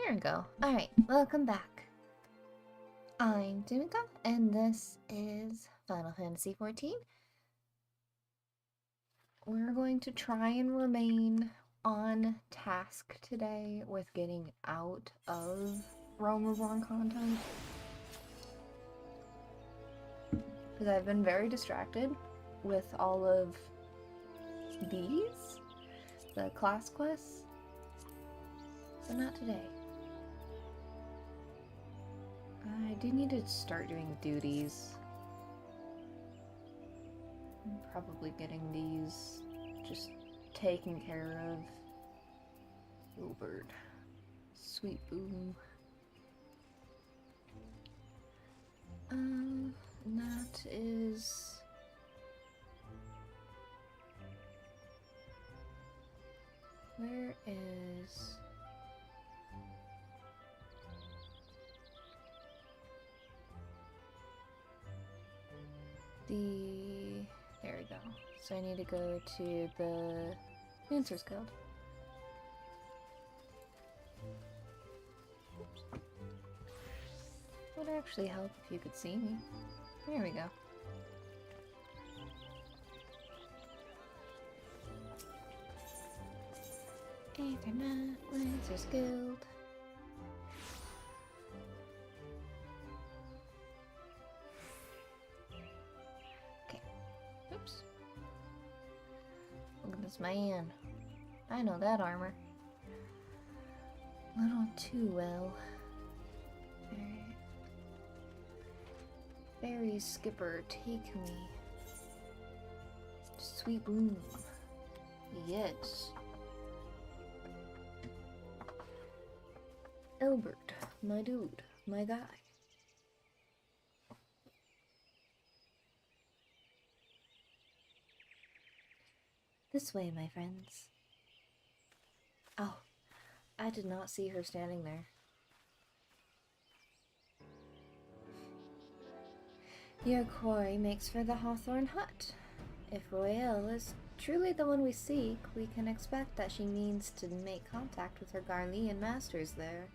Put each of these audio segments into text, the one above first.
There we go. Alright, welcome back. I'm Dumika, and this is Final Fantasy XIV. We're going to try and remain on task today with getting out of Realm Reborn content. Because I've been very distracted with all of these, the class quests, but not today. I do need to start doing duties. I'm probably getting these just taken care of. Oh, bird. Sweet boom. That is... Where is... There we go. So I need to go to the Dancers Guild. Oops. Would actually help if you could see me. There we go. Ethernet, Dancers Guild. Oops. Look at this man. I know that armor. Little too well. Fairy skipper, take me. Sweet boom. Yes. Albert, my dude, my guy. This way, my friends. Oh, I did not see her standing there. Your quarry makes for the Hawthorn Hut. If Royale is truly the one we seek, we can expect that she means to make contact with her Garlean masters there.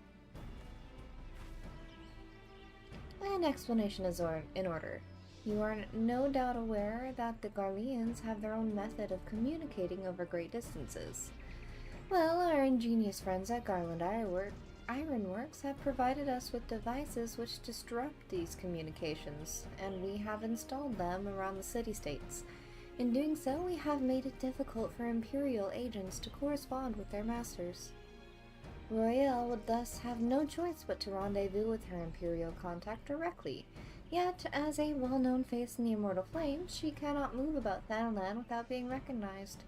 An explanation is in order. You are no doubt aware that the Garleans have their own method of communicating over great distances. Well, our ingenious friends at Garland Ironworks have provided us with devices which disrupt these communications, and we have installed them around the city-states. In doing so, we have made it difficult for Imperial agents to correspond with their masters. Royale would thus have no choice but to rendezvous with her Imperial contact directly. Yet, as a well-known face in the Immortal Flames, she cannot move about Thanalan without being recognized.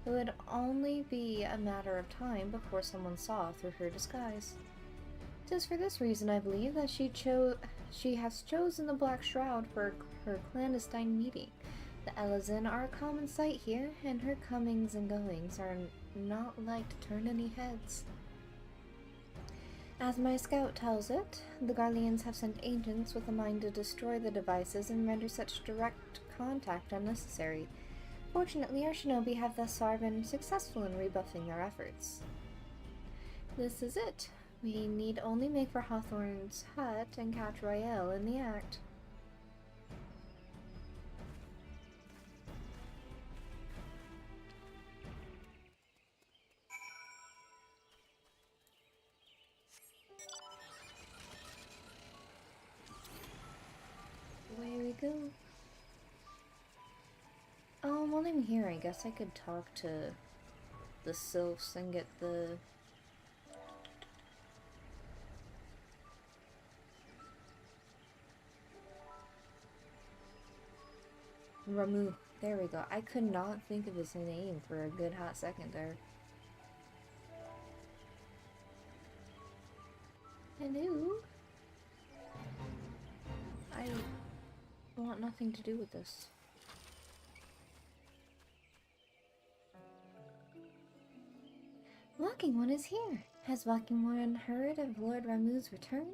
It would only be a matter of time before someone saw through her disguise. It is for this reason, I believe, that she has chosen the Black Shroud for her clandestine meeting. The Elazin are a common sight here, and her comings and goings are not like to turn any heads. As my scout tells it, the Garleans have sent agents with a mind to destroy the devices and render such direct contact unnecessary. Fortunately, our shinobi have thus far been successful in rebuffing their efforts. This is it. We need only make for Hawthorn's hut and catch Royale in the act. Away we go. While I'm here, I guess I could talk to the sylphs and get the... Ramu. There we go. I could not think of his name for a good hot second there. Hello? I want nothing to do with this. Walking One is here. Has Walking One heard of Lord Ramu's return?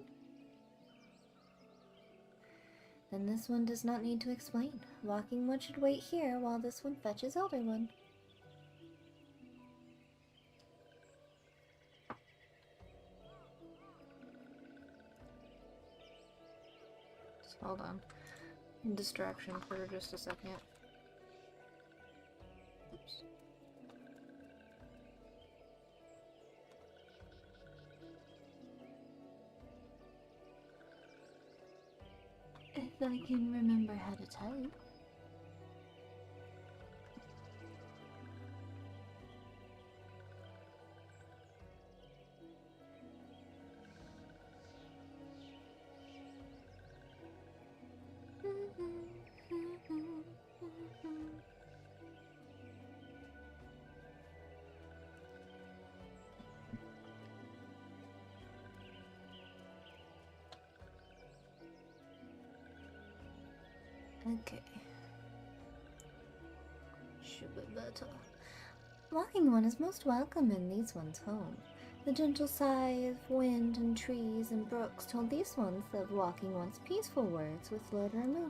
Then this one does not need to explain. Walking One should wait here while this one fetches Elder One. Hold on. Distraction for just a second. Oops. If I can remember how to type. Okay. Should be better. Walking One is most welcome in these ones' home. The gentle sigh of wind and trees and brooks told these ones of Walking One's peaceful words with Lord Ramu.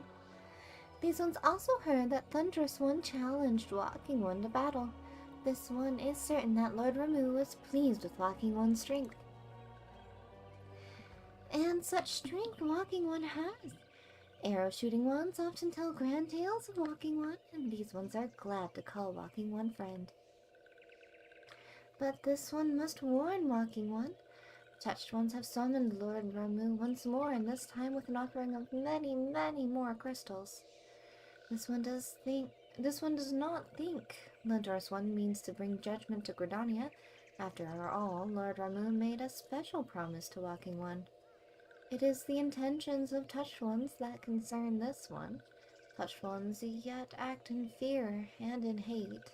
These ones also heard that Thunderous One challenged Walking One to battle. This one is certain that Lord Ramu was pleased with Walking One's strength. And such strength Walking One has. Arrow-shooting ones often tell grand tales of Walking One, and these ones are glad to call Walking One friend. But this one must warn Walking One. Touched ones have summoned Lord Ramu once more, and this time with an offering of many, many more crystals. This one does not think Thunderous One means to bring judgment to Gridania. After all, Lord Ramu made a special promise to Walking One. It is the intentions of Touched Ones that concern this one. Touched Ones yet act in fear and in hate.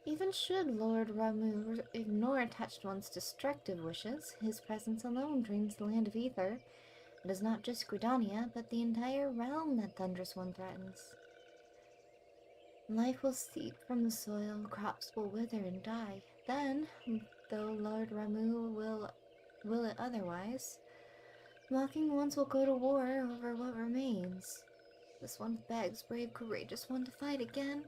Even should Lord Ramu ignore Touched One's destructive wishes, his presence alone drains the land of ether. It is not just Gridania, but the entire realm that Thunderous One threatens. Life will seep from the soil, crops will wither and die. Then, though Lord Ramu will it otherwise, Walking Ones will go to war over what remains. This one begs brave, courageous one to fight again.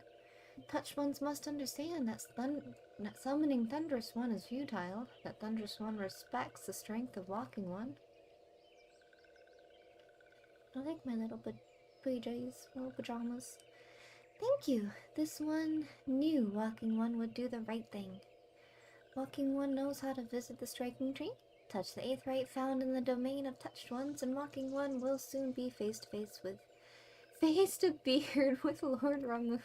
Touched Ones must understand that summoning Thunderous One is futile, that Thunderous One respects the strength of Walking One. I like my little PJs, little pajamas. Thank you. This one knew Walking One would do the right thing. Walking One knows how to visit the striking tree, touch the aetheryte found in the domain of Touched Ones, and Walking One will soon be face to beard with Lord Ramu.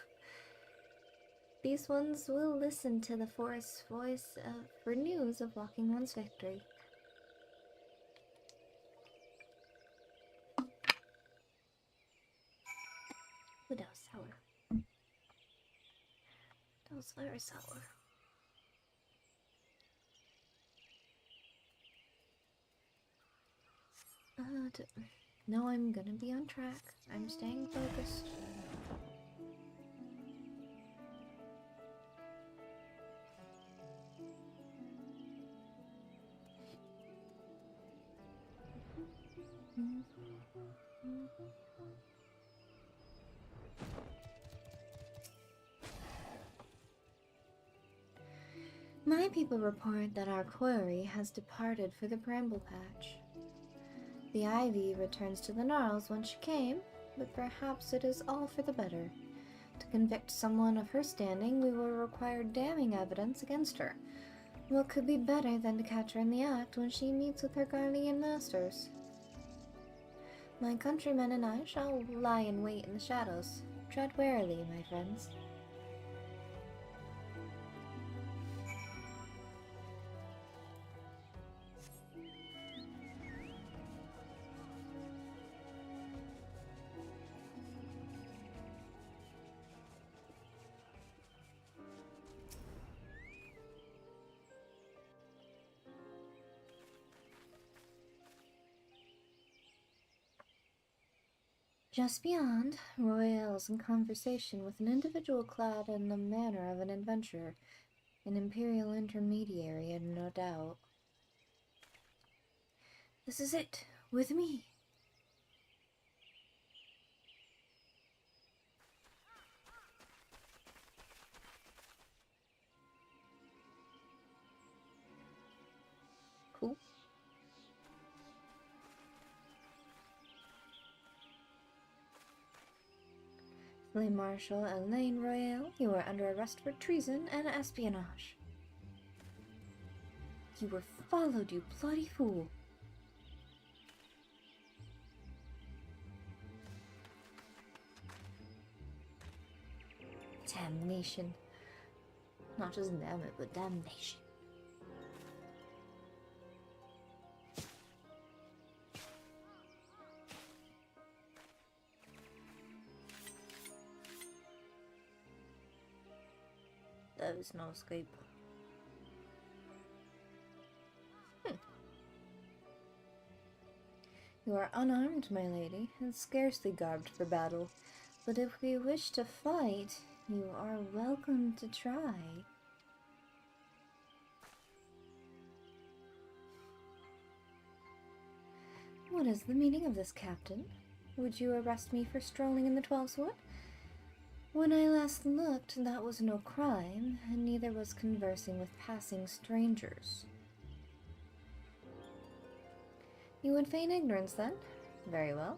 These ones will listen to the forest's voice for news of Walking One's victory. Ooh, that was sour. That was very sour. No, I'm gonna be on track. I'm staying focused. My people report that our quarry has departed for the Bramble Patch. The ivy returns to the gnarls whence she came, but perhaps it is all for the better. To convict someone of her standing, we will require damning evidence against her. What could be better than to catch her in the act when she meets with her guardian masters? My countrymen and I shall lie in wait in the shadows. Tread warily, my friends. Just beyond, Royal is in conversation with an individual clad in the manner of an adventurer, an Imperial intermediary, and no doubt. This is it, with me. Cool. Flame Marshal Elaine Royale, you are under arrest for treason and espionage. You were followed, you bloody fool. Damnation. Not just damn it, but damnation. There is no escape. You are unarmed, my lady, and scarcely garbed for battle. But if we wish to fight, you are welcome to try. What is the meaning of this, Captain? Would you arrest me for strolling in the 12-Sword? When I last looked, that was no crime, and neither was conversing with passing strangers. You would feign ignorance, then? Very well.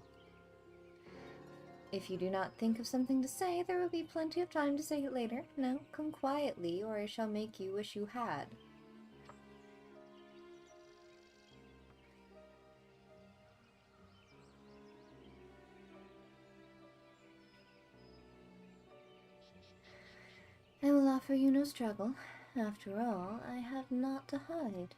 If you do not think of something to say, there will be plenty of time to say it later. Now, come quietly, or I shall make you wish you had. I will offer you no struggle. After all, I have naught to hide.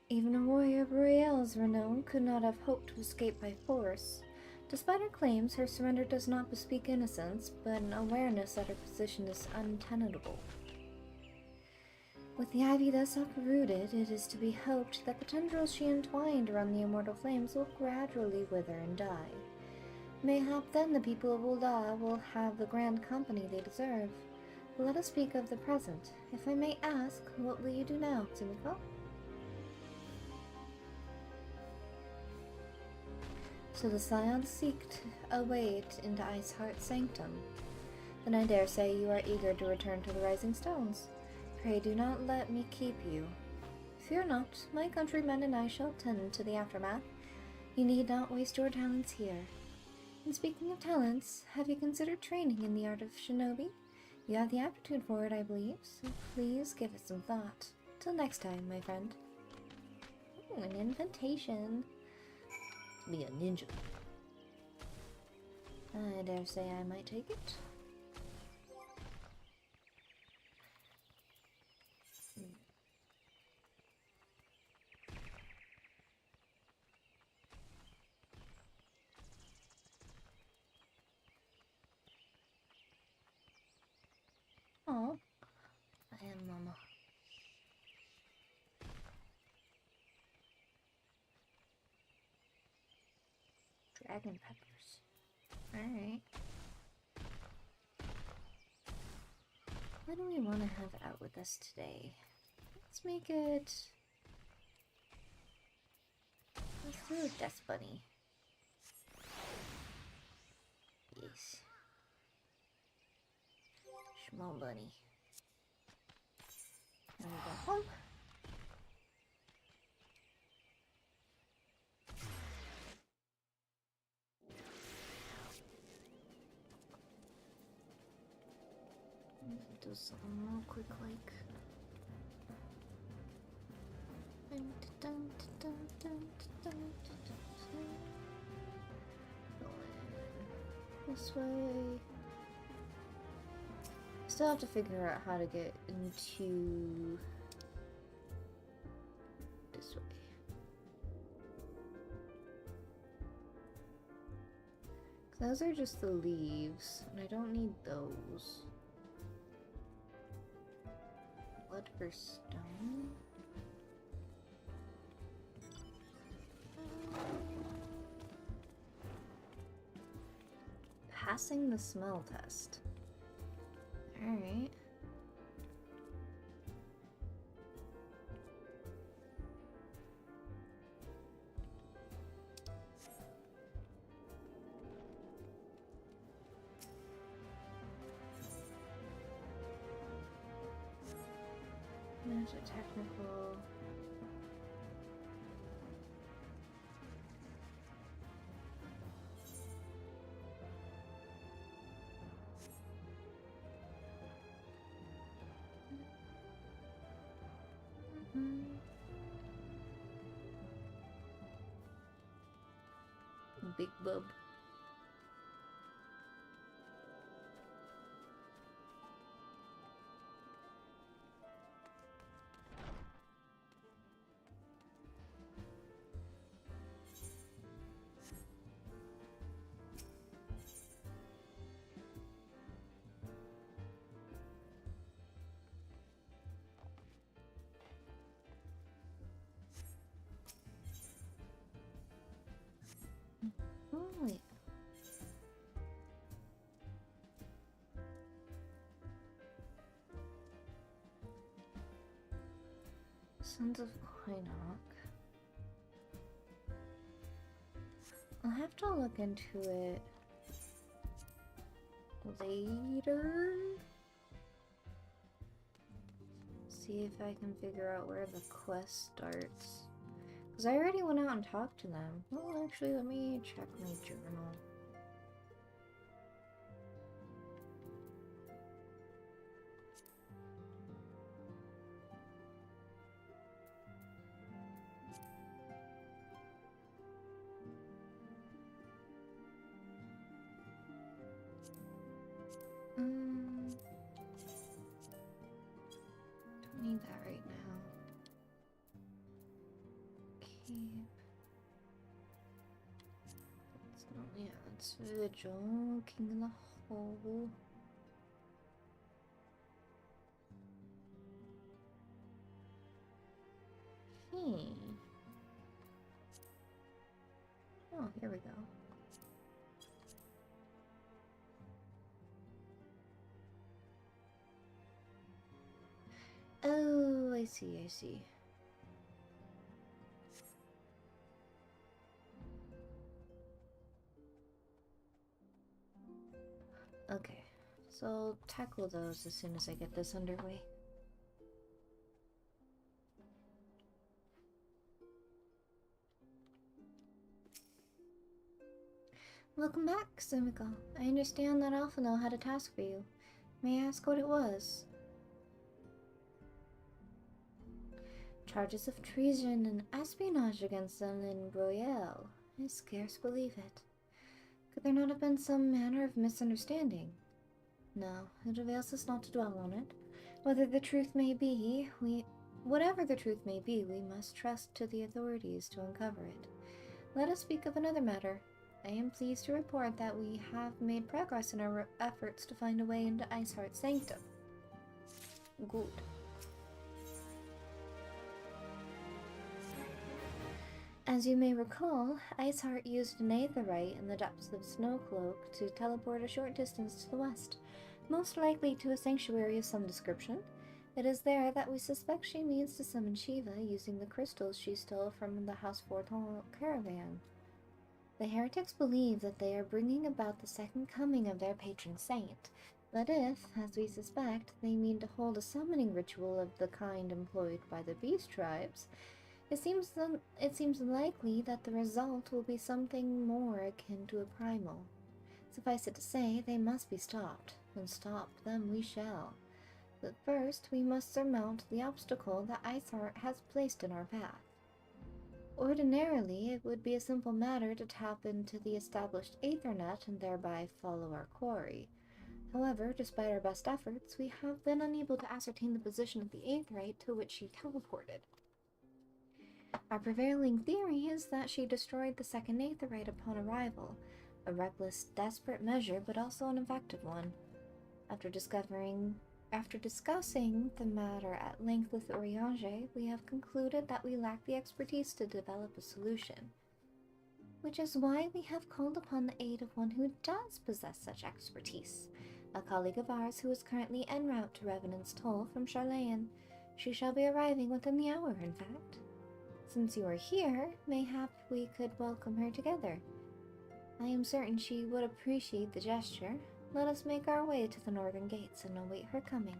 Even a warrior of Royale's renown could not have hoped to escape by force. Despite her claims, her surrender does not bespeak innocence, but an awareness that her position is untenable. With the ivy thus uprooted, it is to be hoped that the tendrils she entwined around the immortal flames will gradually wither and die. Mayhap then the people of Ul'dah will have the grand company they deserve. But let us speak of the present. If I may ask, what will you do now, Sumiko? So the Scions seeked a way into Iceheart's sanctum. Then I dare say you are eager to return to the Rising Stones. Pray do not let me keep you. Fear not, my countrymen and I shall tend to the aftermath. You need not waste your talents here. And speaking of talents, have you considered training in the art of shinobi? You have the aptitude for it, I believe, so please give it some thought. Till next time, my friend. Ooh, an invitation. Be a ninja. I dare say I might take it. Oh, I am Mama. Dragon peppers. Alright. What do we want to have out with us today? Let's make it... Let's do a Death Bunny. Yes. Small bunny. Now we go home. Do something real quick, like. This way. Still have to figure out how to get into this way. Those are just the leaves, and I don't need those. Blood for stone. passing the smell test. Alright. There's a technical... Big bub. Holy. Sons of Coinoc. I'll have to look into it later. See if I can figure out where the quest starts. Because I already went out and talked to them. Well, actually, let me check my journal. Don't need that right now. Keep. It's not, yeah, it's Vigil, King in the Hole. Oh, here we go. Oh, I see, I see. Okay, so I'll tackle those as soon as I get this underway. Welcome back, Sumiko. I understand that Alphino had a task for you. May I ask what it was? Charges of treason and espionage against them in Royale. I scarce believe it. Could there not have been some manner of misunderstanding? No, it avails us not to dwell on it. Whatever the truth may be, we must trust to the authorities to uncover it. Let us speak of another matter. I am pleased to report that we have made progress in our efforts to find a way into Iceheart's sanctum. Good. As you may recall, Iceheart used an aetherite in the depths of Snowcloak to teleport a short distance to the west, most likely to a sanctuary of some description. It is there that we suspect she means to summon Shiva using the crystals she stole from the House Forton caravan. The heretics believe that they are bringing about the second coming of their patron saint, but if, as we suspect, they mean to hold a summoning ritual of the kind employed by the beast tribes, it seems likely that the result will be something more akin to a primal. Suffice it to say, they must be stopped, and stop them we shall. But first, we must surmount the obstacle that Iceheart has placed in our path. Ordinarily, it would be a simple matter to tap into the established Aethernet and thereby follow our quarry. However, despite our best efforts, we have been unable to ascertain the position of the Aetherite to which she teleported. Our prevailing theory is that she destroyed the second Aetherite upon arrival, a reckless, desperate measure, but also an effective one. After discussing the matter at length with Oriange, we have concluded that we lack the expertise to develop a solution. which is why we have called upon the aid of one who does possess such expertise. A colleague of ours who is currently en route to Revenant's Toll from Charlayan. She shall be arriving within the hour, in fact. Since you are here, mayhap we could welcome her together. I am certain she would appreciate the gesture. Let us make our way to the northern gates and await her coming.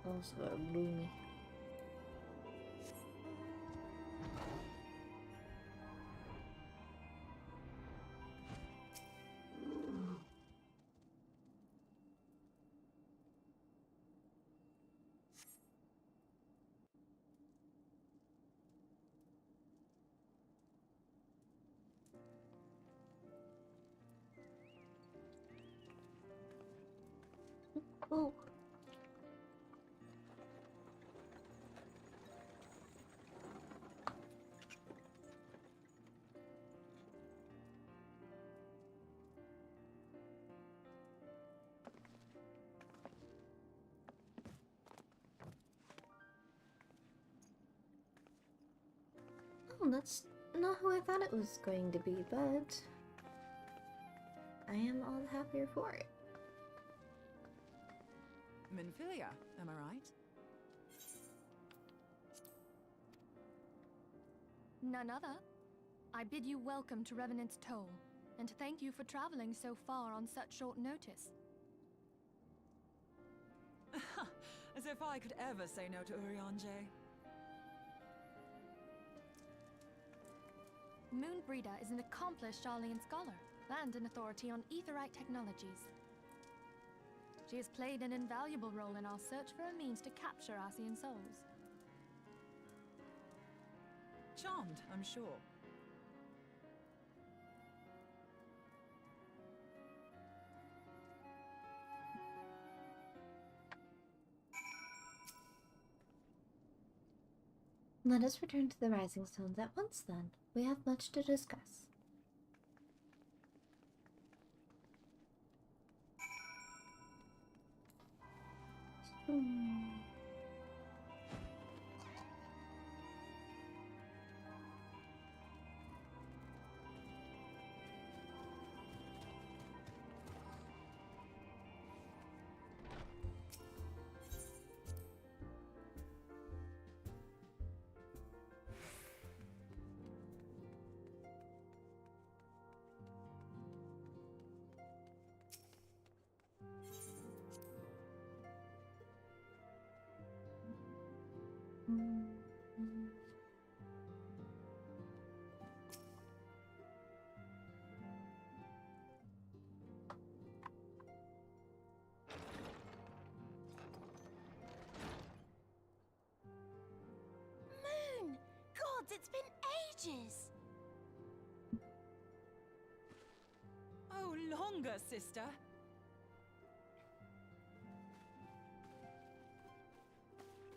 Also gloomy. Oh. Oh, that's not who I thought it was going to be, but I am all the happier for it. Minfilia, am I right? None other. I bid you welcome to Revenant's Toll, and thank you for traveling so far on such short notice. As if I could ever say no to Urianger. Moonbreeder is an accomplished Charlian scholar and an authority on aetherite technologies. She has played an invaluable role in our search for a means to capture Ascian souls. Charmed, I'm sure. Let us return to the Rising Stones at once, then. We have much to discuss. Moon! Gods, it's been ages! Oh, longer, sister.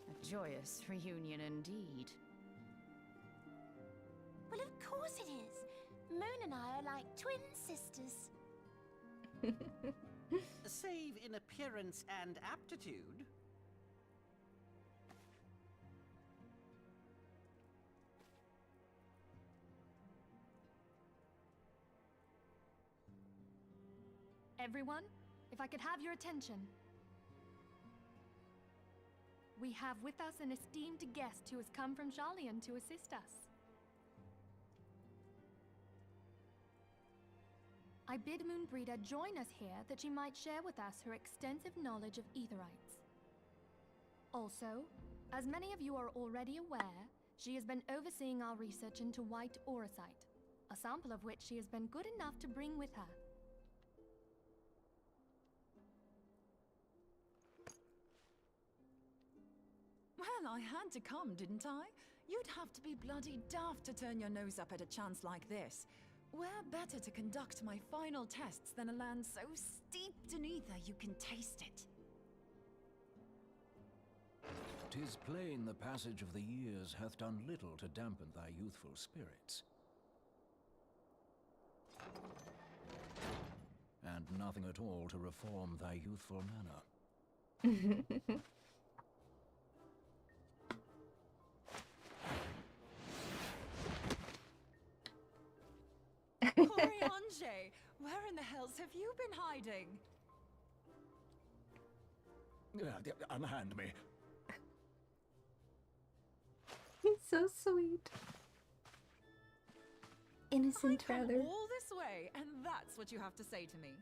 A joyous reunion indeed. Well, of course it is. Moon and I are like twin sisters. Save in appearance and aptitude. Everyone, if I could have your attention. We have with us an esteemed guest who has come from Charlian to assist us. I bid Moonbreeder join us here that she might share with us her extensive knowledge of aetherites. Also, as many of you are already aware, she has been overseeing our research into white auracite, a sample of which she has been good enough to bring with her. Well, I had to come, didn't I? You'd have to be bloody daft to turn your nose up at a chance like this. Where better to conduct my final tests than a land so steeped in ether you can taste it? 'Tis plain the passage of the years hath done little to dampen thy youthful spirits. And nothing at all to reform thy youthful manner. Coriange, where in the hells have you been hiding? Unhand me. He's so sweet. Innocent, I come rather. all this way, and that's what you have to say to me.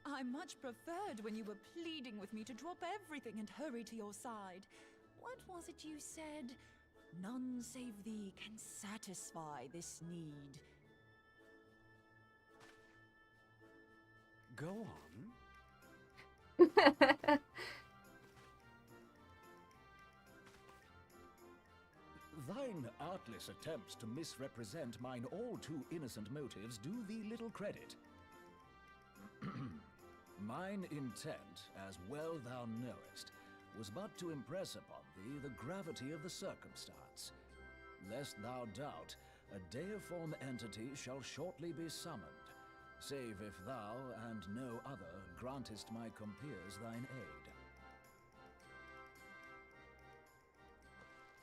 I much preferred when you were pleading with me to drop everything and hurry to your side. What was it you said? None save thee can satisfy this need. Go on. Thine artless attempts to misrepresent mine all too innocent motives do thee little credit. Mine intent, as well thou knowest, was but to impress upon thee the gravity of the circumstance. Lest thou doubt, a deiform entity shall shortly be summoned, save if thou and no other grantest my compeers thine aid.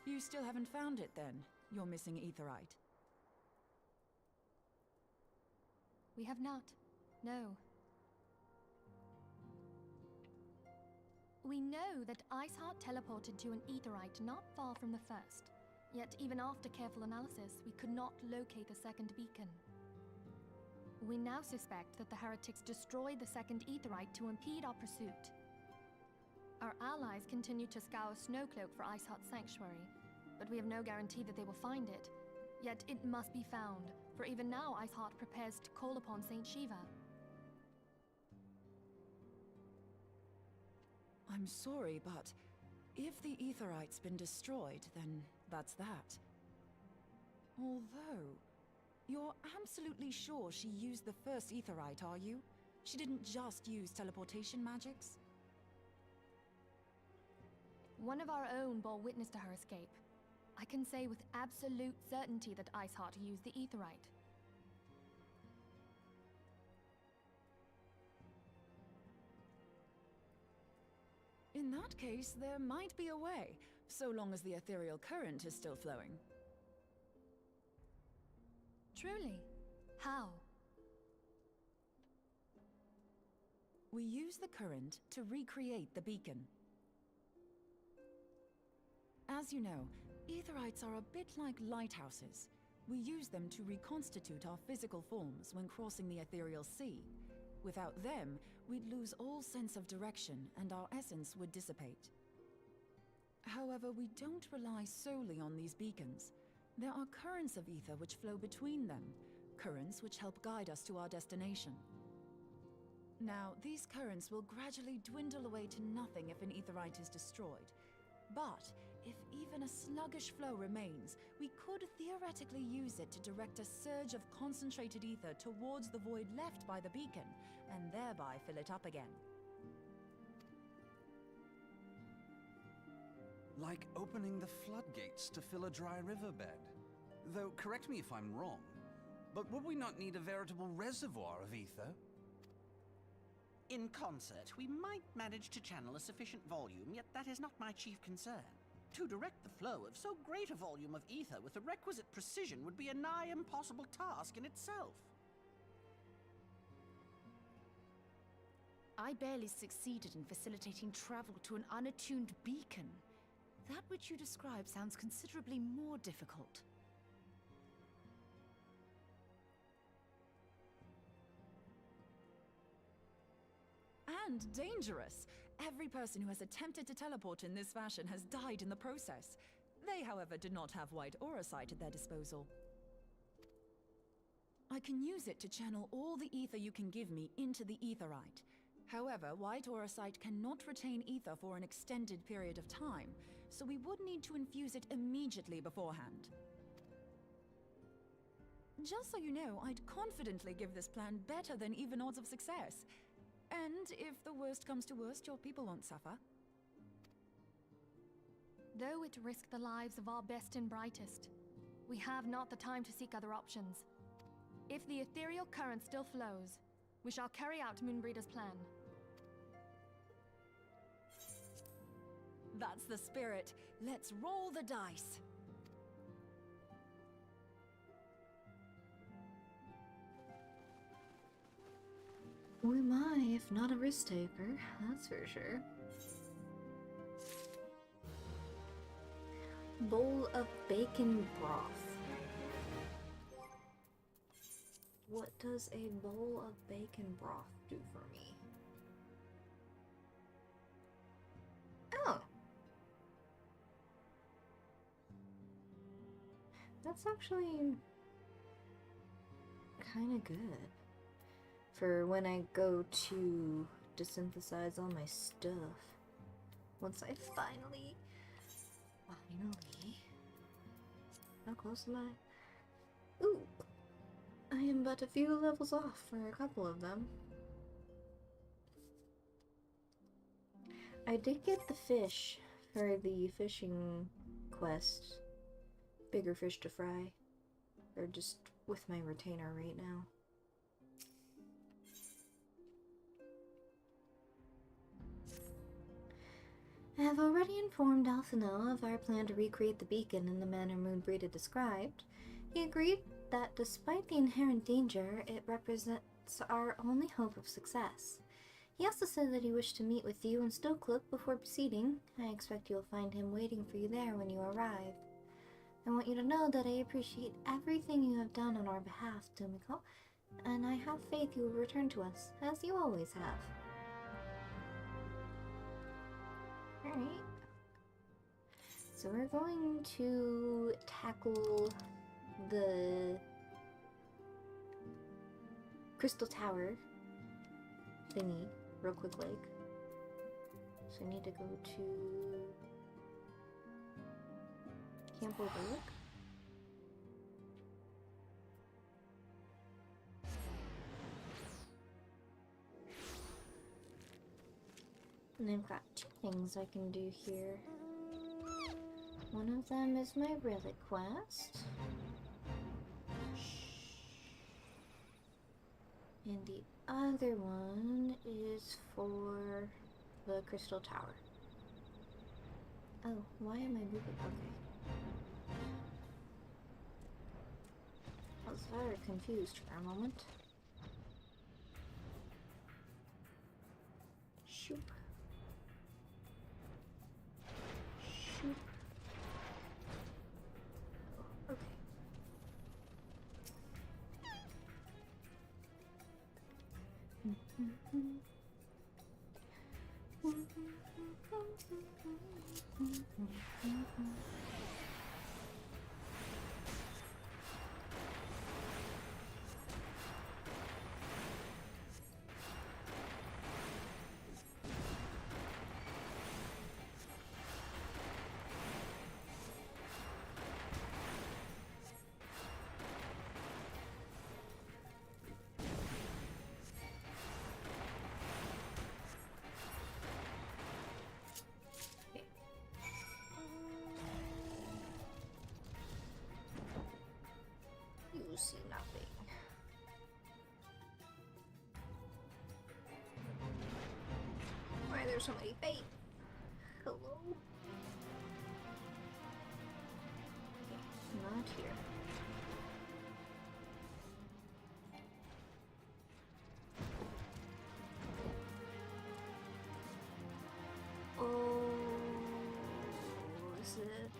You still haven't found it then, your missing aetherite? We have not. No. We know that Iceheart teleported to an aetherite not far from the first. Yet even after careful analysis, we could not locate the second beacon. We now suspect that the heretics destroyed the second aetherite to impede our pursuit. Our allies continue to scour Snowcloak for Iceheart's sanctuary, but we have no guarantee that they will find it. Yet it must be found, for even now Iceheart prepares to call upon Saint Shiva. I'm sorry, but if the aetherite's been destroyed, then that's that. Although, you're absolutely sure she used the first aetherite, are you? She didn't just use teleportation magics? One of our own bore witness to her escape. I can say with absolute certainty that Iceheart used the aetherite. In that case, there might be a way, so long as the ethereal current is still flowing. Truly? How? We use the current to recreate the beacon. As you know, aetherites are a bit like lighthouses. We use them to reconstitute our physical forms when crossing the ethereal sea. Without them, we'd lose all sense of direction and our essence would dissipate. However, we don't rely solely on these beacons. There are currents of ether which flow between them, currents which help guide us to our destination. Now, these currents will gradually dwindle away to nothing if an aetherite is destroyed. But if even a sluggish flow remains, we could theoretically use it to direct a surge of concentrated ether towards the void left by the beacon, and thereby fill it up again. Like opening the floodgates to fill a dry riverbed. Though, correct me if I'm wrong, but would we not need a veritable reservoir of ether? In concert, we might manage to channel a sufficient volume, yet that is not my chief concern. To direct the flow of so great a volume of ether with the requisite precision would be a nigh impossible task in itself. I barely succeeded in facilitating travel to an unattuned beacon. That which you describe sounds considerably more difficult. And dangerous. Every person who has attempted to teleport in this fashion has died in the process. They, however, did not have white aura sight at their disposal. I can use it to channel all the ether you can give me into the aetherite. However, White Auracite cannot retain ether for an extended period of time, so we would need to infuse it immediately beforehand. Just so you know, I'd confidently give this plan better than even odds of success. And if the worst comes to worst, your people won't suffer. Though it risked the lives of our best and brightest, we have not the time to seek other options. If the ethereal current still flows, we shall carry out Moonbreeder's plan. That's the spirit. Let's roll the dice. Who am I if not a risk taker? That's for sure. Bowl of bacon broth. What does a bowl of bacon broth do for me? Oh. That's actually kind of good. For when I go to desynthesize all my stuff. Once I finally... How close am I? Ooh! I am but a few levels off for a couple of them. I did get the fish for the fishing quest. Bigger fish to fry. They're just with my retainer right now. I have already informed Alphino of our plan to recreate the beacon in the manner Moonbreeder described. He agreed that despite the inherent danger, it represents our only hope of success. He also said that he wished to meet with you in Stokelyp before proceeding. I expect you'll find him waiting for you there when you arrive. I want you to know that I appreciate everything you have done on our behalf, Tomiko, and I have faith you will return to us, as you always have. Alright. So we're going to tackle the crystal tower thingy real quick like. So I need to go to Camp Overlook. And I've got two things I can do here. One of them is my relic quest. And the other one is for the crystal tower. Oh, why am I moving? Okay. I was very confused for a moment. Shoop. Shoop. Oh, okay. You see nothing. Why are there so many bait? Hello? Okay, not here. Oh, is it?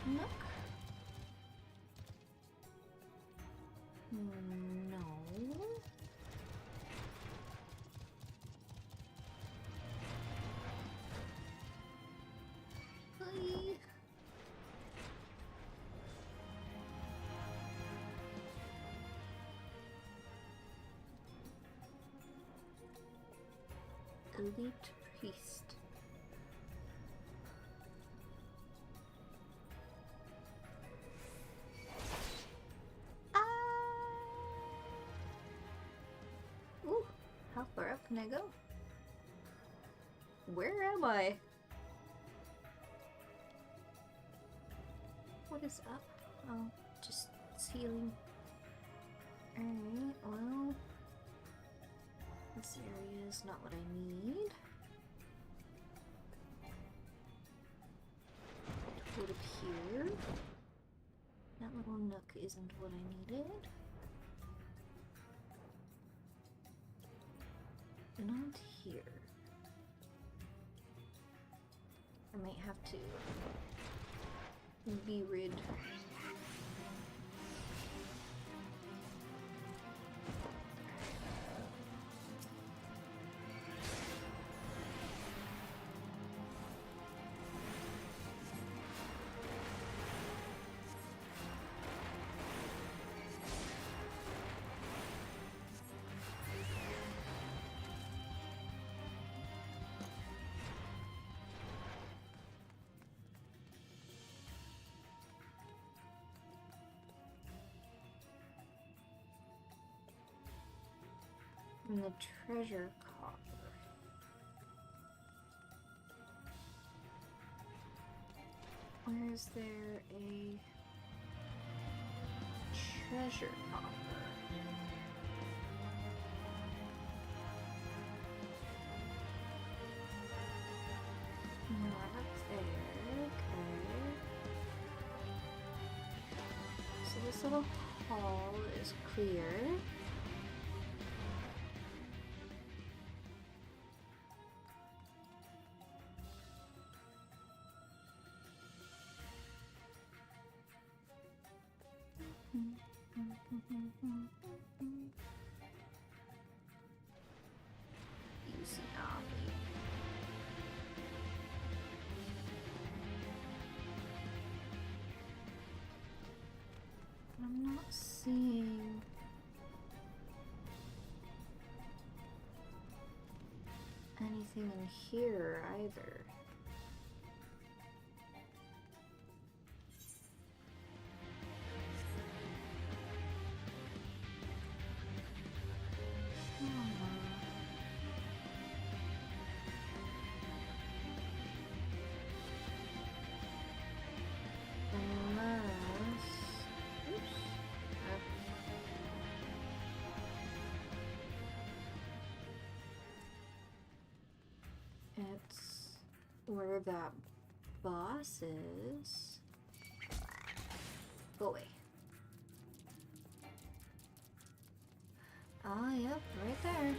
Nook? No. Hi. Elite Priest. Ooh, how far up can I go? Where am I? What is up? Oh, just ceiling. Alright, well, this area is not what I need. Put it here. That little nook isn't what I needed. Not here. I might have to be rid. And the treasure coffer. Where is there a treasure coffer? Not there. Okay. So this little hall is clear. I'm not seeing anything in here either. It's where that boss is. Go away. Ah, yep, right there.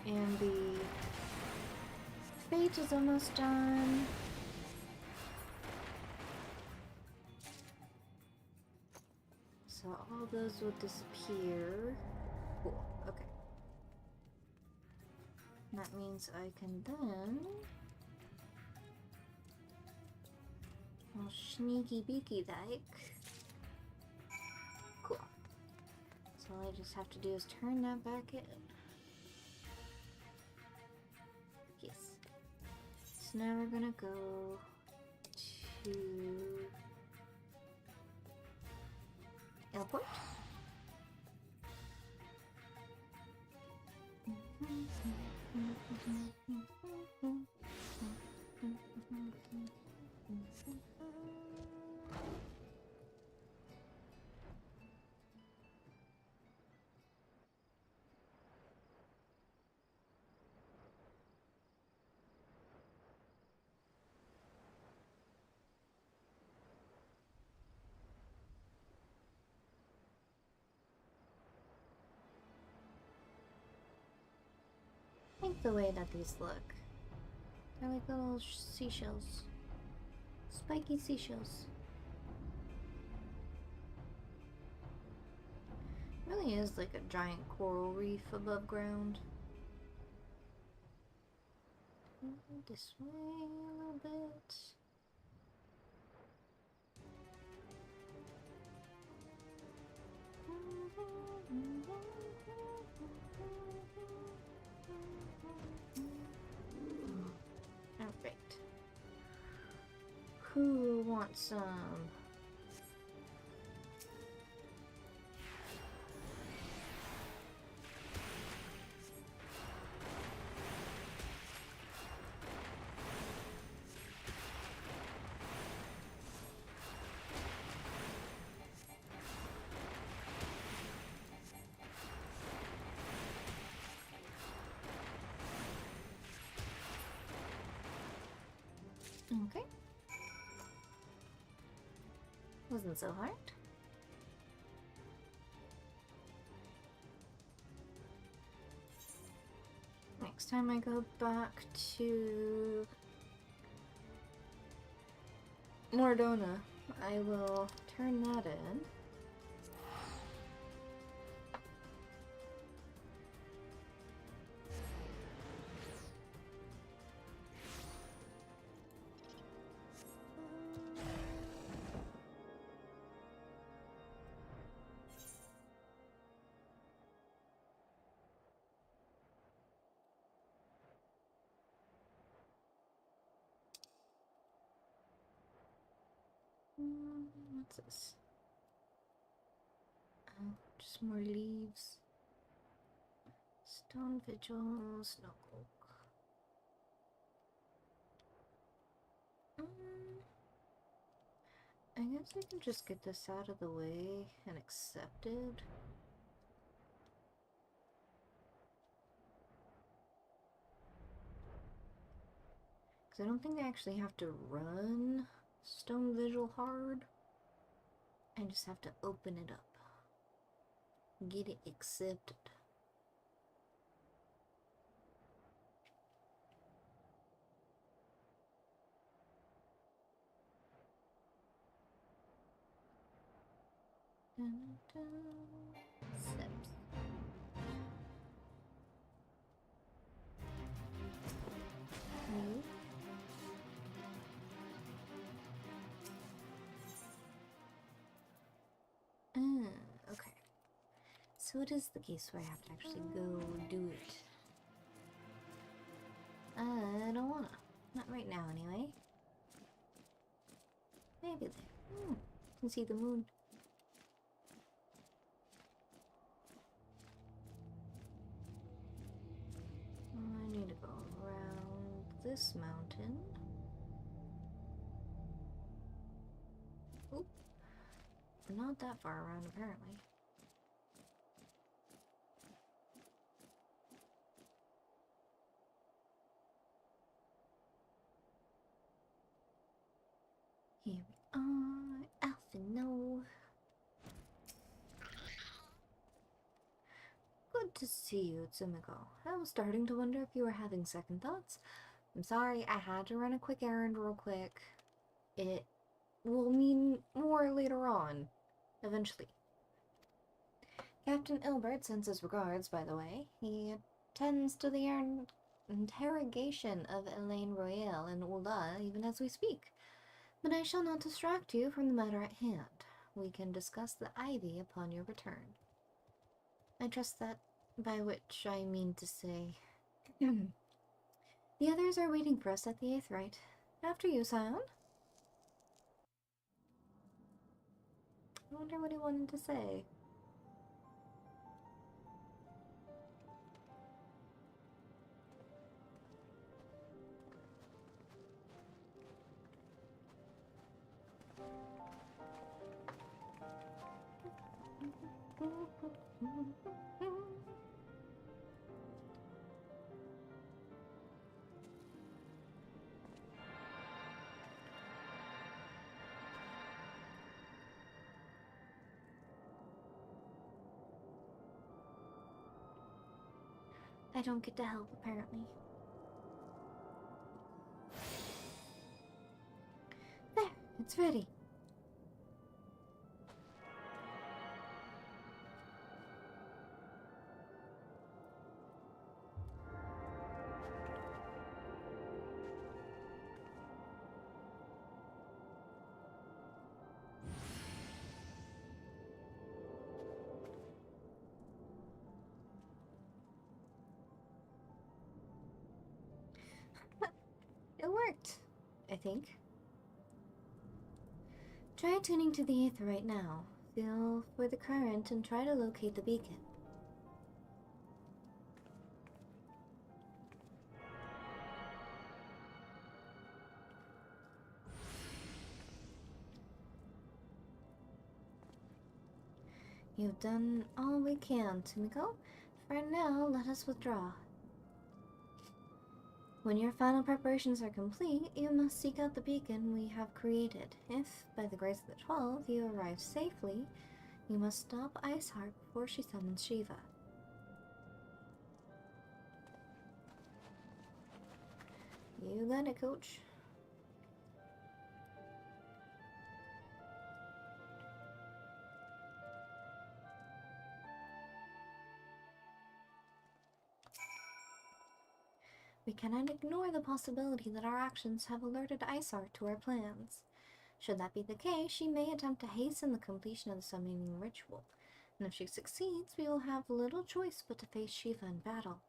And the fate is almost done. So all those will disappear. Cool, okay. That means I can then... all sneaky beaky like. Cool. So all I just have to do is turn that back in. Yes. So now we're gonna go to airport. I like the way that these look. They're like little seashells. Spiky seashells. It really is like a giant coral reef above ground. This way a little bit. Alright. Who wants some? Okay. Wasn't so hard. Next time I go back to Mordona, I will turn that in. What's this? Oh, just more leaves. Stone Vigil, Snow Oak. I guess I can just get this out of the way and accept it. Because I don't think I actually have to run Stone Vigil hard. I just have to open it up. Get it accepted. Steps. No. Okay. So it is the case where I have to actually go do it. I don't wanna. Not right now, anyway. Maybe there. Can see the moon. I need to go around this mountain. Oop. Not that far around, apparently. Here we are, Alphino. Good to see you, Tsumiko. I was starting to wonder if you were having second thoughts. I'm sorry, I had to run a quick errand real quick. It will mean more later on, eventually. Captain Ilbert sends his regards, by the way. He attends to the interrogation of Elaine Royale and Ulda even as we speak. But I shall not distract you from the matter at hand. We can discuss the Ivy upon your return. I trust that, by which I mean to say... The others are waiting for us at the 8th Rite. After you, Scion. I wonder what he wanted to say. I don't get to help, apparently. There, it's ready. think. Try tuning to the aether right now. Feel for the current and try to locate the beacon. You've done all we can, Tomiko. For now, let us withdraw. When your final preparations are complete, you must seek out the beacon we have created. If, by the grace of the 12, you arrive safely, you must stop Iceheart before she summons Shiva. You got it, Coach. We cannot ignore the possibility that our actions have alerted Iceheart to our plans. Should that be the case, she may attempt to hasten the completion of the summoning ritual, and if she succeeds, we will have little choice but to face Shiva in battle.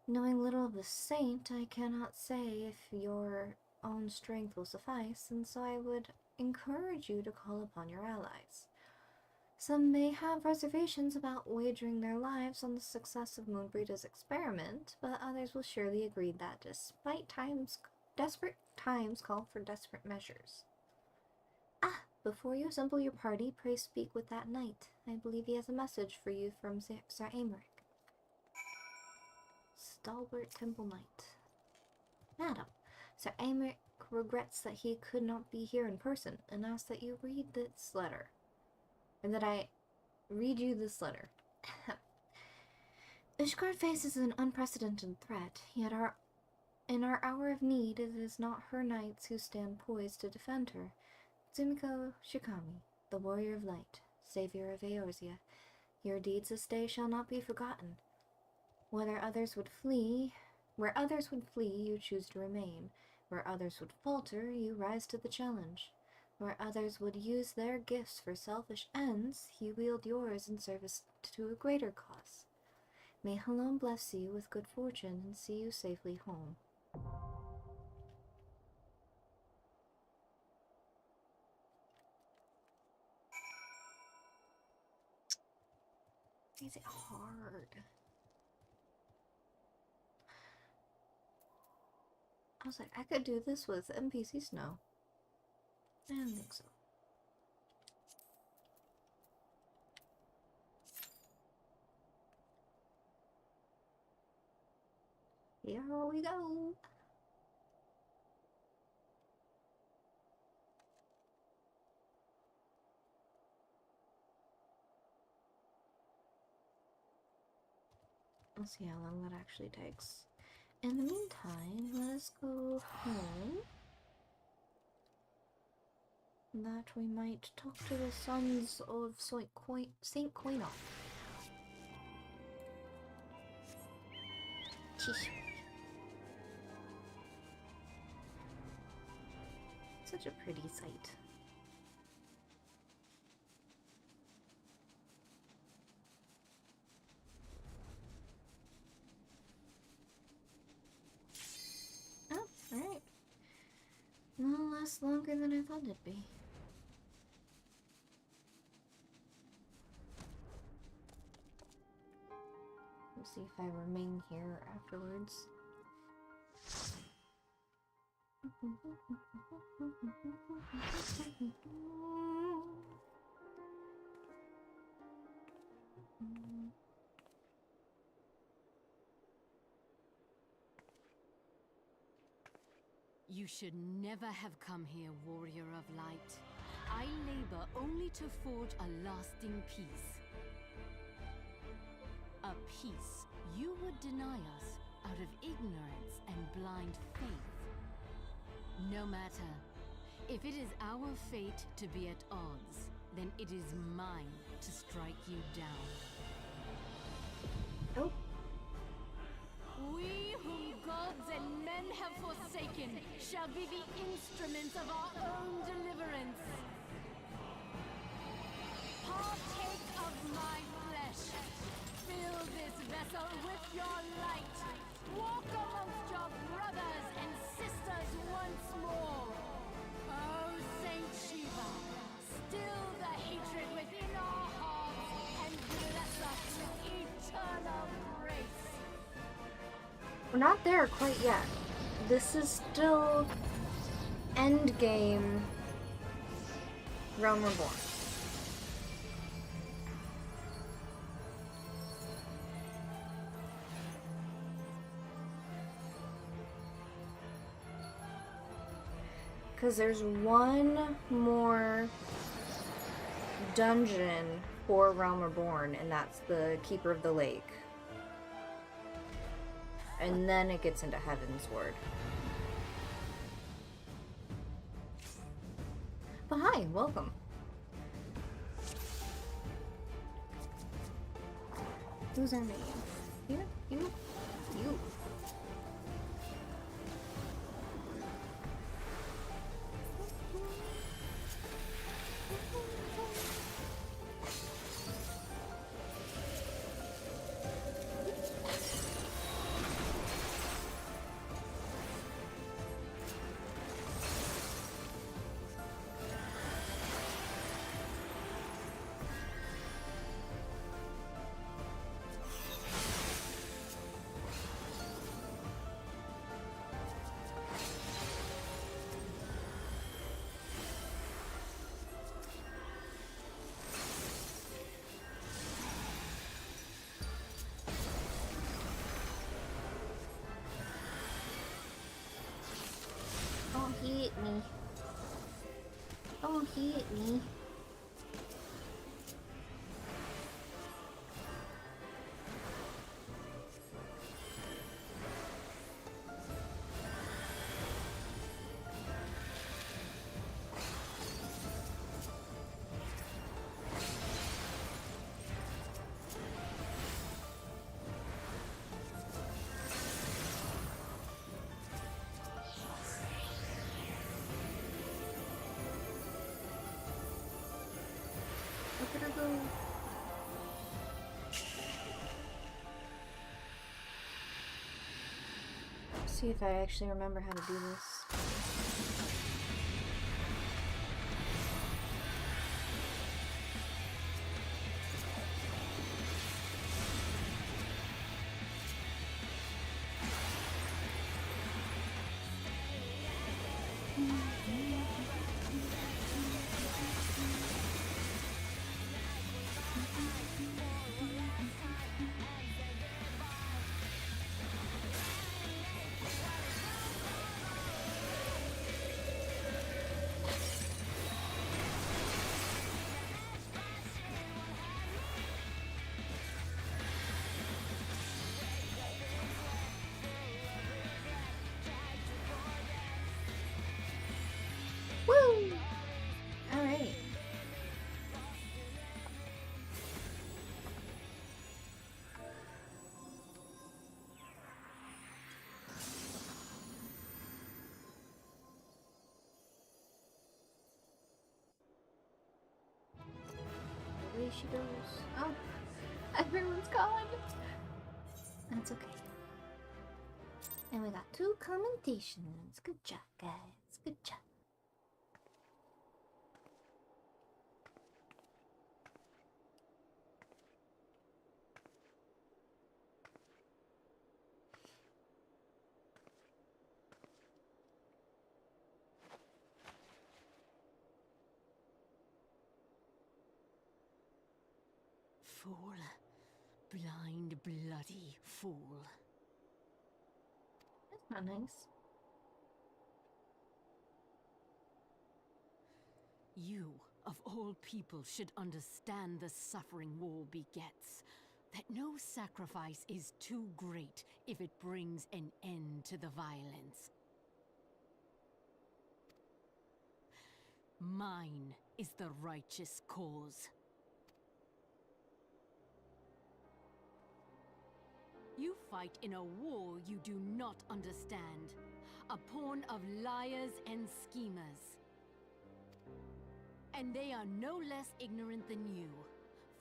Knowing little of the saint, I cannot say if your own strength will suffice, and so I would encourage you to call upon your allies. Some may have reservations about wagering their lives on the success of Moonbreeda's experiment, but others will surely agree that desperate times call for desperate measures. Ah, before you assemble your party, pray speak with that knight. I believe he has a message for you from Sir Aymeric. Stalwart Temple Knight. Madam, Sir Aymeric regrets that he could not be here in person, and asks that you read this letter. And that I read you this letter. Ishgard faces an unprecedented threat, yet in our hour of need, it is not her knights who stand poised to defend her. Tsumiko Shikami, the warrior of light, savior of Eorzea, your deeds this day shall not be forgotten. Where others would flee, you choose to remain. Where others would falter, you rise to the challenge. Where others would use their gifts for selfish ends, you wield yours in service to a greater cause. May Halon bless you with good fortune and see you safely home. Is it hard? I was like, I could do this with NPC Snow. I don't think so. Here we go. Let's see how long that actually takes. In the meantime, let's go home. That we might talk to the sons of Saint Koinoff. Such a pretty sight. Oh, alright. Will last longer than I thought it'd be. Let's see if I remain here afterwards. You should never have come here, warrior of light. I labor only to forge a lasting peace. A peace you would deny us out of ignorance and blind faith. No matter. If it is our fate to be at odds, then it is mine to strike you down. Oh. We whom gods and men have forsaken shall be the instruments of our own deliverance. Partake of my flesh. Fill this vessel with your light. Walk amongst your brothers and sisters once more. not there quite yet. This is still endgame Realm Reborn. Because there's one more dungeon for Realm Reborn, and that's the Keeper of the Lake. And then it gets into Heavensward. But hi, welcome. Who's our name? You? You? You. Don't hit me. Don't hit me. Look at her go. See if I actually remember how to do this. Woo! Alright. Away she goes. Oh, everyone's gone. That's okay. And we got 2 commentations. Good job, guys. Good job. Fool. Blind, bloody fool. That's not nice. You, of all people, should understand the suffering war begets. That no sacrifice is too great if it brings an end to the violence. Mine is the righteous cause. You fight in a war you do not understand. A pawn of liars and schemers. And they are no less ignorant than you,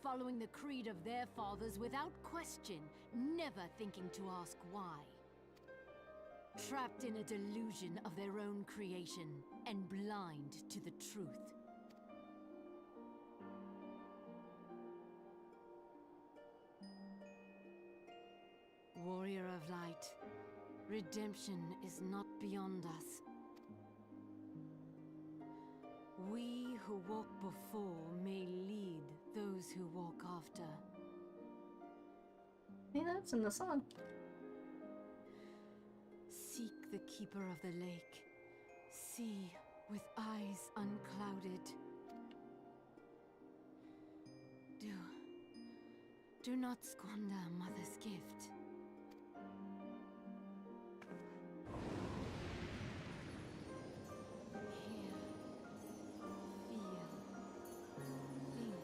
following the creed of their fathers without question, never thinking to ask why. Trapped in a delusion of their own creation, and blind to the truth. Warrior of light, Redemption is not beyond us. We who walk before may lead those who walk after. Hey, that's in the song. Seek the keeper of the lake. See with eyes unclouded. Do not squander Mother's gift. Hear, feel, think.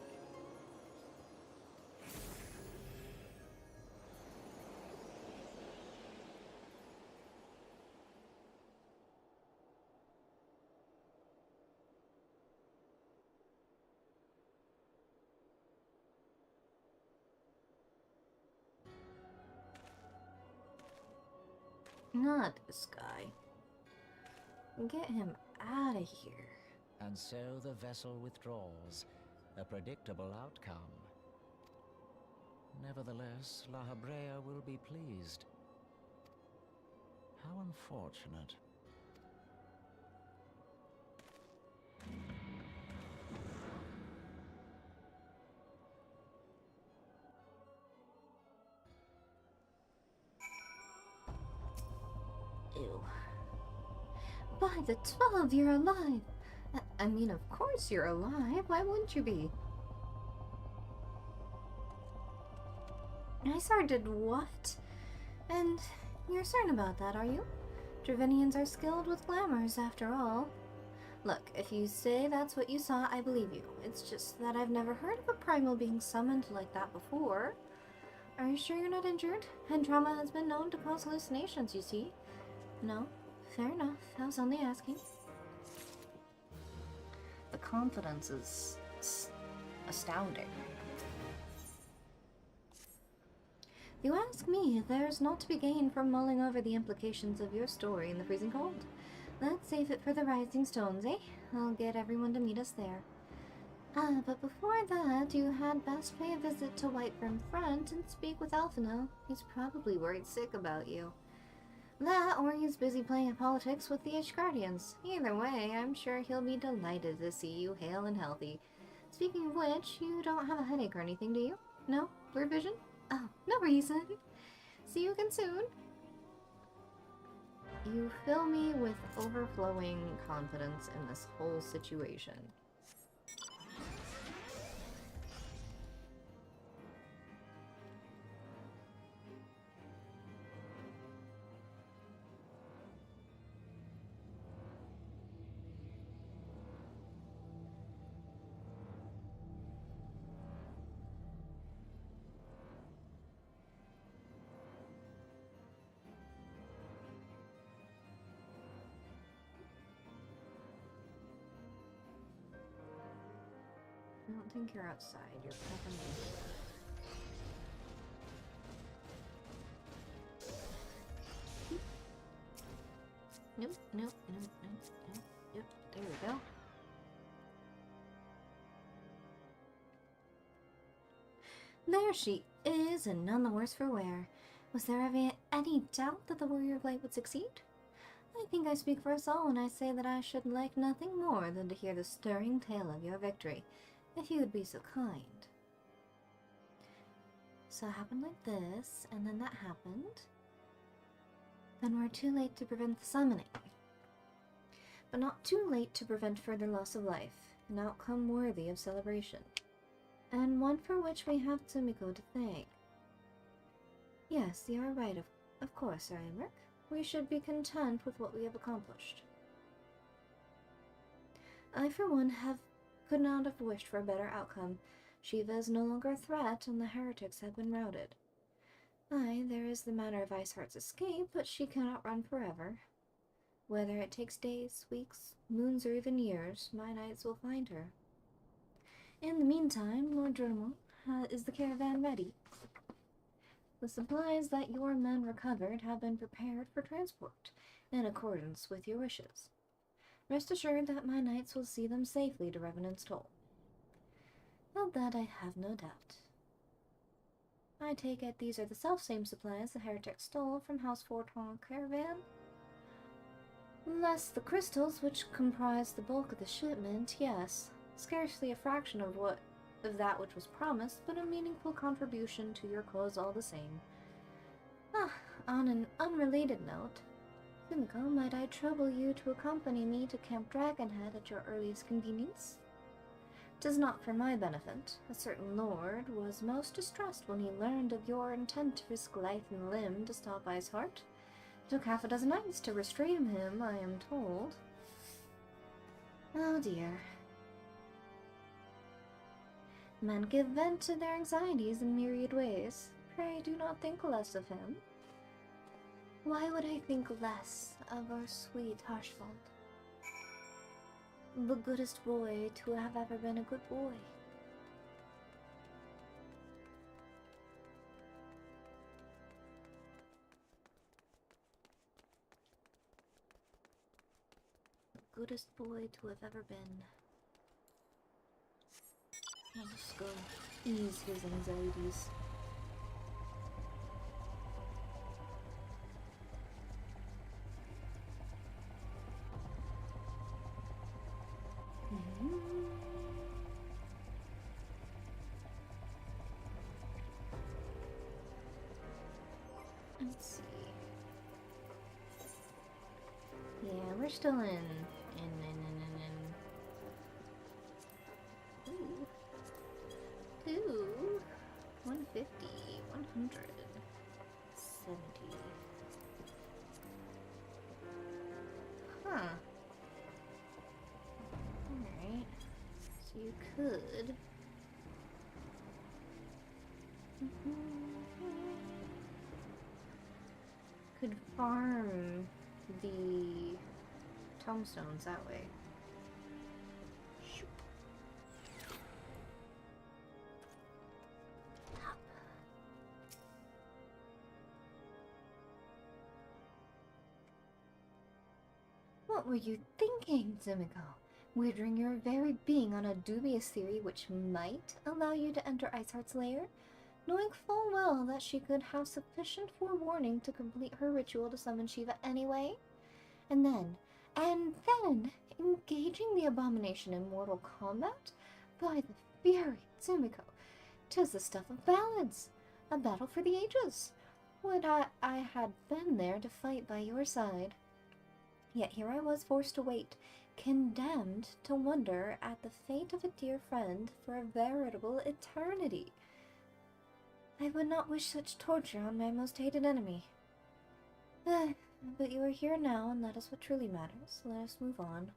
Not this guy. Get him out of here. And so the vessel withdraws, a predictable outcome. Nevertheless, La Habrea will be pleased. How unfortunate. Ew. By the 12, you're alive! I mean, of course you're alive. Why wouldn't you be? Isar did what? And you're certain about that, are you? Dravinians are skilled with glamours, after all. Look, if you say that's what you saw, I believe you. It's just that I've never heard of a primal being summoned like that before. Are you sure you're not injured? And trauma has been known to cause hallucinations, you see. No? Fair enough. I was only asking. The confidence is astounding. If you ask me, there's naught to be gained from mulling over the implications of your story in the freezing cold. Let's save it for the Rising Stones, eh? I'll get everyone to meet us there. But before that, you had best pay a visit to Whiteburn Front and speak with Alphino. He's probably worried sick about you. That, or he's busy playing at politics with the Ishgardians. Either way, I'm sure he'll be delighted to see you hale and healthy. Speaking of which, you don't have a headache or anything, do you? No? Blurred vision? Oh, no reason. See you again soon. You fill me with overflowing confidence in this whole situation. I don't think you're outside. You're probably Nope, nope, nope, nope, nope. Yep, there we go. There she is, and none the worse for wear. Was there ever any doubt that the Warrior of Light would succeed? I think I speak for us all when I say that I should like nothing more than to hear the stirring tale of your victory, if you would be so kind. So it happened like this, and then that happened. Then we're too late to prevent the summoning. But not too late to prevent further loss of life, an outcome worthy of celebration. And one for which we have Tsumiko to thank. Yes, you are right, of course, Sir Amric. We should be content with what we have accomplished. I, for one, could not have wished for a better outcome. Shiva is no longer a threat, and the heretics have been routed. Aye, there is the matter of Iceheart's escape, but she cannot run forever. Whether it takes days, weeks, moons, or even years, my knights will find her. In the meantime, Lord Dronmund, is the caravan ready? The supplies that your men recovered have been prepared for transport, in accordance with your wishes. Rest assured that my knights will see them safely to Revenant's Toll. Of that I have no doubt. I take it these are the self-same supplies the heretic stole from House Forton Caravan? Less the crystals, which comprise the bulk of the shipment, yes. Scarcely a fraction of that which was promised, but a meaningful contribution to your cause all the same. Ah, on an unrelated note, Sumiko, might I trouble you to accompany me to Camp Dragonhead at your earliest convenience? 'Tis not for my benefit. A certain lord was most distressed when he learned of your intent to risk life and limb to stop Iceheart. It took half a dozen knights to restrain him, I am told. Oh dear. Men give vent to their anxieties in myriad ways. Pray do not think less of him. Why would I think less of our sweet Harshvald? The goodest boy to have ever been a good boy. The goodest boy to have ever been. I'll just go ease his anxieties. Let's see. Yeah, we're still in. Ooh. 150, 100, 70. Huh. Alright. So you could. Could farm the tombstones that way. Shoop. Top. What were you thinking, Zumiko? Wagering your very being on a dubious theory which might allow you to enter Iceheart's lair? Knowing full well that she could have sufficient forewarning to complete her ritual to summon Shiva anyway? And then, engaging the abomination in mortal combat? By the fury, Tsumiko, 'tis the stuff of ballads, a battle for the ages. Would I had been there to fight by your side. Yet here I was forced to wait, condemned to wonder at the fate of a dear friend for a veritable eternity. I would not wish such torture on my most hated enemy. But you are here now, and that is what truly matters. Let us move on.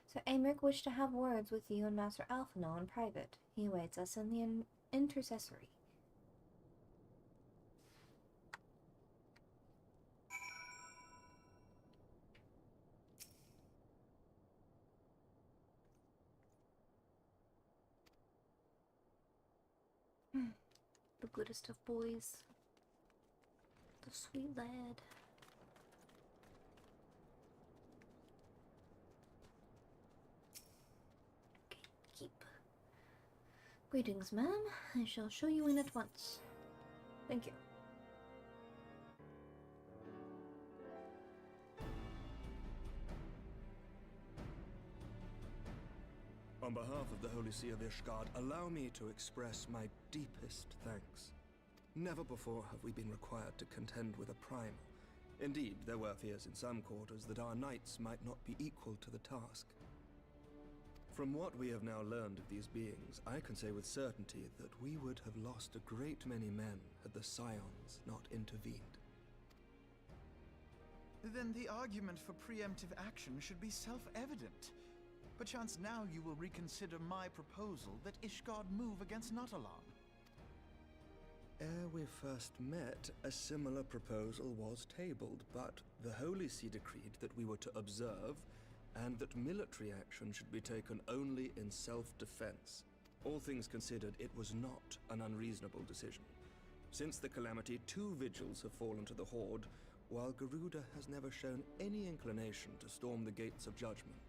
Sir Aymeric wished to have words with you and Master Alphino in private. He awaits us in the intercessory. The goodest of boys. The sweet lad. Okay, keep. Greetings, ma'am. I shall show you in at once. Thank you. On behalf of the Holy See of Ishgard, allow me to express my deepest thanks. Never before have we been required to contend with a primal. Indeed, there were fears in some quarters that our knights might not be equal to the task. From what we have now learned of these beings, I can say with certainty that we would have lost a great many men had the Scions not intervened. Then the argument for preemptive action should be self-evident. Perchance now you will reconsider my proposal that Ishgard move against Natalan. Ere we first met, a similar proposal was tabled, but the Holy See decreed that we were to observe, and that military action should be taken only in self-defense. All things considered, it was not an unreasonable decision. Since the calamity, 2 vigils have fallen to the Horde, while Garuda has never shown any inclination to storm the gates of judgment.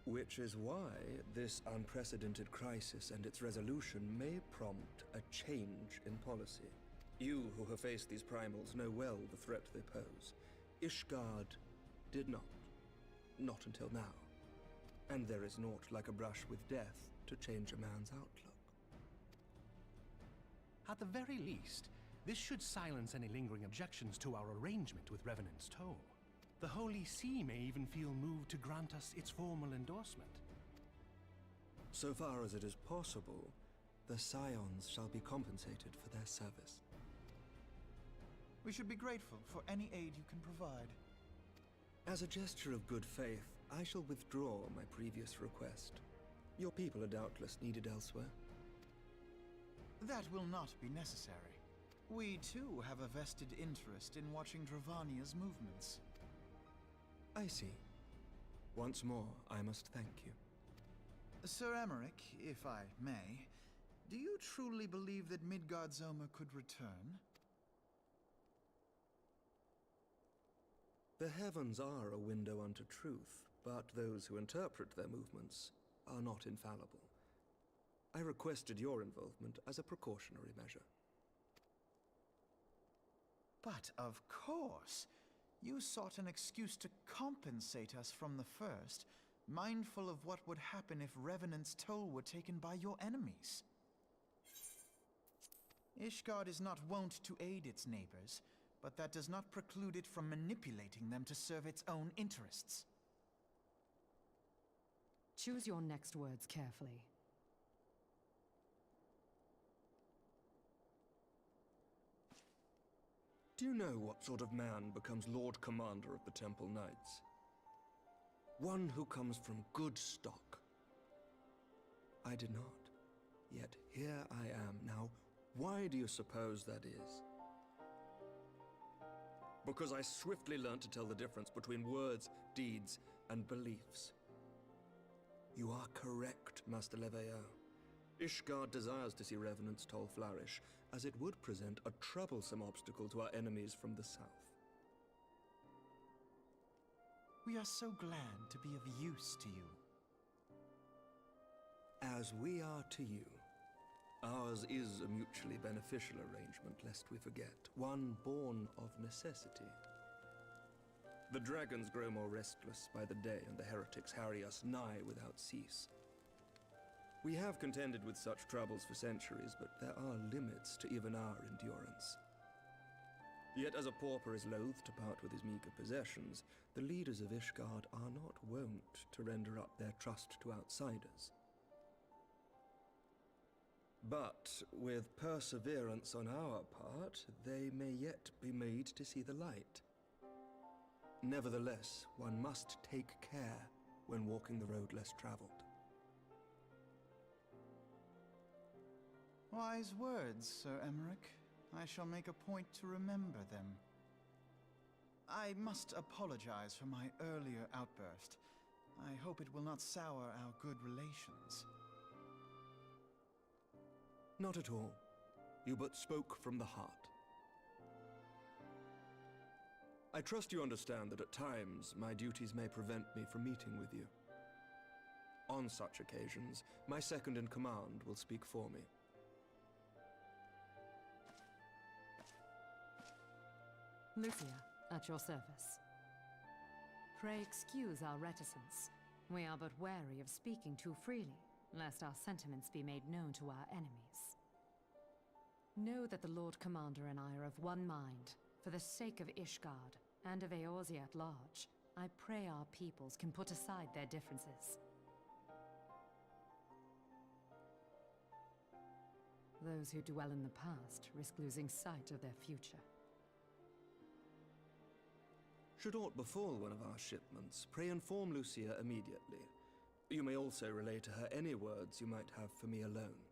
Which is why this unprecedented crisis and its resolution may prompt a change in policy. You who have faced these primals know well the threat they pose. Ishgard did not. Not until now. And there is naught like a brush with death to change a man's outlook. At the very least, this should silence any lingering objections to our arrangement with Revenant's Toll. The Holy See may even feel moved to grant us its formal endorsement. So far as it is possible, the Scions shall be compensated for their service. We should be grateful for any aid you can provide. As a gesture of good faith, I shall withdraw my previous request. Your people are doubtless needed elsewhere. That will not be necessary. We too have a vested interest in watching Dravania's movements. I see. Once more, I must thank you. Sir Emmerich, if I may, do you truly believe that Midgardsormr could return? The heavens are a window unto truth, but those who interpret their movements are not infallible. I requested your involvement as a precautionary measure. But of course! You sought an excuse to compensate us from the first, mindful of what would happen if Revenant's Toll were taken by your enemies. Ishgard is not wont to aid its neighbors, but that does not preclude it from manipulating them to serve its own interests. Choose your next words carefully. Do you know what sort of man becomes Lord Commander of the Temple Knights? One who comes from good stock. I did not. Yet here I am now. Why do you suppose that is? Because I swiftly learned to tell the difference between words, deeds, and beliefs. You are correct, Master Leveilleur. Ishgard desires to see Revenant's Toll flourish, as it would present a troublesome obstacle to our enemies from the south. We are so glad to be of use to you. As we are to you. Ours is a mutually beneficial arrangement, lest we forget, one born of necessity. The dragons grow more restless by the day, and the heretics harry us nigh without cease. We have contended with such troubles for centuries, but there are limits to even our endurance. Yet as a pauper is loath to part with his meager possessions, the leaders of Ishgard are not wont to render up their trust to outsiders. But with perseverance on our part, they may yet be made to see the light. Nevertheless, one must take care when walking the road less traveled. Wise words, Sir Emmerich. I shall make a point to remember them. I must apologize for my earlier outburst. I hope it will not sour our good relations. Not at all. You but spoke from the heart. I trust you understand that at times my duties may prevent me from meeting with you. On such occasions, my second-in-command will speak for me. Lucia, at your service. Pray excuse our reticence. We are but wary of speaking too freely, lest our sentiments be made known to our enemies. Know that the Lord Commander and I are of one mind. For the sake of Ishgard, and of Eorzea at large, I pray our peoples can put aside their differences. Those who dwell in the past risk losing sight of their future. Should aught befall one of our shipments, pray inform Lucia immediately. You may also relay to her any words you might have for me alone.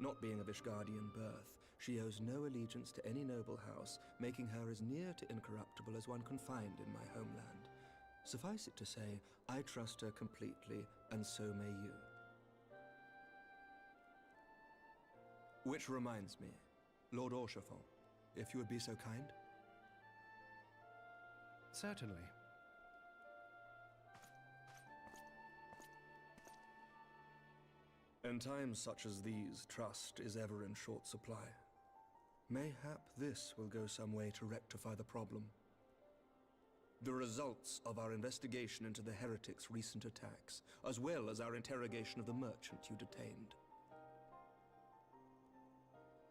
Not being of Ishgardian birth, she owes no allegiance to any noble house, making her as near to incorruptible as one can find in my homeland. Suffice it to say, I trust her completely, and so may you. Which reminds me, Lord Orchefort, if you would be so kind. Certainly. In times such as these, trust is ever in short supply. Mayhap this will go some way to rectify the problem. The results of our investigation into the heretics' recent attacks, as well as our interrogation of the merchant you detained.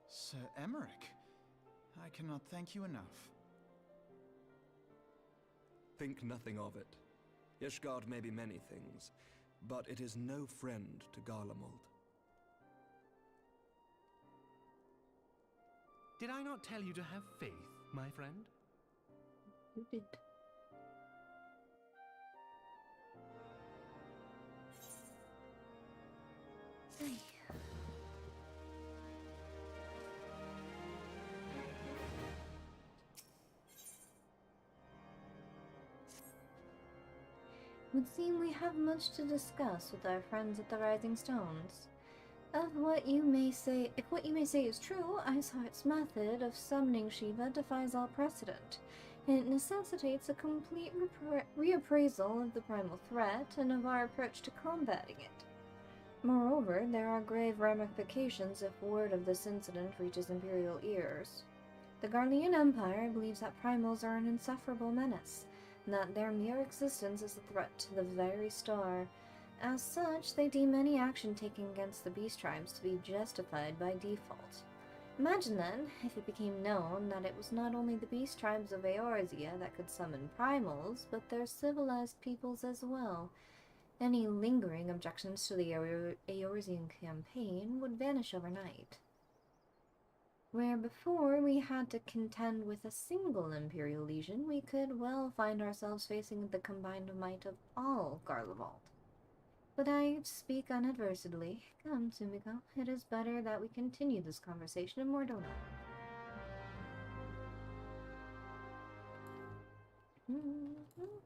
Sir Emmerich, I cannot thank you enough. Think nothing of it. Ishgard may be many things, but it is no friend to Garlemald. Did I not tell you to have faith, my friend? You did. Hey. Would seem we have much to discuss with our friends at the Rising Stones. If what you may say is true, Iceheart's method of summoning Shiva defies all precedent. It necessitates a complete reappraisal of the primal threat and of our approach to combating it. Moreover, there are grave ramifications if word of this incident reaches Imperial ears. The Garlean Empire believes that primals are an insufferable menace, and that their mere existence is a threat to the very star. As such, they deem any action taken against the beast tribes to be justified by default. Imagine then, if it became known that it was not only the beast tribes of Eorzea that could summon primals, but their civilized peoples as well. Any lingering objections to the Eorzean campaign would vanish overnight. Where before we had to contend with a single Imperial Legion, we could well find ourselves facing the combined might of all Garlemald. But I speak unadversedly. Come, Sumiko, it is better that we continue this conversation in Mordona.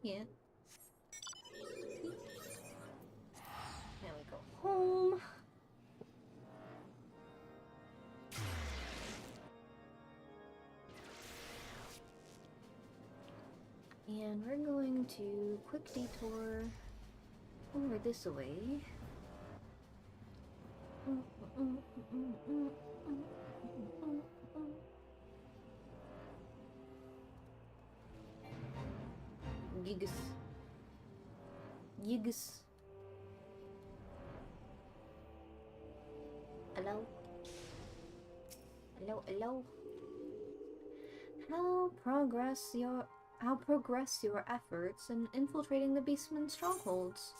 Yeah. Now we go home. And we're going to quick detour over this way. Gigas. Gigas. Hello? Hello, hello? How progress your efforts in infiltrating the Beastman's strongholds?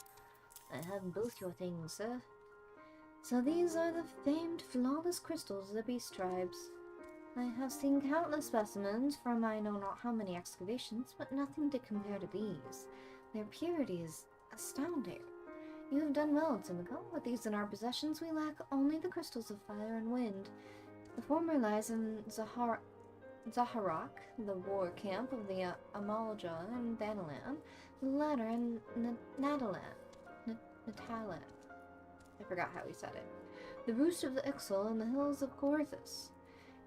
I have both your things, sir. So these are the famed flawless crystals of the beast tribes. I have seen countless specimens from I know not how many excavations, but nothing to compare to these. Their purity is astounding. You have done well, Sumiko. With these in our possessions, we lack only the crystals of fire and wind. The former lies in Zaharak, the war camp of the Amalja and Banalan, the latter in Natalan. I forgot how he said it. The roost of the Ixal and the hills of Gorthus.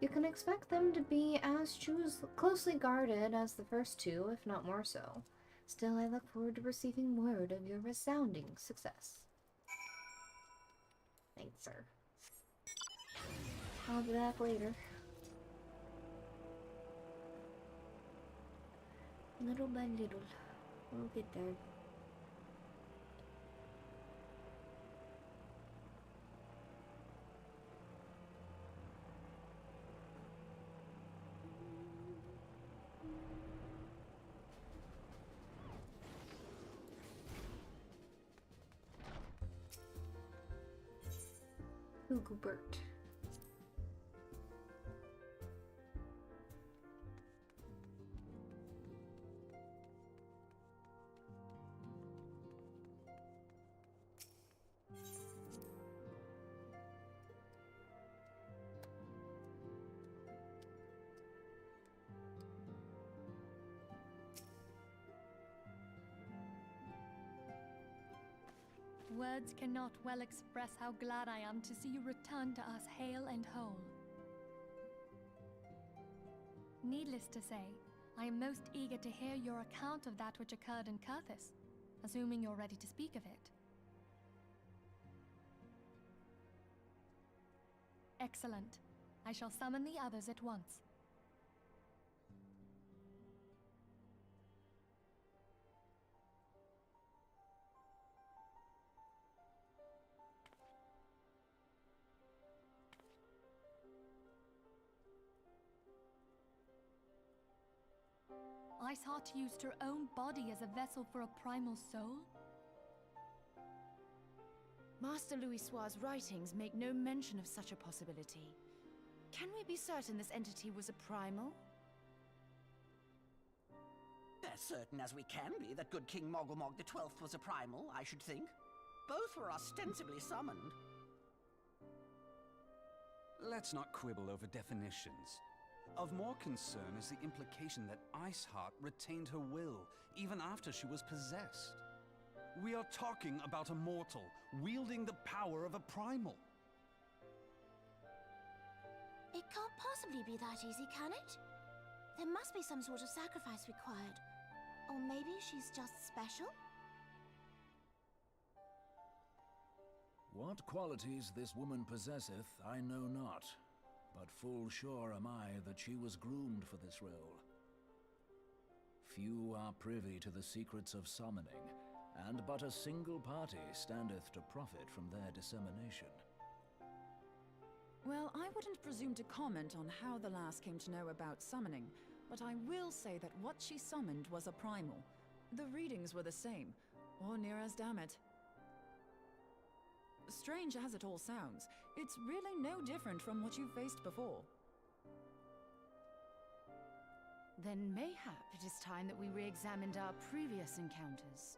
You can expect them to be as closely guarded as the first two, if not more so. Still, I look forward to receiving word of your resounding success. Thanks, sir. I'll be back later. Little by little, we'll get there. Hugobert. Words cannot well express how glad I am to see you return to us hale and whole. Needless to say, I am most eager to hear your account of that which occurred in Kurthus, assuming you're ready to speak of it. Excellent. I shall summon the others at once. Iceheart used her own body as a vessel for a primal soul? Master Louisoir's writings make no mention of such a possibility. Can we be certain this entity was a primal? As certain as we can be that good King Mogulmog the 12th was a primal, I should think. Both were ostensibly summoned. Let's not quibble over definitions. Of more concern is the implication that Iceheart retained her will, even after she was possessed. We are talking about a mortal, wielding the power of a primal. It can't possibly be that easy, can it? There must be some sort of sacrifice required. Or maybe she's just special? What qualities this woman possesseth, I know not. But full sure am I that she was groomed for this role. Few are privy to the secrets of summoning, and but a single party standeth to profit from their dissemination. Well, I wouldn't presume to comment on how the lass came to know about summoning, but I will say that what she summoned was a primal. The readings were the same, or near as damn it. Strange as it all sounds, it's really no different from what you've faced before. Then mayhap it is time that we re-examined our previous encounters.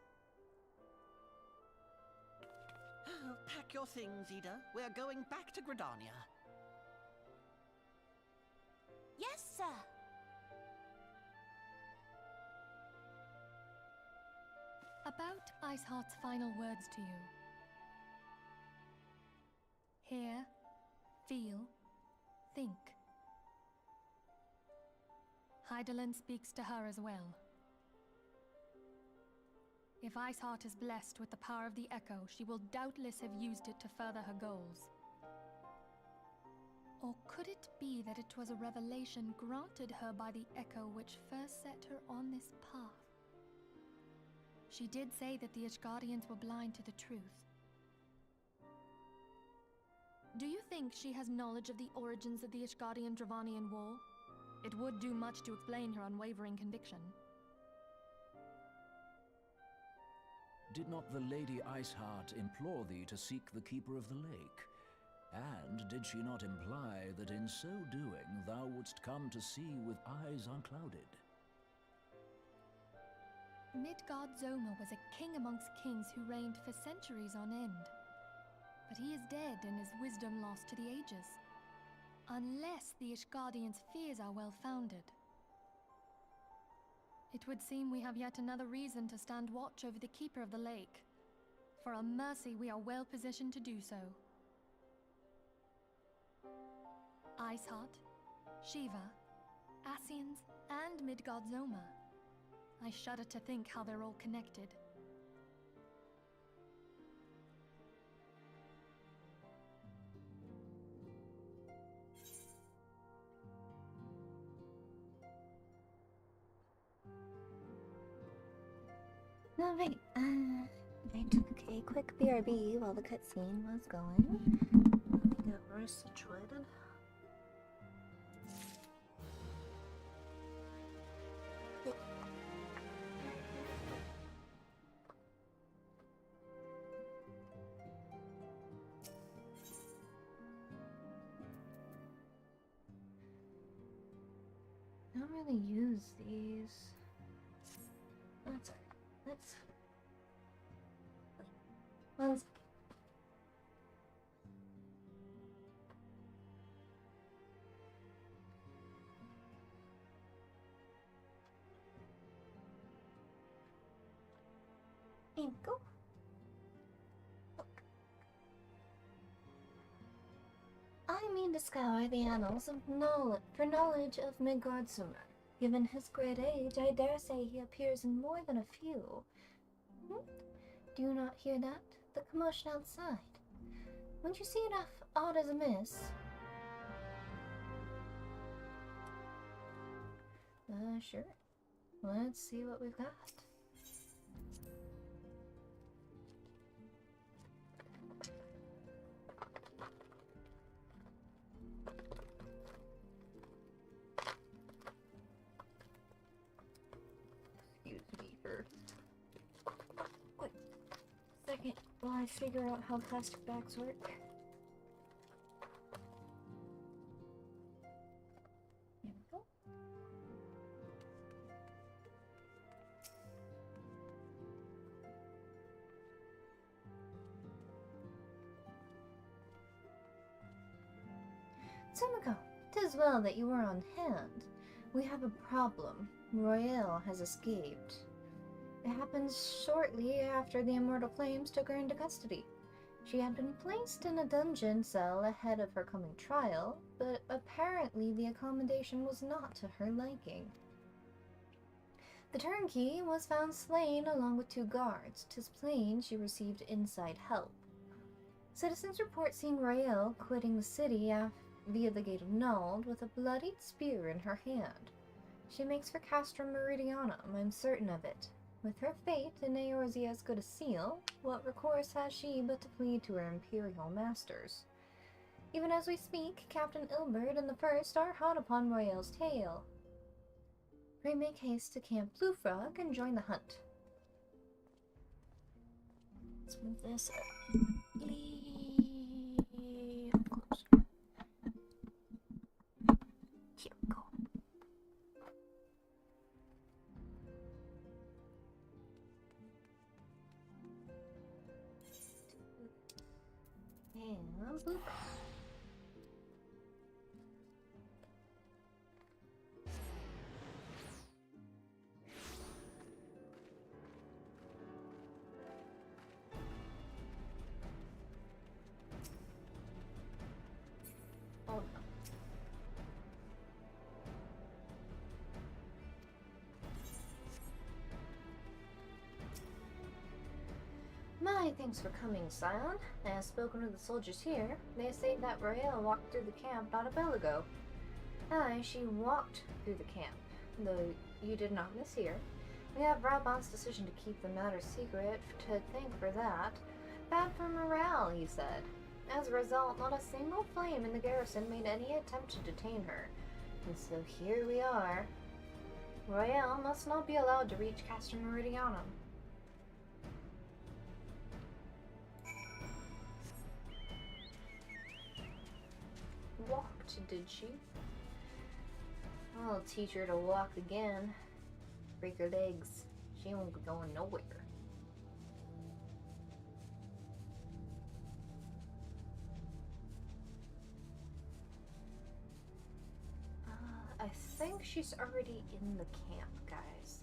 Oh, pack your things, Ida. We're going back to Gridania. Yes, sir. About Iceheart's final words to you. Hear, feel, think. Hydaelyn speaks to her as well. If Iceheart is blessed with the power of the Echo, she will doubtless have used it to further her goals. Or could it be that it was a revelation granted her by the Echo which first set her on this path? She did say that the Ishgardians were blind to the truth. Do you think she has knowledge of the origins of the Ishgardian-Dravanian War? It would do much to explain her unwavering conviction. Did not the Lady Iceheart implore thee to seek the Keeper of the Lake? And did she not imply that in so doing thou wouldst come to see with eyes unclouded? Midgard-Zoma was a king amongst kings who reigned for centuries on end. But he is dead and his wisdom lost to the ages. Unless the Ishgardians' fears are well-founded. It would seem we have yet another reason to stand watch over the Keeper of the Lake. For a mercy, we are well positioned to do so. Iceheart, Shiva, Ascians, and Midgard-Zoma. I shudder to think how they're all connected. Alright, I took a quick BRB while the cutscene was going. Let me get resituated. I don't really use these. That's alright. Let's... Wait. 1 second. There you go. Look. I mean to scour the annals of knowledge of Midgard-Zoma. Given his great age, I dare say he appears in more than a few. Do you not hear that? The commotion outside. Wouldn't you see enough aught is amiss? Sure. Let's see what we've got. Excuse me for a quick second while I figure out how plastic bags work. Here we go. Sumiko, 'tis well that you are on hand. We have a problem. Royale has escaped. It happened shortly after the Immortal Flames took her into custody. She had been placed in a dungeon cell ahead of her coming trial, but apparently the accommodation was not to her liking. The turnkey was found slain along with 2 guards. 'Tis plain she received inside help. Citizens report seeing Royale quitting the city via the Gate of Nald with a bloodied spear in her hand. She makes for Castra Meridianum, I'm certain of it. With her fate in Eorzea as good as seal, what recourse has she but to plead to her imperial masters? Even as we speak, Captain Ilbert and the First are hot upon Royale's tail. Pray make haste to Camp Blue Frog and join the hunt. Let's move this up. Closer. Here we go. And Blue Frog. Oh no. My thanks for coming, Scion. I have spoken with the soldiers here. They say that Royale walked through the camp not a bell ago. Aye, she walked through the camp, though you did not miss here. We have Raban's decision to keep the matter secret to thank for that. Bad for morale, he said. As a result, not a single flame in the garrison made any attempt to detain her. And so here we are. Royale must not be allowed to reach Castra Meridianum. Walked, did she? I'll teach her to walk again. Break her legs. She won't be going nowhere. I think she's already in the camp, guys.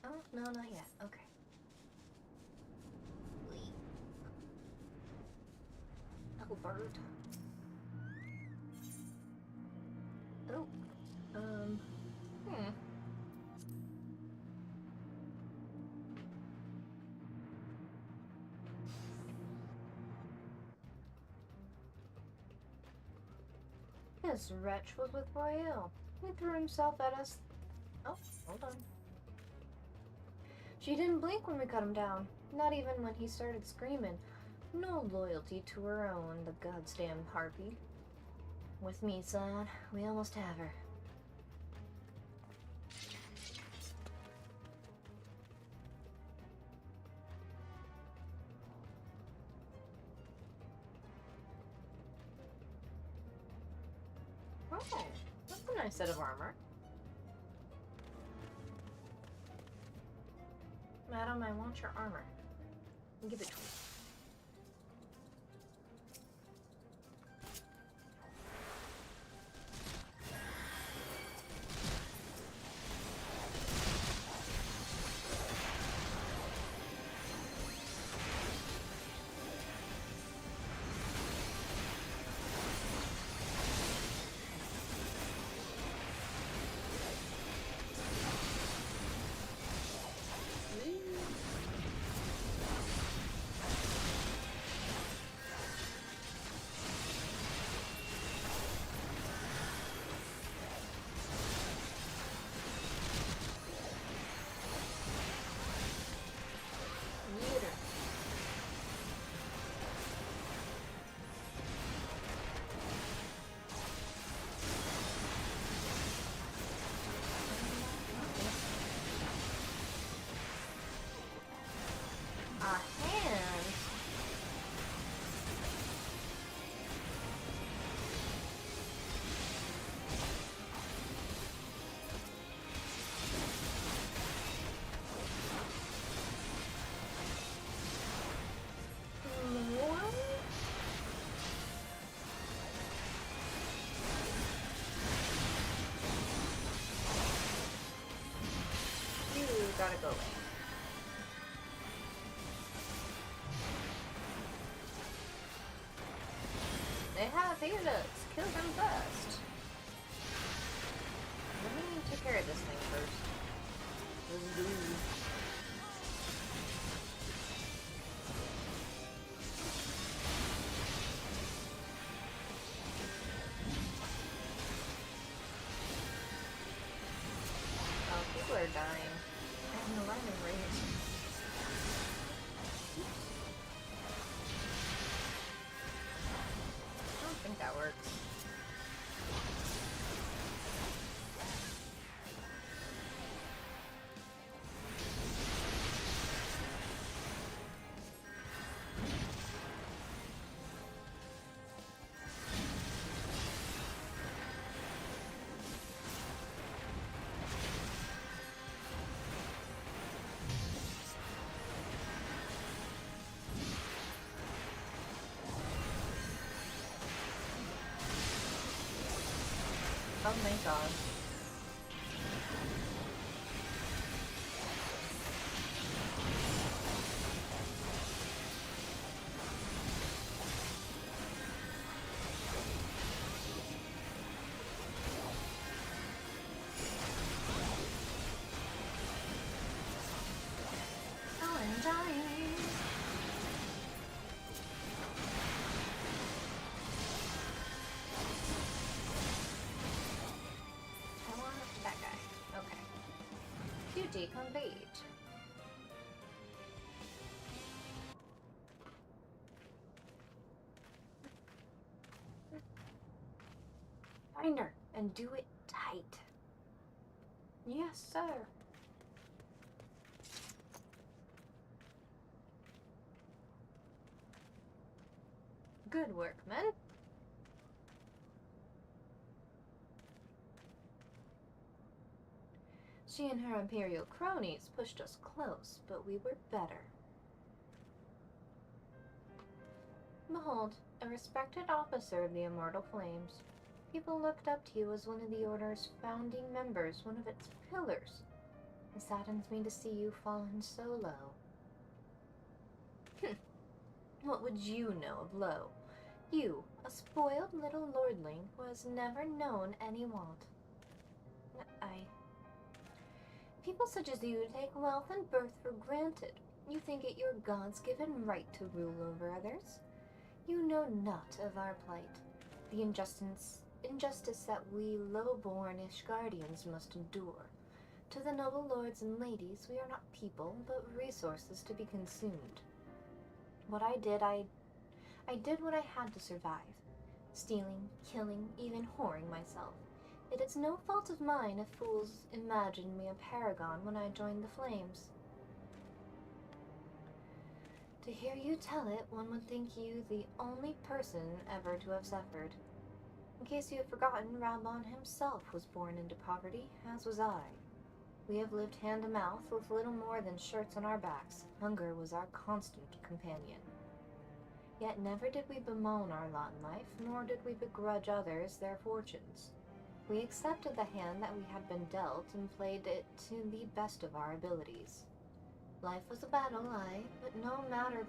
Oh, no, not yet. Okay. Albert. Oh. This wretch was with Royale. He threw himself at us. Oh, hold on. She didn't blink when we cut him down. Not even when he started screaming. No loyalty to her own, the goddamn harpy. With me, son, we almost have her. Oh, that's a nice set of armor. Madam, I want your armor. Give it to me. gotta go away. They have healed us. Kill them first. Let me take care of this thing first. Oh, people are dying. And the line of rage. I don't think that works. Oh my god. Oh, I'm dying. That guy. Okay. Duty complete. Find her and do it tight. Yes, sir. Good work, men. She and her Imperial cronies pushed us close, but we were better. Behold, a respected officer of the Immortal Flames. People looked up to you as one of the Order's founding members, one of its pillars. It saddens me to see you fallen so low. What would you know of low? You, a spoiled little lordling who has never known any want. People such as you take wealth and birth for granted. You think it your God's given right to rule over others. You know not of our plight, the injustice that we low-born Ishgardians must endure. To the noble lords and ladies, we are not people, but resources to be consumed. What I did what I had to survive. Stealing, killing, even whoring myself. It is no fault of mine if fools imagined me a paragon when I joined the Flames. To hear you tell it, one would think you the only person ever to have suffered. In case you have forgotten, Rabon himself was born into poverty, as was I. We have lived hand to mouth with little more than shirts on our backs. Hunger was our constant companion. Yet never did we bemoan our lot in life, nor did we begrudge others their fortunes. We accepted the hand that we had been dealt and played it to the best of our abilities. Life was a battle, aye, but no matter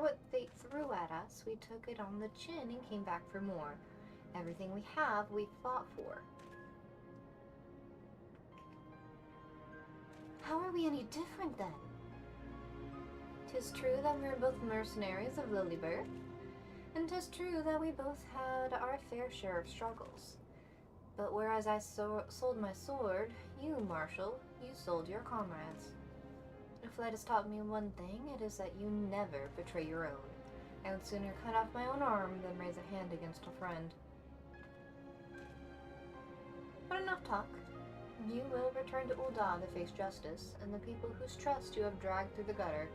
what fate threw at us, we took it on the chin and came back for more. Everything we have, we fought for. How are we any different then? 'Tis true that we were both mercenaries of Lilybirth, and 'tis true that we both had our fair share of struggles. But whereas I sold my sword, you, Marshal, you sold your comrades. If light has taught me one thing, it is that you never betray your own. I would sooner cut off my own arm than raise a hand against a friend. But enough talk. You will return to Ul'dah to face justice, and the people whose trust you have dragged through the gutter.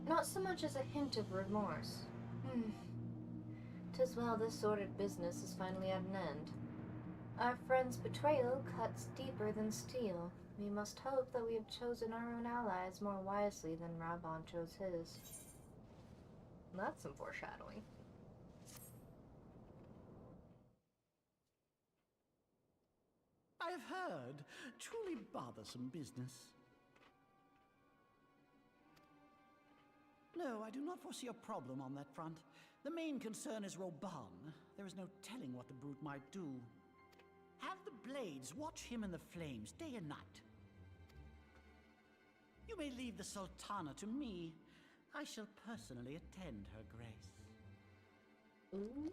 Not so much as a hint of remorse. 'Tis well this sordid business is finally at an end. Our friend's betrayal cuts deeper than steel. We must hope that we have chosen our own allies more wisely than Rabon chose his. That's some foreshadowing. I have heard. Truly bothersome business. No, I do not foresee a problem on that front. The main concern is Robon. There is no telling what the brute might do. Have the Blades watch him in the flames day and night. You may leave the Sultana to me. I shall personally attend her grace. Ooh.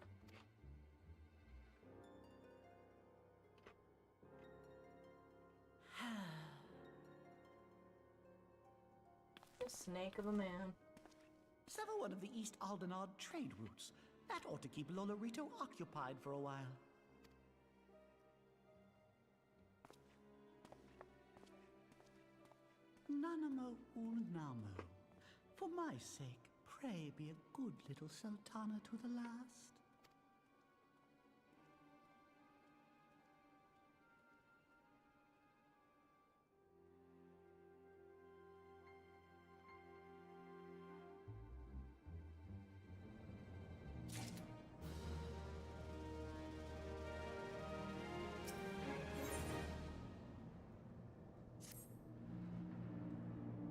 A snake of a man. Sever one of the East Aldenard trade routes. That ought to keep Lolorito occupied for a while. Nanamo Ulnamo. For my sake, pray be a good little Sultana to the last.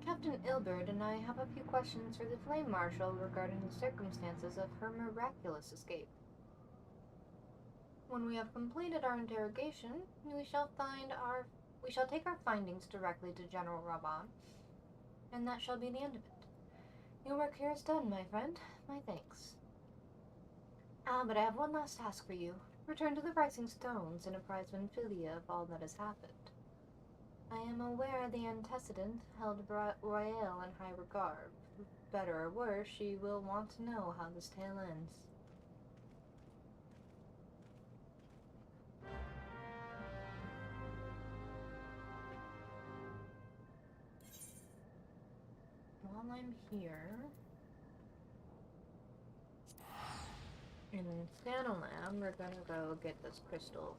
Captain Ilbert and I have a few questions for the Flame Marshal regarding the circumstances of her miraculous escape. When we have completed our interrogation, we shall take our findings directly to General Rabon, and that shall be the end of it. Your work here is done, my friend. My thanks. But I have one last task for you. Return to the Rising Stones and apprise Venphilia of all that has happened. I am aware the antecedent held Royale in high regard. Better or worse, she will want to know how this tale ends. While I'm here, in Scanolab, we're gonna go get this crystal.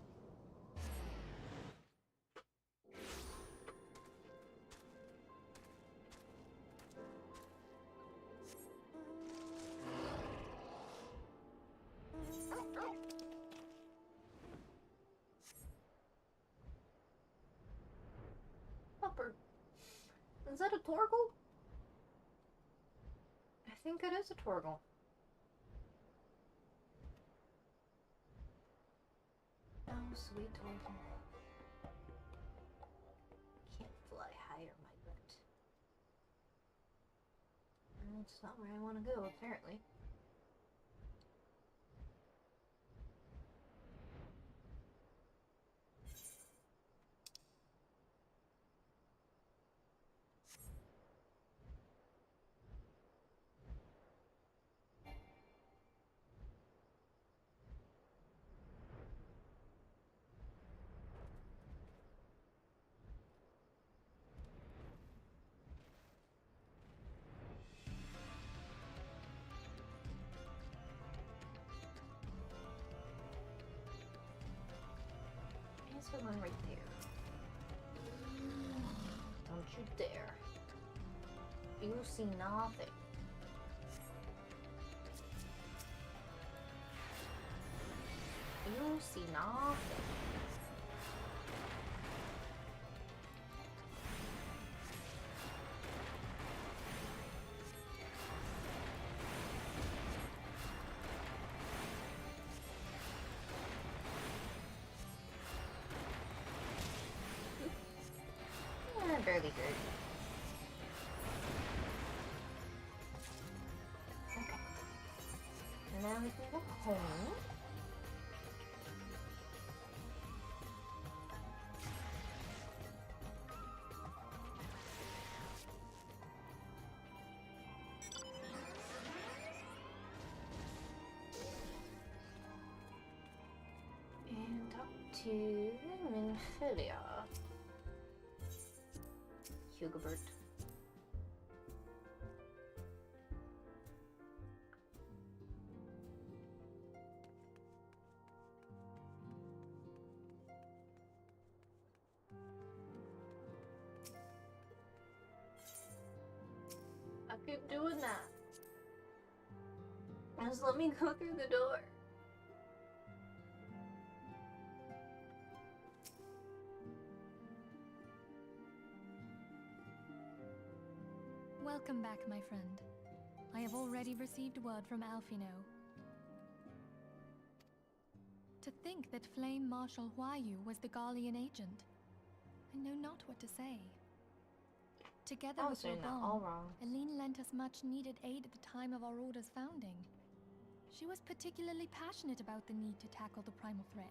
Pupper. Is that a Torgal? I think it is a Torgal. Oh, sweet Torgal. Can't fly higher, my butt. That's not where I want to go, apparently. There's one right there. Don't you dare. You see nothing. You see nothing. Barely good. Okay. And now we can go home. And talk to Minfilia. Hugobert. Keep doing that. Just let me go through the door. Welcome back, my friend. I have already received word from Alfino. To think that Flame Marshal Huayu was the Garlean agent. I know not what to say. Together with your that all bond, wrong. Aline lent us much needed aid at the time of our order's founding. She was particularly passionate about the need to tackle the primal threat.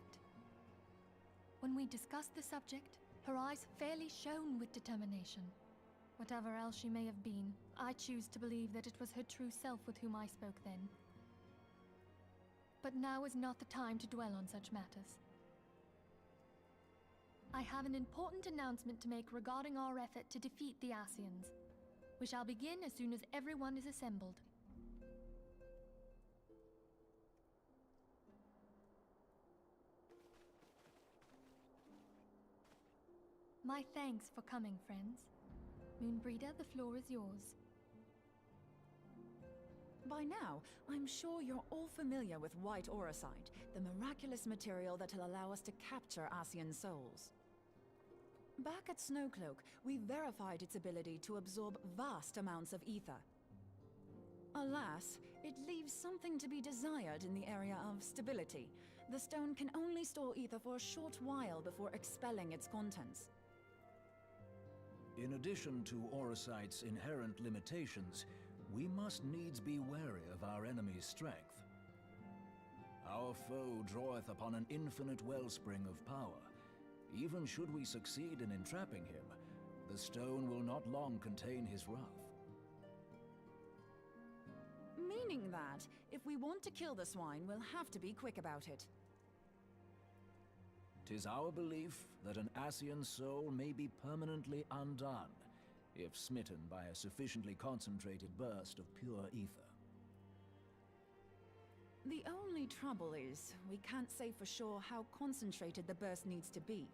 When we discussed the subject, her eyes fairly shone with determination. Whatever else she may have been, I choose to believe that it was her true self with whom I spoke then. But now is not the time to dwell on such matters. I have an important announcement to make regarding our effort to defeat the Ascians. We shall begin as soon as everyone is assembled. My thanks for coming, friends. Moonbreeder, the floor is yours. By now, I'm sure you're all familiar with White Auracite, the miraculous material that'll allow us to capture Ascian souls. Back at Snowcloak, we verified its ability to absorb vast amounts of ether. Alas, it leaves something to be desired in the area of stability. The stone can only store ether for a short while before expelling its contents. In addition to Auracite's inherent limitations, we must needs be wary of our enemy's strength. Our foe draweth upon an infinite wellspring of power. Even should we succeed in entrapping him, the stone will not long contain his wrath. Meaning that, if we want to kill the swine, we'll have to be quick about it. 'Tis our belief that an Ascian soul may be permanently undone, if smitten by a sufficiently concentrated burst of pure ether. The only trouble is, we can't say for sure how concentrated the burst needs to be.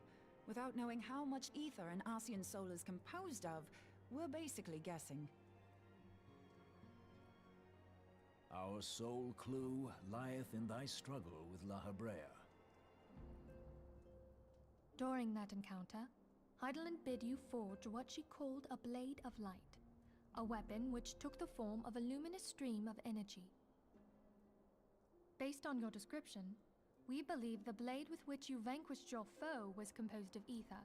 Without knowing how much ether an Ascian soul is composed of, we're basically guessing. Our sole clue lieth in thy struggle with La Habrea. During that encounter, Heidelin bid you forge what she called a Blade of Light, a weapon which took the form of a luminous stream of energy. Based on your description, we believe the blade with which you vanquished your foe was composed of ether.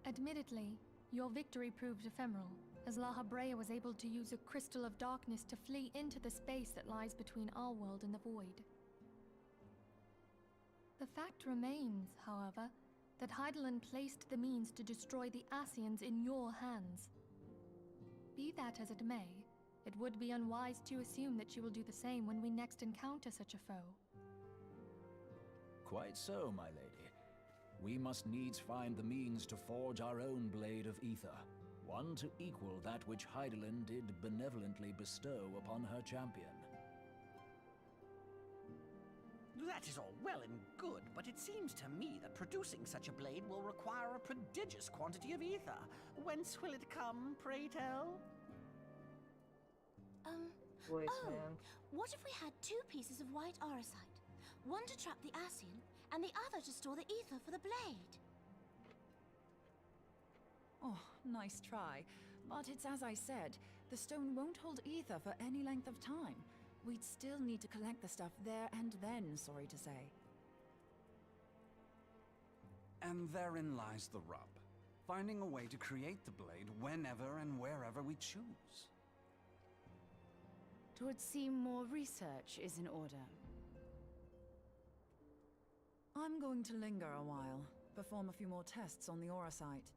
Admittedly, your victory proved ephemeral, as La Habrea was able to use a crystal of darkness to flee into the space that lies between our world and the void. The fact remains, however, that Heidelin placed the means to destroy the Ascians in your hands. Be that as it may, it would be unwise to assume that she will do the same when we next encounter such a foe. Quite so, my lady. We must needs find the means to forge our own blade of ether, one to equal that which Heidelin did benevolently bestow upon her champion. That is all well and good, but it seems to me that producing such a blade will require a prodigious quantity of ether. Whence will it come, pray tell? What if we had two pieces of white auracite? One to trap the Ascian, and the other to store the ether for the blade. Oh, nice try. But it's as I said, the stone won't hold ether for any length of time. We'd still need to collect the stuff there and then, sorry to say. And therein lies the rub. Finding a way to create the blade whenever and wherever we choose. 'Twould seem more research is in order. I'm going to linger a while, perform a few more tests on the Auracite.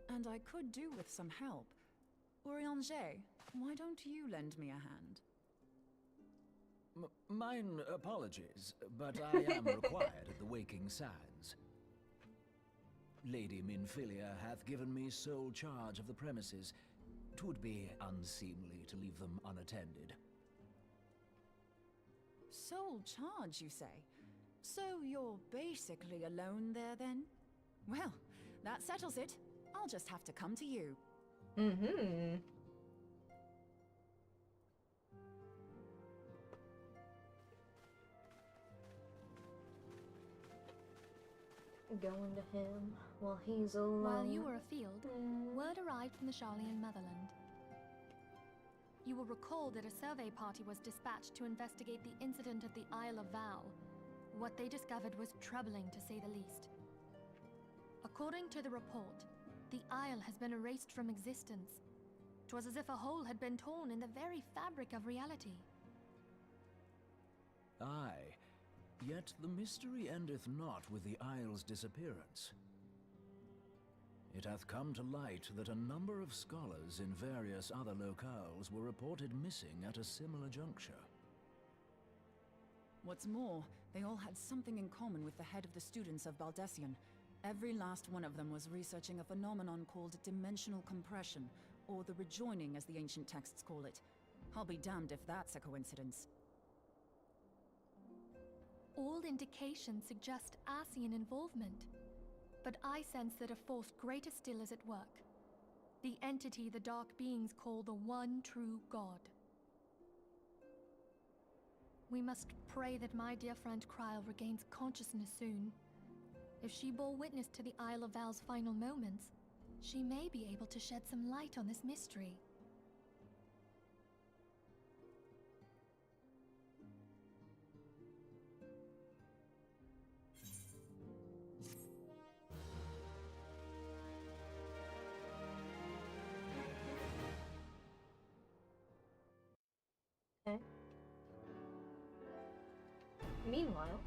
And I could do with some help. Urianger, why don't you lend me a hand? Mine apologies, but I am required at the Waking Sands. Lady Minfilia hath given me sole charge of the premises. 'Twould be unseemly to leave them unattended. Sole charge, you say? So you're basically alone there, then? Well, that settles it. I'll just have to come to you. Mm-hmm. Going to him while he's alone. While you were afield, word arrived from the Charlian motherland. You will recall that a survey party was dispatched to investigate the incident at the Isle of Vow. What they discovered was troubling, to say the least. According to the report, the Isle has been erased from existence. 'Twas as if a hole had been torn in the very fabric of reality. Aye. Yet the mystery endeth not with the Isle's disappearance. It hath come to light that a number of scholars in various other locales were reported missing at a similar juncture. What's more, they all had something in common with the head of the students of Baldessian. Every last one of them was researching a phenomenon called dimensional compression, or the rejoining as the ancient texts call it. I'll be damned if that's a coincidence. All indications suggest Ascian involvement, but I sense that a force greater still is at work. The entity the Dark Beings call the One True God. We must pray that my dear friend Kryl regains consciousness soon. If she bore witness to the Isle of Val's final moments, she may be able to shed some light on this mystery. Okay. Meanwhile,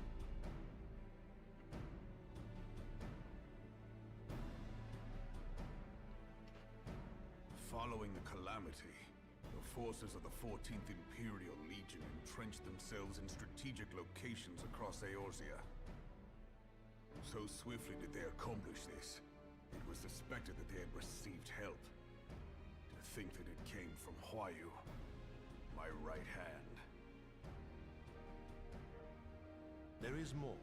following the calamity, the forces of the 14th Imperial Legion entrenched themselves in strategic locations across Eorzea. So swiftly did they accomplish this, it was suspected that they had received help. To think that it came from Huayu, my right hand. There is more.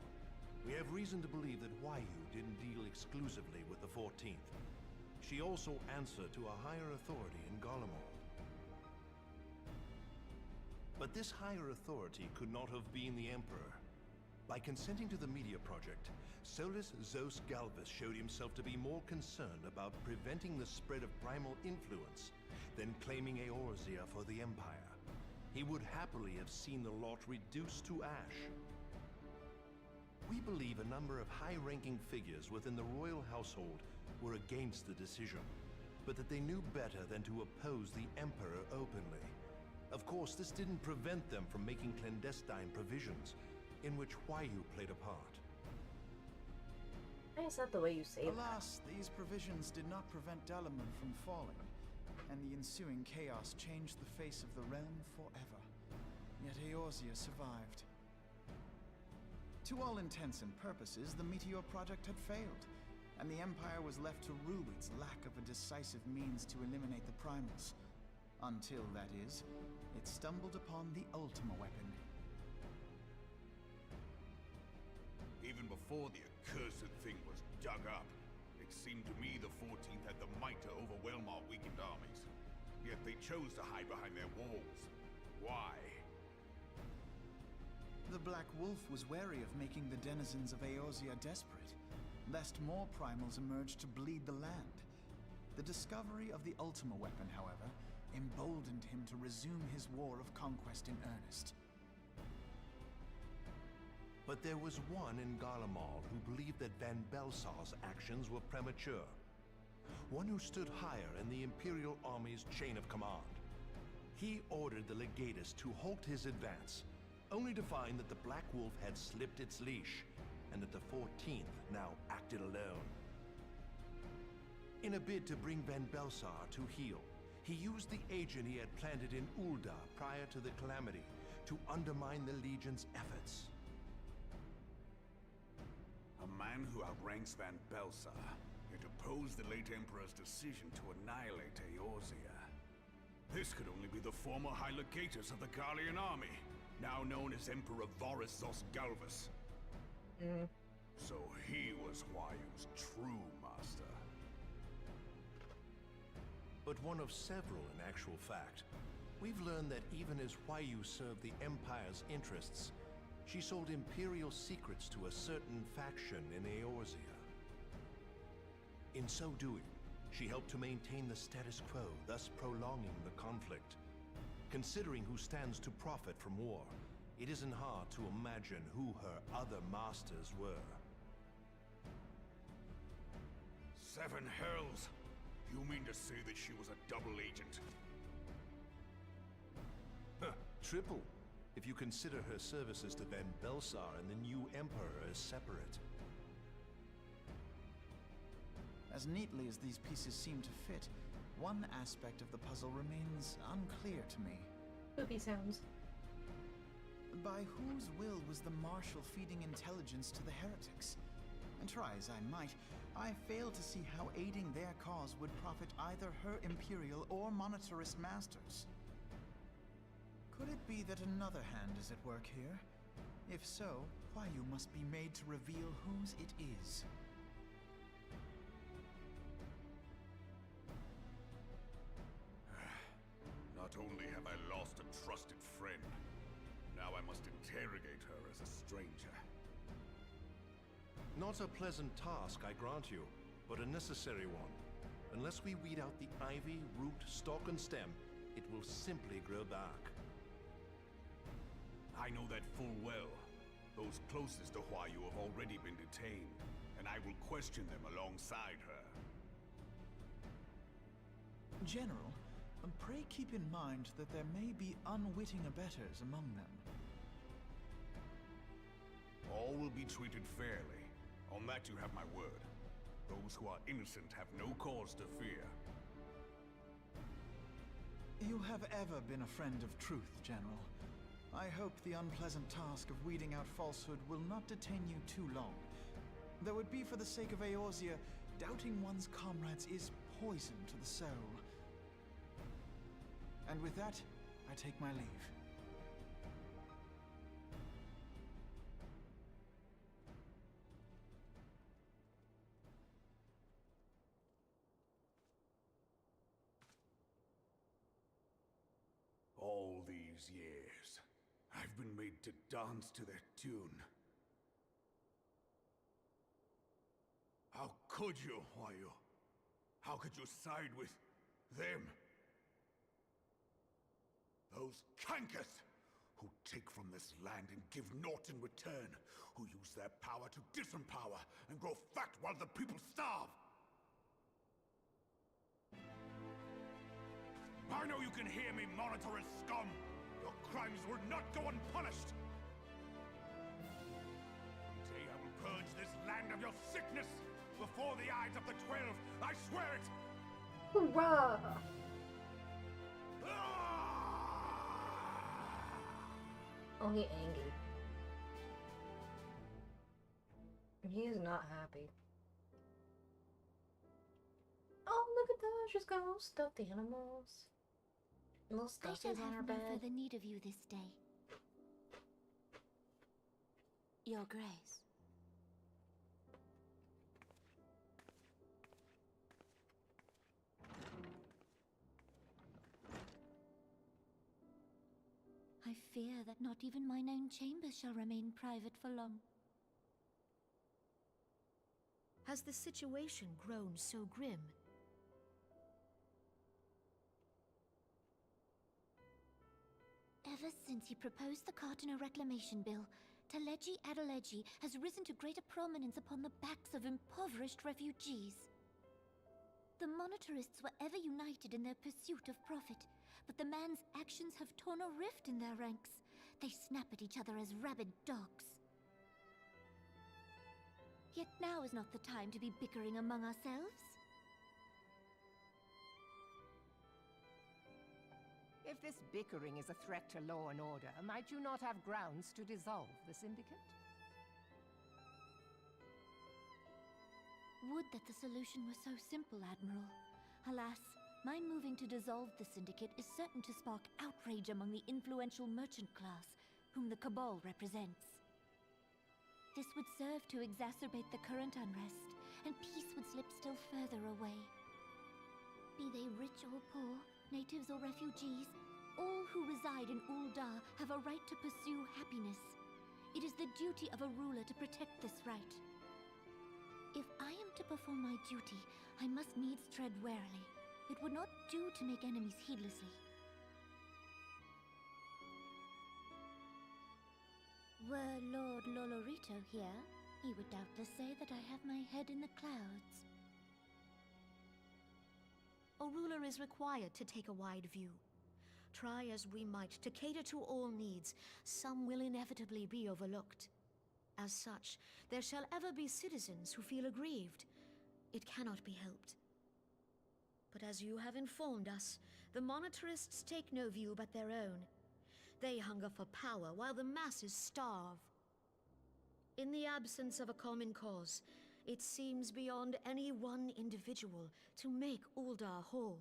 We have reason to believe that Huayu didn't deal exclusively with the 14th. She also answered to a higher authority in Garlemald. But this higher authority could not have been the Emperor. By consenting to the Media Project, Solus Zos Galvus showed himself to be more concerned about preventing the spread of primal influence than claiming Eorzea for the Empire. He would happily have seen the lot reduced to ash. We believe a number of high-ranking figures within the royal household were against the decision, but that they knew better than to oppose the Emperor openly. Of course, this didn't prevent them from making clandestine provisions, in which Huayu played a part. Is that the way you say that? Alas, these provisions did not prevent Dalaman from falling, and the ensuing chaos changed the face of the realm forever. Yet Eorzea survived. To all intents and purposes, the Meteor Project had failed, and the Empire was left to rue its lack of a decisive means to eliminate the primals. Until, that is, it stumbled upon the Ultima weapon. Even before the accursed thing was dug up, it seemed to me the 14th had the might to overwhelm our weakened armies. Yet they chose to hide behind their walls. Why? The Black Wolf was wary of making the denizens of Eorzea desperate, lest more primals emerged to bleed the land. The discovery of the Ultima weapon, however, emboldened him to resume his war of conquest in earnest. But there was one in Garlemald who believed that Van Belsar's actions were premature. One who stood higher in the Imperial Army's chain of command. He ordered the Legatus to halt his advance, only to find that the Black Wolf had slipped its leash, and that the 14th now acted alone. In a bid to bring Van Belsar to heel, he used the agent he had planted in Ul'dah prior to the calamity to undermine the Legion's efforts. A man who outranks Van Belsar, yet opposed the late Emperor's decision to annihilate Eorzea. This could only be the former High Legatus of the Garlean army, now known as Emperor Varus Zos Galvus. So he was Huayu's true master. but one of several in actual fact. We've learned that even as Huayu served the Empire's interests, she sold Imperial secrets to a certain faction in Eorzea. In so doing, she helped to maintain the status quo, thus prolonging the conflict. Considering who stands to profit from war, it isn't hard to imagine who her other masters were. Seven hells! You mean to say that she was a double agent? Huh, triple, if you consider her services to Van Belsar and the new Emperor as separate. As neatly as these pieces seem to fit, one aspect of the puzzle remains unclear to me. Poopy sounds. By whose will was the Marshal feeding intelligence to the heretics? And try as I might, I fail to see how aiding their cause would profit either her Imperial or Monetarist masters. Could it be that another hand is at work here? If so, Huayu must be made to reveal whose it is. Not only have I lost a trusted friend, now I must interrogate her as a stranger. Not a pleasant task, I grant you, but a necessary one. Unless we weed out the ivy, root, stalk, and stem, it will simply grow back. I know that full well. Those closest to Huayu have already been detained, and I will question them alongside her. General, pray keep in mind that there may be unwitting abettors among them. All will be treated fairly. On that you have my word. Those who are innocent have no cause to fear. You have ever been a friend of truth, General. I hope the unpleasant task of weeding out falsehood will not detain you too long. Though it be for the sake of Eorzea, doubting one's comrades is poison to the soul. And with that, I take my leave. All these years, I've been made to dance to their tune. How could you, Huayu? How could you side with them? Those cankers who take from this land and give naught in return, who use their power to disempower and grow fat while the people starve. I know you can hear me, monetarist scum! Your crimes will not go unpunished! Today I will purge this land of your sickness! Before the eyes of the 12, I swear it! Hoorah! Oh, he angry. He is not happy. Oh, look at those! She's got little stuffed animals. Little I shall stuffies on her have no bed. further need of you this day. Your Grace. I fear that not even mine own chambers shall remain private for long. Has the situation grown so grim? Ever since he proposed the Cardinal Reclamation Bill, Teleji Adeleji has risen to greater prominence upon the backs of impoverished refugees. The monetarists were ever united in their pursuit of profit, but the man's actions have torn a rift in their ranks. They snap at each other as rabid dogs. Yet now is not the time to be bickering among ourselves. If this bickering is a threat to law and order, might you not have grounds to dissolve the Syndicate? Would that the solution were so simple, Admiral. Alas, my moving to dissolve the Syndicate is certain to spark outrage among the influential merchant class, whom the Cabal represents. This would serve to exacerbate the current unrest, and peace would slip still further away. Be they rich or poor, natives or refugees, all who reside in Uldar have a right to pursue happiness. It is the duty of a ruler to protect this right. If I am to perform my duty, I must needs tread warily. It would not do to make enemies heedlessly. Were Lord Lolorito here, he would doubtless say that I have my head in the clouds. A ruler is required to take a wide view. Try as we might to cater to all needs, some will inevitably be overlooked. As such, there shall ever be citizens who feel aggrieved. It cannot be helped. But as you have informed us, the monetarists take no view but their own. They hunger for power while the masses starve. In the absence of a common cause, it seems beyond any one individual to make Uldar whole.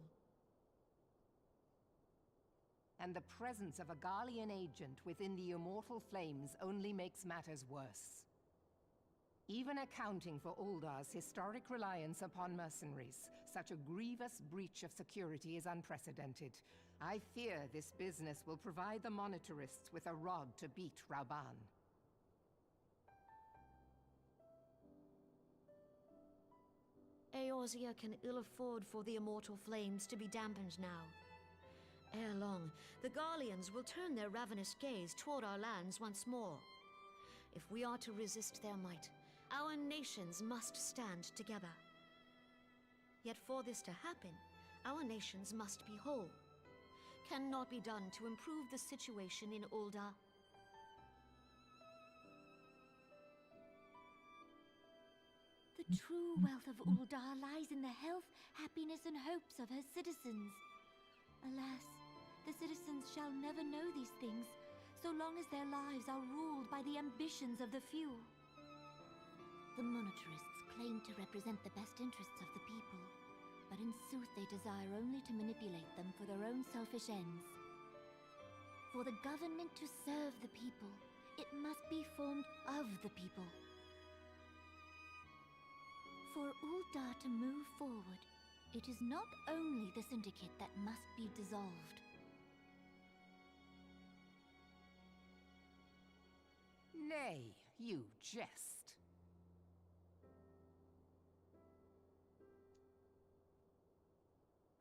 And the presence of a Garlean agent within the Immortal Flames only makes matters worse. Even accounting for Uldar's historic reliance upon mercenaries, such a grievous breach of security is unprecedented. I fear this business will provide the monetarists with a rod to beat Rauban. Eorzea can ill afford for the Immortal Flames to be dampened now. Ere long, the Garleans will turn their ravenous gaze toward our lands once more. If we are to resist their might, our nations must stand together. Yet for this to happen, our nations must be whole. Cannot be done to improve the situation in Uldar. The true wealth of Uldar lies in the health, happiness, and hopes of her citizens. Alas, the citizens shall never know these things, so long as their lives are ruled by the ambitions of the few. The monetarists claim to represent the best interests of the people, but in sooth they desire only to manipulate them for their own selfish ends. For the government to serve the people, it must be formed of the people. For Uldar to move forward, it is not only the Syndicate that must be dissolved. Nay, you jest.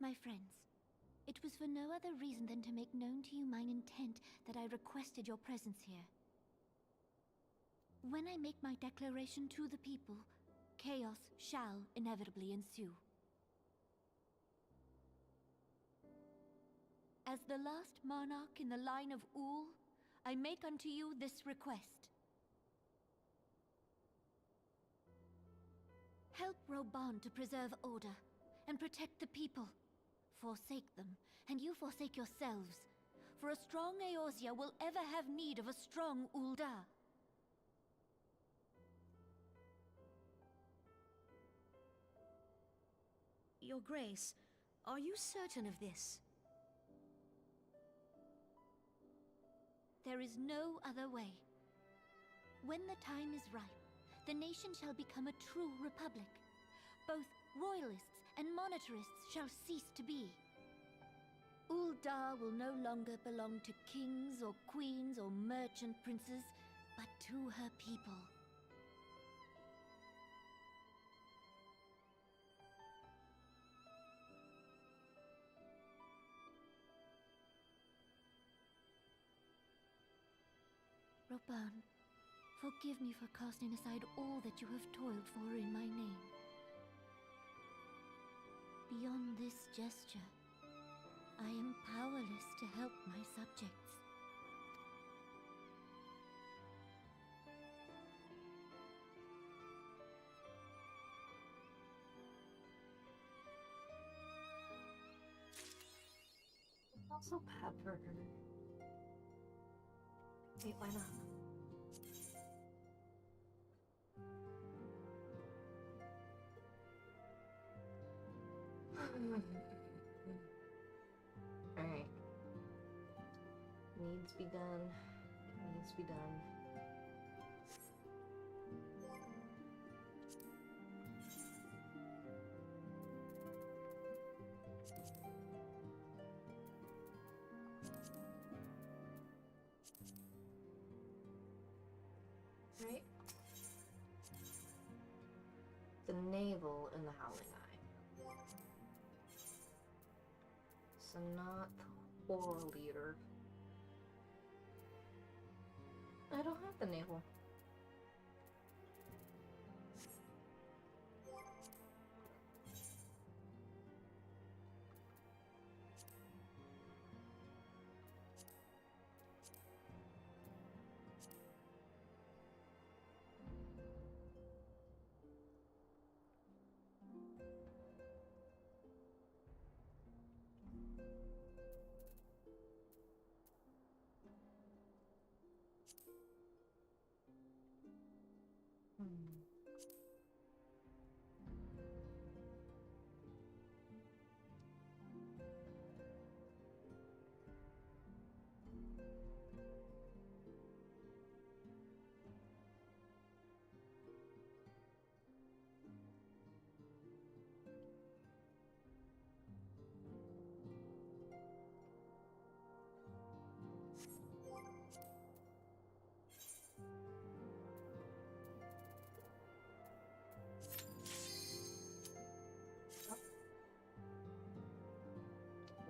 My friends, it was for no other reason than to make known to you mine intent that I requested your presence here. When I make my declaration to the people, chaos shall inevitably ensue. As the last monarch in the line of Ul, I make unto you this request. Help Rauban to preserve order and protect the people. Forsake them, and you forsake yourselves. For a strong Eorzea will ever have need of a strong Uldar. Your Grace, are you certain of this? There is no other way. When the time is ripe, the nation shall become a true republic. Both royalists and monetarists shall cease to be. Uldar will no longer belong to kings or queens or merchant princes, but to her people. Rauban, forgive me for casting aside all that you have toiled for in my name. Beyond this gesture, I am powerless to help my subjects. Also pepper. Wait, why not? Alright. Needs be done. Needs be done. Right? The navel in the Howling Eye. So not the horror leader. I don't have the navel.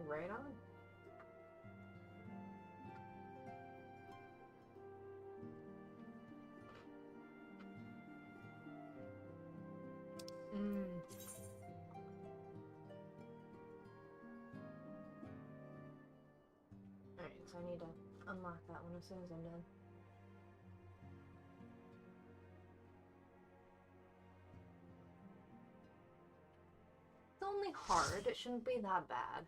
Right on. Alright, so I need to unlock that one as soon as I'm done. It's only hard, it shouldn't be that bad.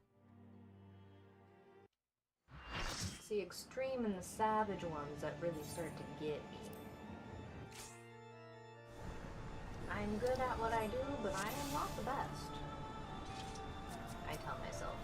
It's the extreme and the savage ones that really start to get me. I'm good at what I do, but I am not the best. I tell myself.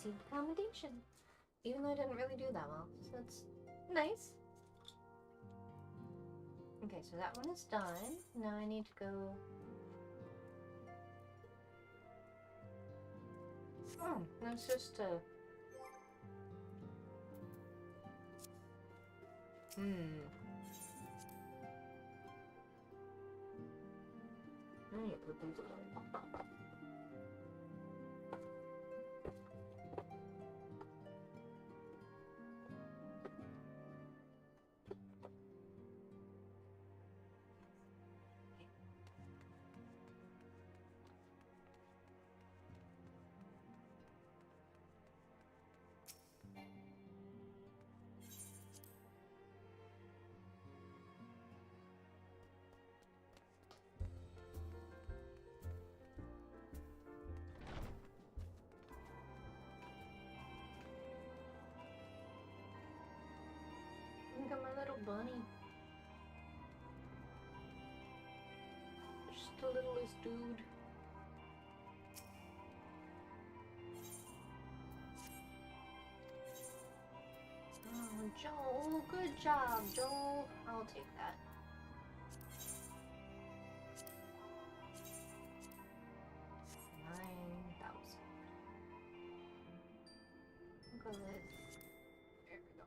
received a commendation, even though I didn't really do that well. So that's nice. Okay, so that one is done. Now I need to go... Oh, that's just a... I need to put these away. Look at my little bunny. Just the littlest dude. Oh, Joel, good job, Joel. I'll take that. Look at this. There we go.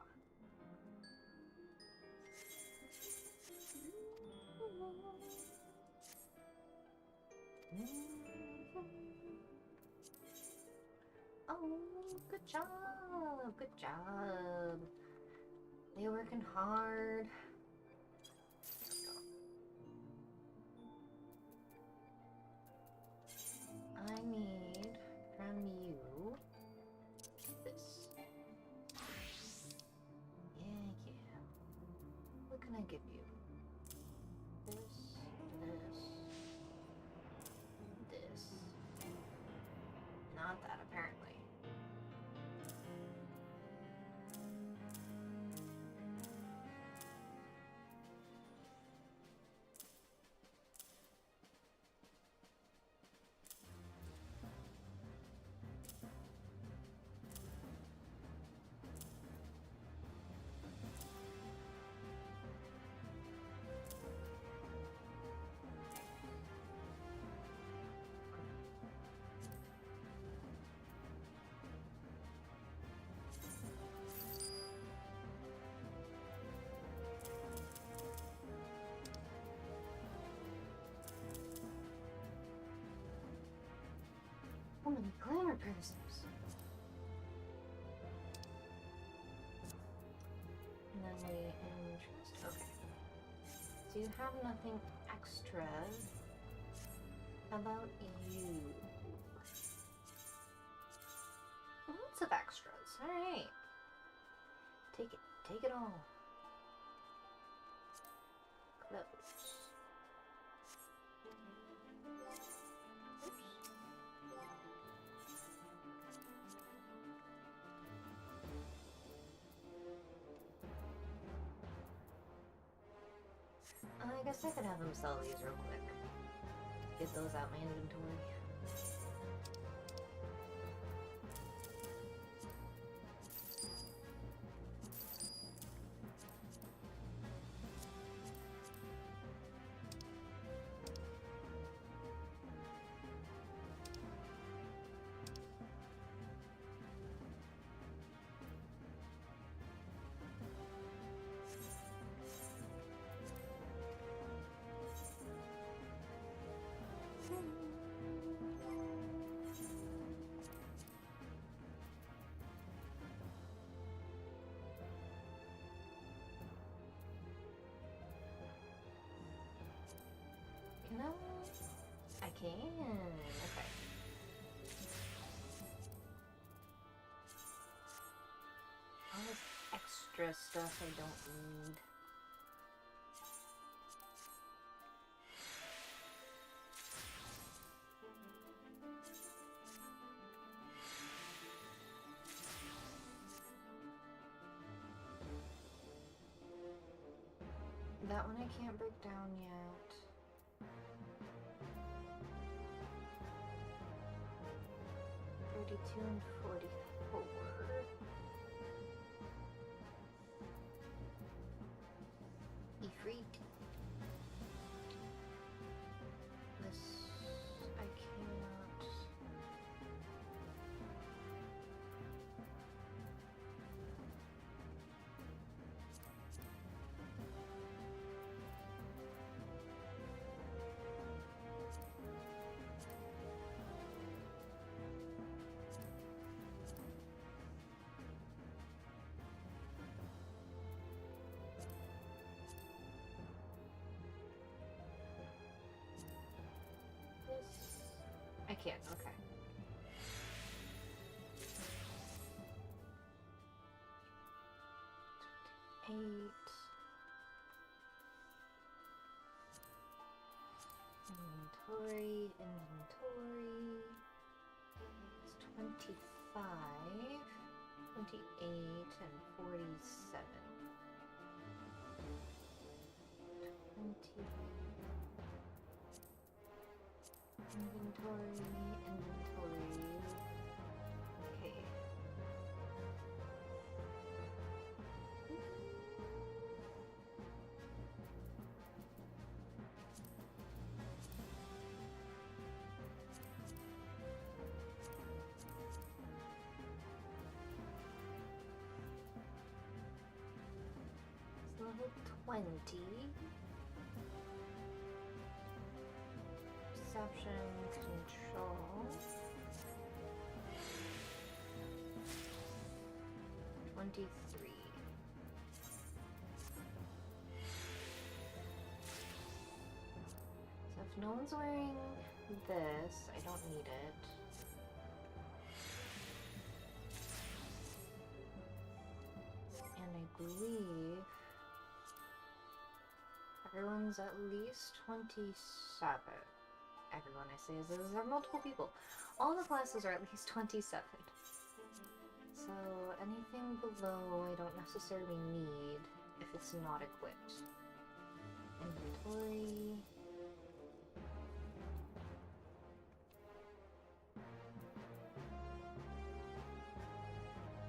Oh, good job. Good job. They're working hard. I need from you this. Yeah. What can I give you? This. Not that, apparently. How many glamour prisms? And then we interest. Okay. So you have nothing extra. How about you? Lots of extras. Alright. Take it. Take it all. Close. I guess I could have him sell these real quick. Get those out my inventory. Can I can. Okay. All this extra stuff I don't need. That one I can't break down yet. And 44. Ifrit. This I cannot. I can't, okay. Eight. Inventory. It's 25, 28, and 47. 20. Inventory. Okay. It's level 20. Perception, control. 23. So if no one's wearing this, I don't need it. And I believe everyone's at least 27. Everyone I say is there are multiple people. All the classes are at least 27. So anything below I don't necessarily need if it's not equipped. Inventory.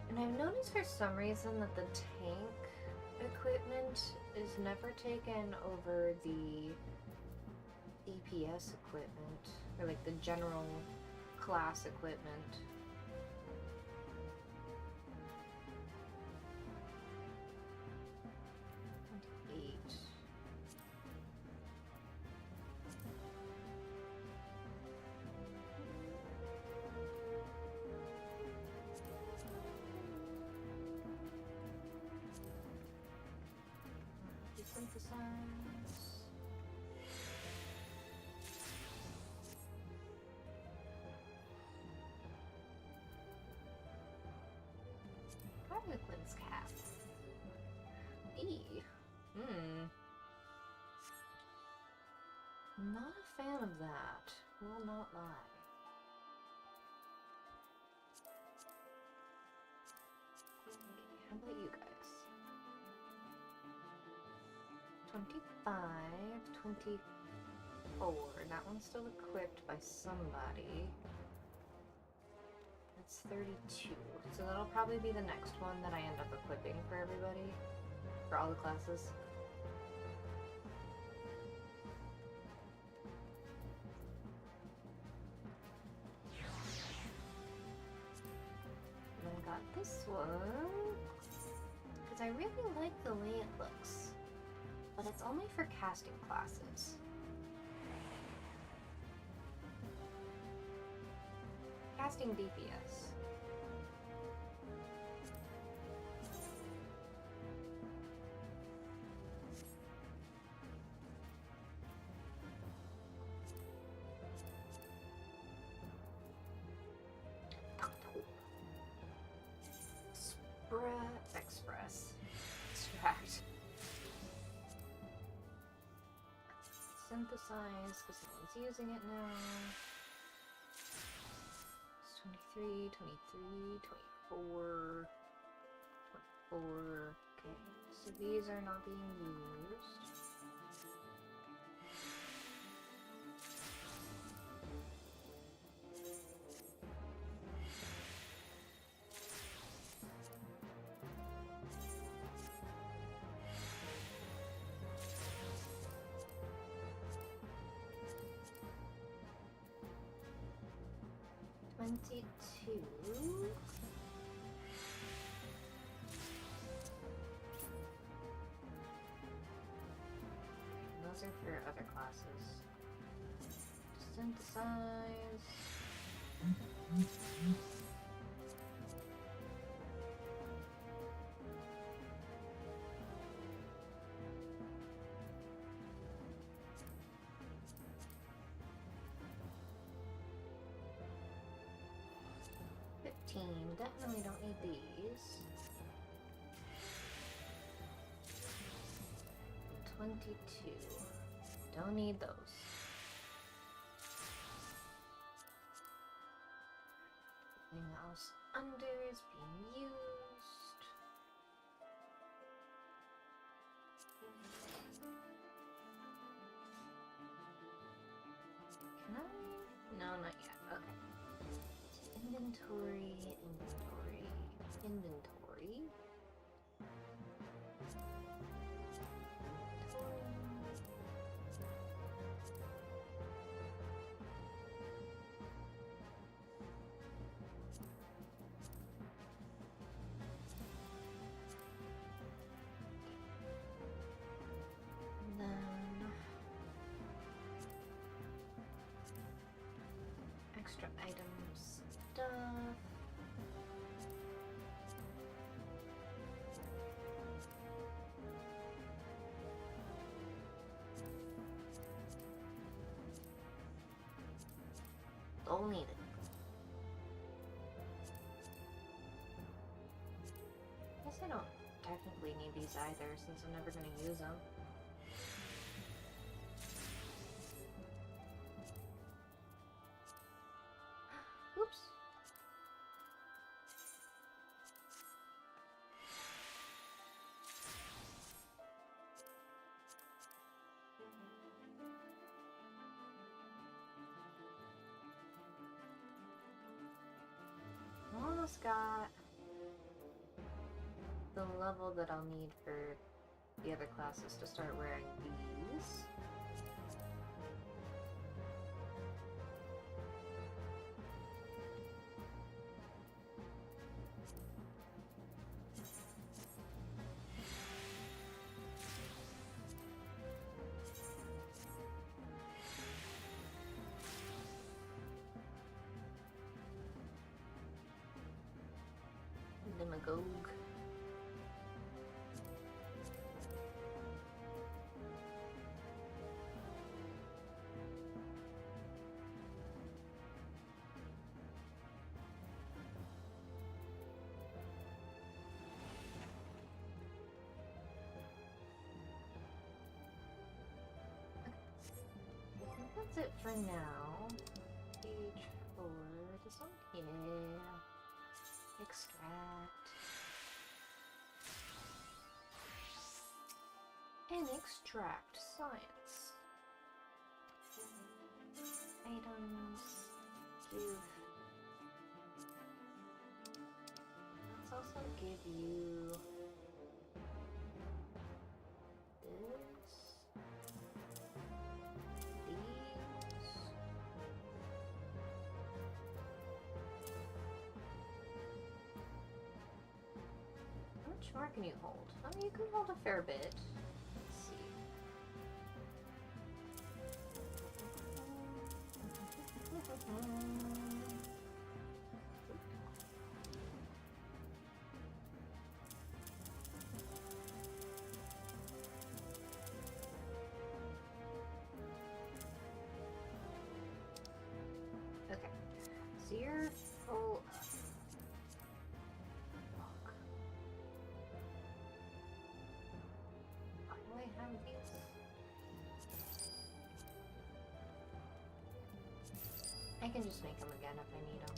And I've noticed for some reason that the tank equipment is never taken over the EPS equipment, or like the general class equipment. Synthesize. Harlequin's cap. Not a fan of that. Will not lie. How about you guys? 25, 24. That one's still equipped by somebody. That's 32. So that'll probably be the next one that I end up equipping for everybody. For all the classes. And I got this one. Because I really like the way it looks. But it's only for casting classes. Casting DPS. Express. Extract. Synthesize, because someone's using it now. It's 23, 23, 24, 24. Okay, so these are not being used. 22. Those are for other classes. Synthesize. Definitely don't need these. 22. Don't need those. Everything else under is being used. Can I? No, not yet. Okay. Inventory, inventory, inventory. And then extra items, stuff. Don't need it. Guess I don't technically need these either, since I'm never gonna use them. Oops. Almost got the level that I'll need for the other classes to start wearing these. Demagogue. I think that's it for now. Page 4. This one? Yeah. Extract. And extract science. Items. Give. Let's also give you this. These. How much more can you hold? I mean, you can hold a fair bit. Let's see. Okay, so you're full up. Fuck. Why do I have these? I can just make them again if I need them.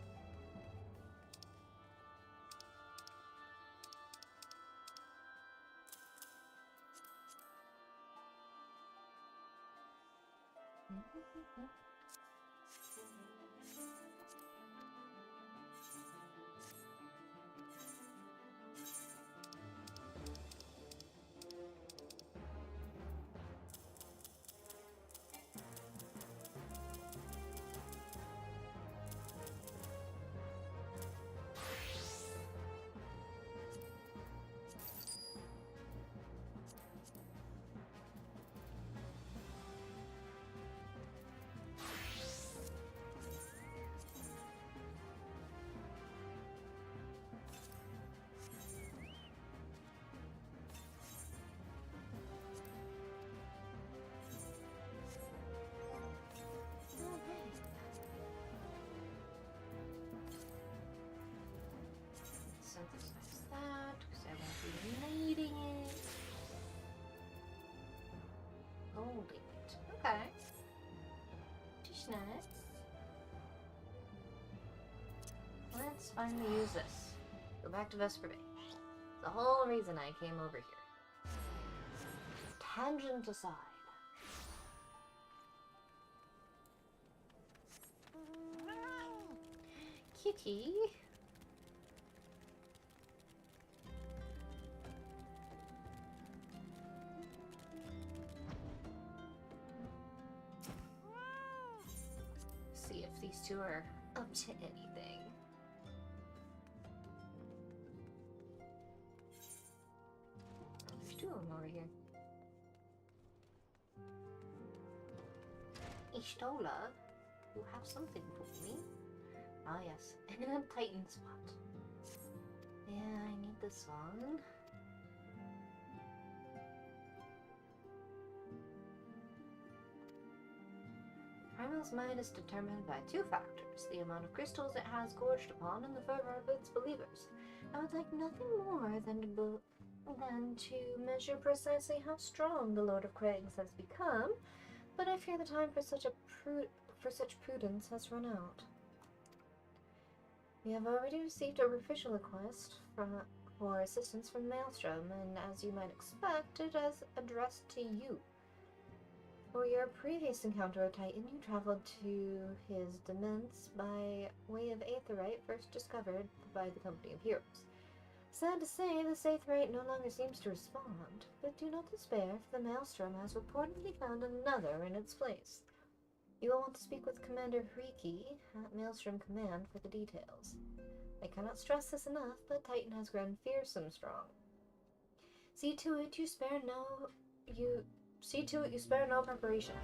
Okay. Just nice. Let's finally use this. Go back to Vesper Bay. The whole reason I came over here. Tangent aside. Kitty. See if these two are up to anything. There's two of them over here. Ishtola, you have something for me? Ah yes, and a Titan spot. Yeah, I need this one. Primal's might is determined by two factors, the amount of crystals it has gorged upon and the fervor of its believers. I would like nothing more than to measure precisely how strong the Lord of Craigs has become, but I fear the time for such prudence has run out. We have already received a official request for assistance from Maelstrom, and as you might expect, it is addressed to you. For your previous encounter with Titan, you traveled to his demesne by way of Aetheryte, first discovered by the Company of Heroes. Sad to say, this Aetheryte no longer seems to respond, but do not despair, for the Maelstrom has reportedly found another in its place. You will want to speak with Commander Hriki at Maelstrom Command for the details. I cannot stress this enough, but Titan has grown fearsome strong. See to it you spare no preparation.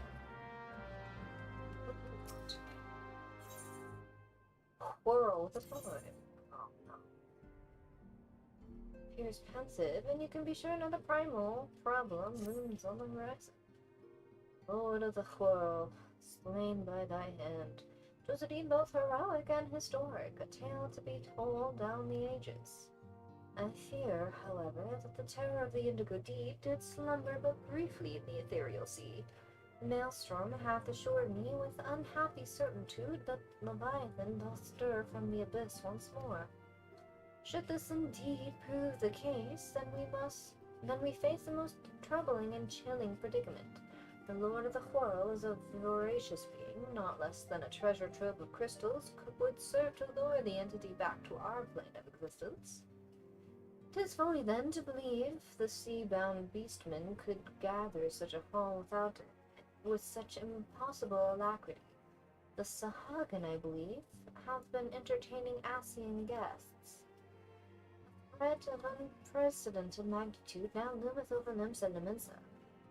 Quarrel with a sword. Oh no. Appears pensive, and you can be sure another primal problem looms on the horizon. Lord of the quarrel, slain by thy hand. 'Twas a deed both heroic and historic, a tale to be told down the ages. I fear, however, that the terror of the Indigo Deep did slumber but briefly in the ethereal sea. Maelstrom hath assured me with unhappy certitude that Leviathan doth stir from the abyss once more. Should this indeed prove the case, then we face the most troubling and chilling predicament. The Lord of the Quarrel is a voracious being, not less than a treasure trove of crystals would serve to lure the entity back to our plane of existence. 'Tis folly then to believe the sea-bound beastman could gather such a haul with such impossible alacrity. The Sahagan, I believe, have been entertaining Asian guests. A threat of unprecedented magnitude now loometh over Limsa and Nemensa.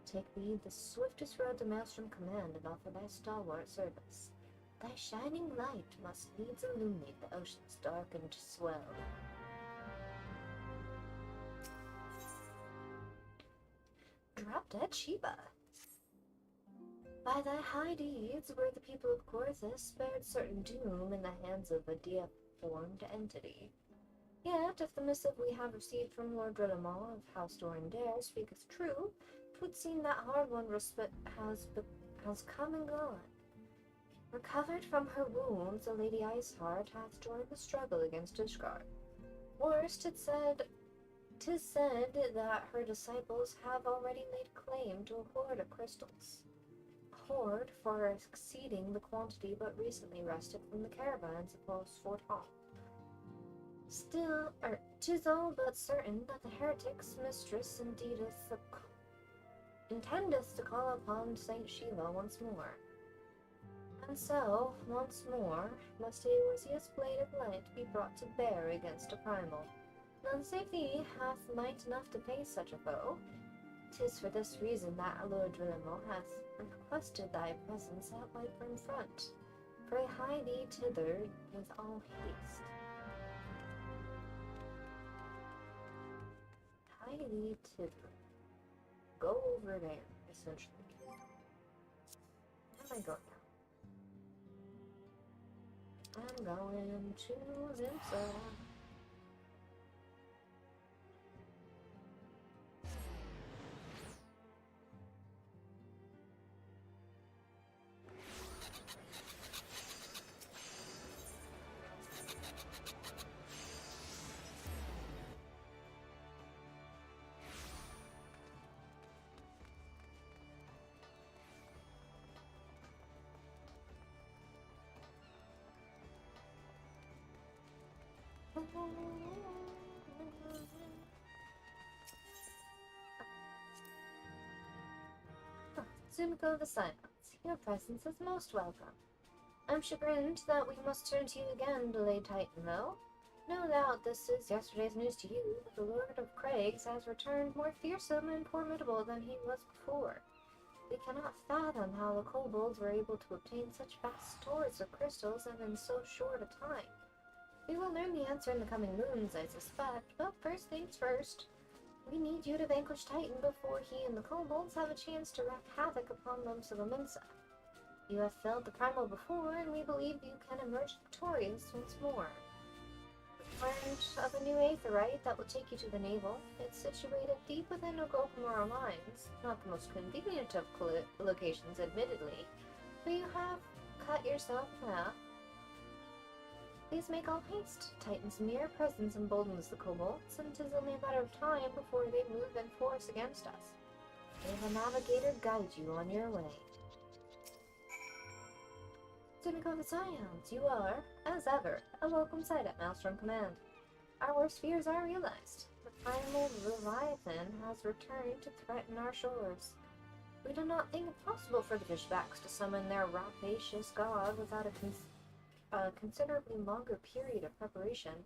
Take thee the swiftest road to Maelstrom Command and offer thy stalwart service. Thy shining light must needs illuminate the ocean's darkened swell. Drop-dead Sheba. By thy high deeds were the people of Corthus spared certain doom in the hands of a deformed entity. Yet, if the missive we have received from Lord Drillamall of House Dorandare speaketh true, 'twould seem that hard-won respite has come and gone. Recovered from her wounds, the Lady Iceheart hath joined the struggle against Ishgard. Worse, 'tis said that her disciples have already laid claim to a hoard of crystals. A hoard far exceeding the quantity but recently wrested from the caravans of Fort Hall. Still, 'tis all but certain that the heretic's mistress intendeth to call upon Saint Sheila once more. And so, once more, must Eorzea's blade of light be brought to bear against a primal. None save thee hath might enough to face such a foe. 'Tis for this reason that Lord Drillamall hath requested thy presence at Whitebrim Front. Pray hie thee thither with all haste. Hie thee thither. Go over there, essentially. Where am I going now? I'm going to Limsa. Sumiko the Silence, your presence is most welcome. I'm chagrined that we must turn to you again, delayed Titan, though. No doubt this is yesterday's news to you, but the Lord of Craigs has returned more fearsome and formidable than he was before. We cannot fathom how the kobolds were able to obtain such vast stores of crystals in so short a time. We will learn the answer in the coming moons, I suspect, but first things first. We need you to vanquish Titan before he and the kobolds have a chance to wreak havoc upon lumps of Amensa. You have felled the primal before, and we believe you can emerge victorious once more. We've learned of a new aetherite that will take you to the navel. It's situated deep within Ogokumura lines, not the most convenient of locations, admittedly, but you have cut yourself a path. Please make all haste. Titan's mere presence emboldens the kobolds, and 'tis only a matter of time before they move in force against us. May the navigator guide you on your way. Sumiko the Scions, you are, as ever, a welcome sight at Maelstrom Command. Our worst fears are realized. The primal Leviathan has returned to threaten our shores. We do not think it possible for the Fishbacks to summon their rapacious god without a considerably longer period of preparation,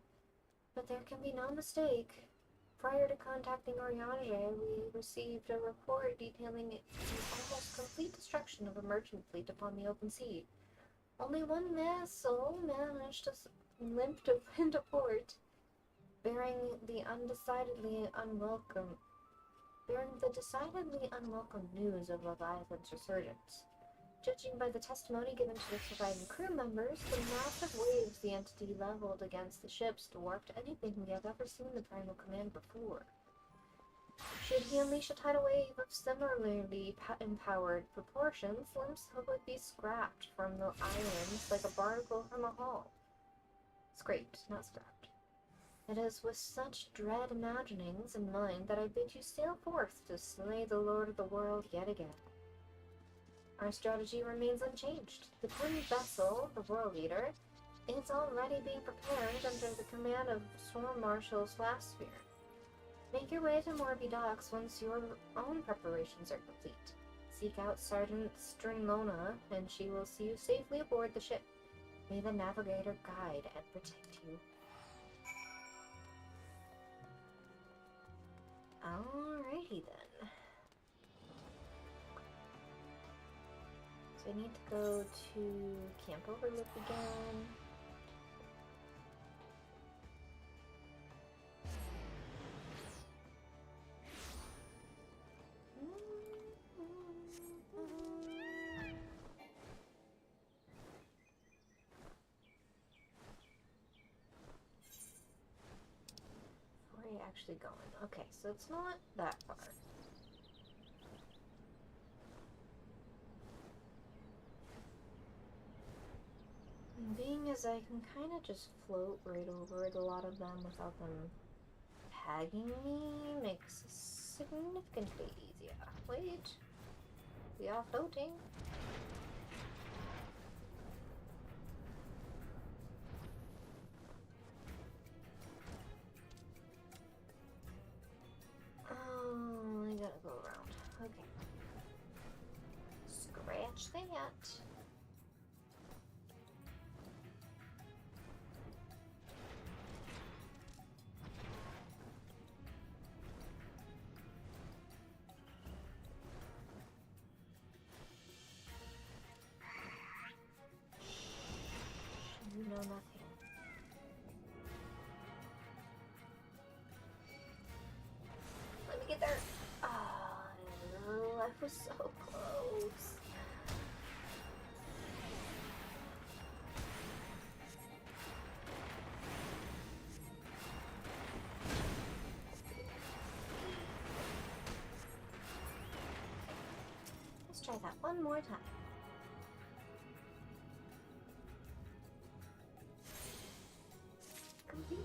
but there can be no mistake. Prior to contacting Oriange, we received a report detailing the almost complete destruction of a merchant fleet upon the open sea. Only one vessel managed to limp into port, bearing the decidedly unwelcome news of Leviathan's resurgence. Judging by the testimony given to the surviving crew members, the massive waves the entity leveled against the ships dwarfed anything we have ever seen the Primal Command before. Should he unleash a tidal wave of similarly empowered proportions, limbs would be scrapped from the islands like a barnacle from a hull. Scraped, not scrapped. It is with such dread imaginings in mind that I bid you sail forth to slay the Lord of the World yet again. Our strategy remains unchanged. The twin vessel, the World Leader, is already being prepared under the command of Storm Marshal Slasphere. Make your way to Morby Docks once your own preparations are complete. Seek out Sergeant Strinlona, and she will see you safely aboard the ship. May the Navigator guide and protect you. Alrighty then. So I need to go to Camp Overlook again. Where are you actually going? Okay, so it's not that far. Being as I can kind of just float right over a lot of them without them tagging me makes it significantly easier. Wait, we are floating. Oh, I gotta go around. Okay. Scratch that. You know nothing. Let me get there. Oh, I was so close. Let's try that one more time. Complete.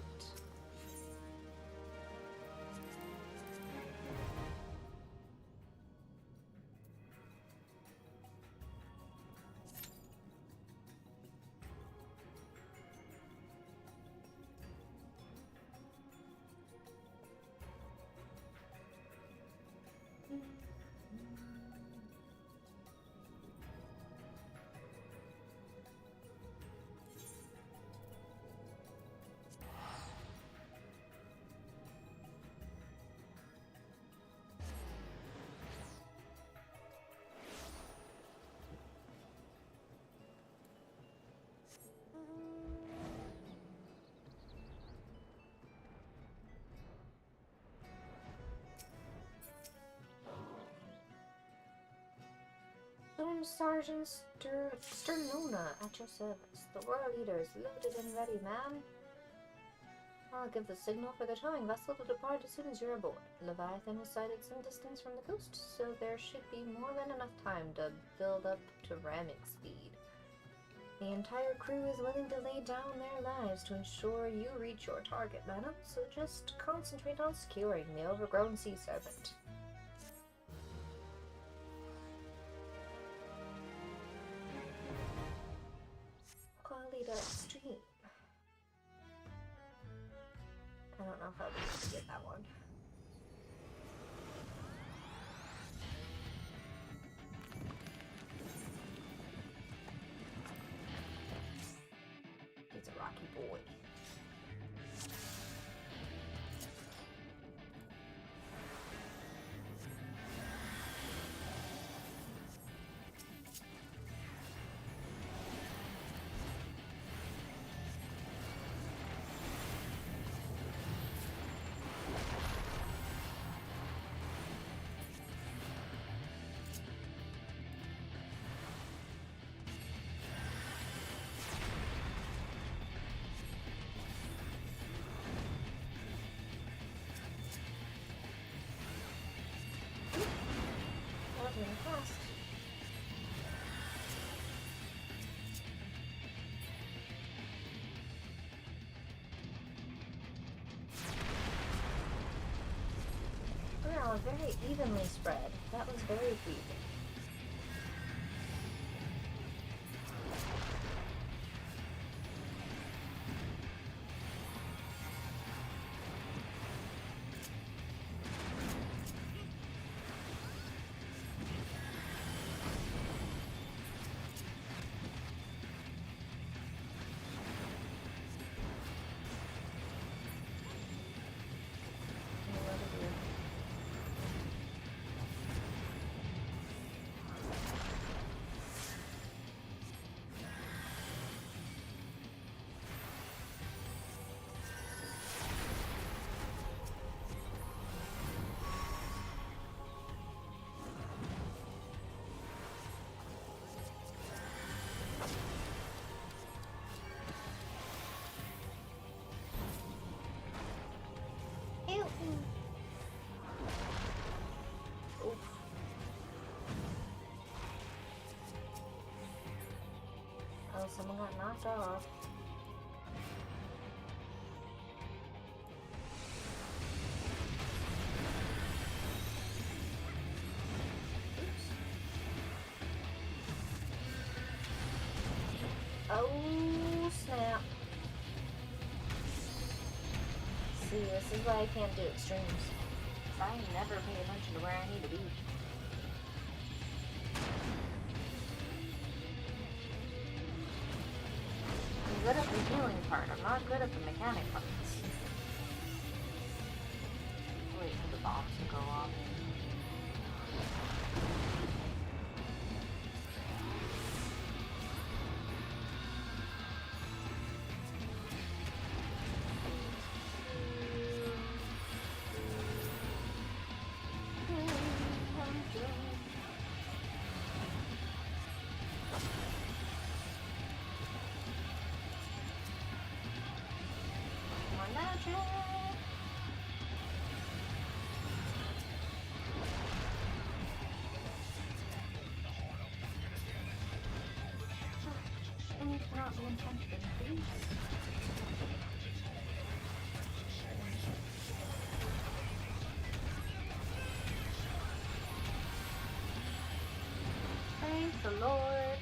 Sergeant Sternona at your service. The Royal Leader is loaded and ready, ma'am. I'll give the signal for the towing vessel to depart as soon as you're aboard. Leviathan was sighted some distance from the coast, so there should be more than enough time to build up to ramming speed. The entire crew is willing to lay down their lives to ensure you reach your target, madam, so just concentrate on securing the overgrown sea serpent. Quality extreme. I don't know if I'll be able to get that one. He's a rocky boy. Really fast. Wow, very evenly spread. That was very pleasing. Oh, someone got knocked off. Oops. Oh, snap. See, this is why I can't do extremes. I never pay attention to where I need to be. I'm good at the healing part, I'm not good at the mechanic parts. Wait for the bombs to go off. Not the intention, please. Praise the Lord.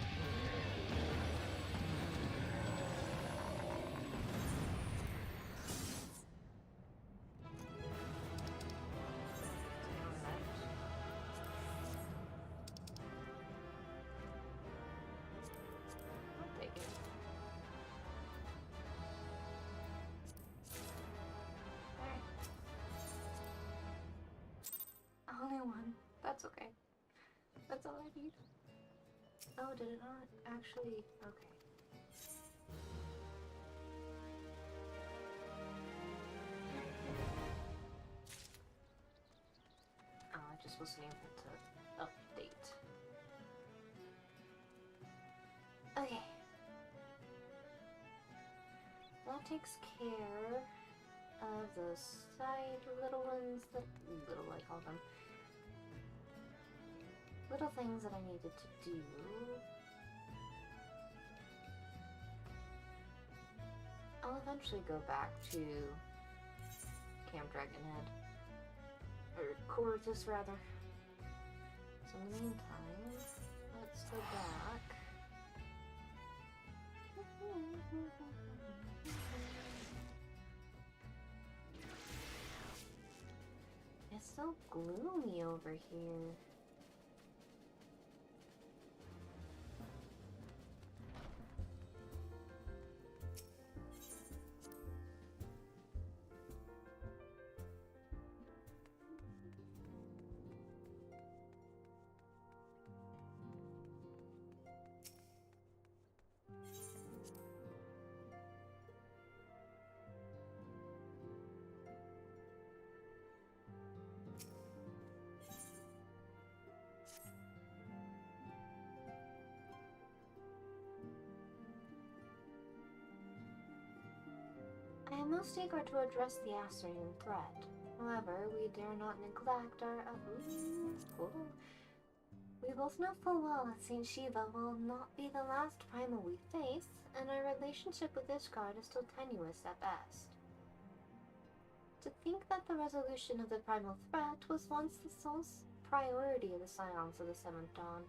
I'll take it. Only one. That's okay. That's all I need. Oh, did it not actually? Okay. Oh, I just was able to update. that takes care of the side little ones that... little, I call them. Little things that I needed to do. I'll eventually go back to Camp Dragonhead. Or Corvus, rather. So in the meantime, let's go back. It's so gloomy over here. I am most eager to address the Assyrian threat. However, we dare not neglect our We both know full well that Saint Shiva will not be the last primal we face, and our relationship with Ishgard is still tenuous at best. To think that the resolution of the primal threat was once the sole priority of the Scions of the Seventh Dawn.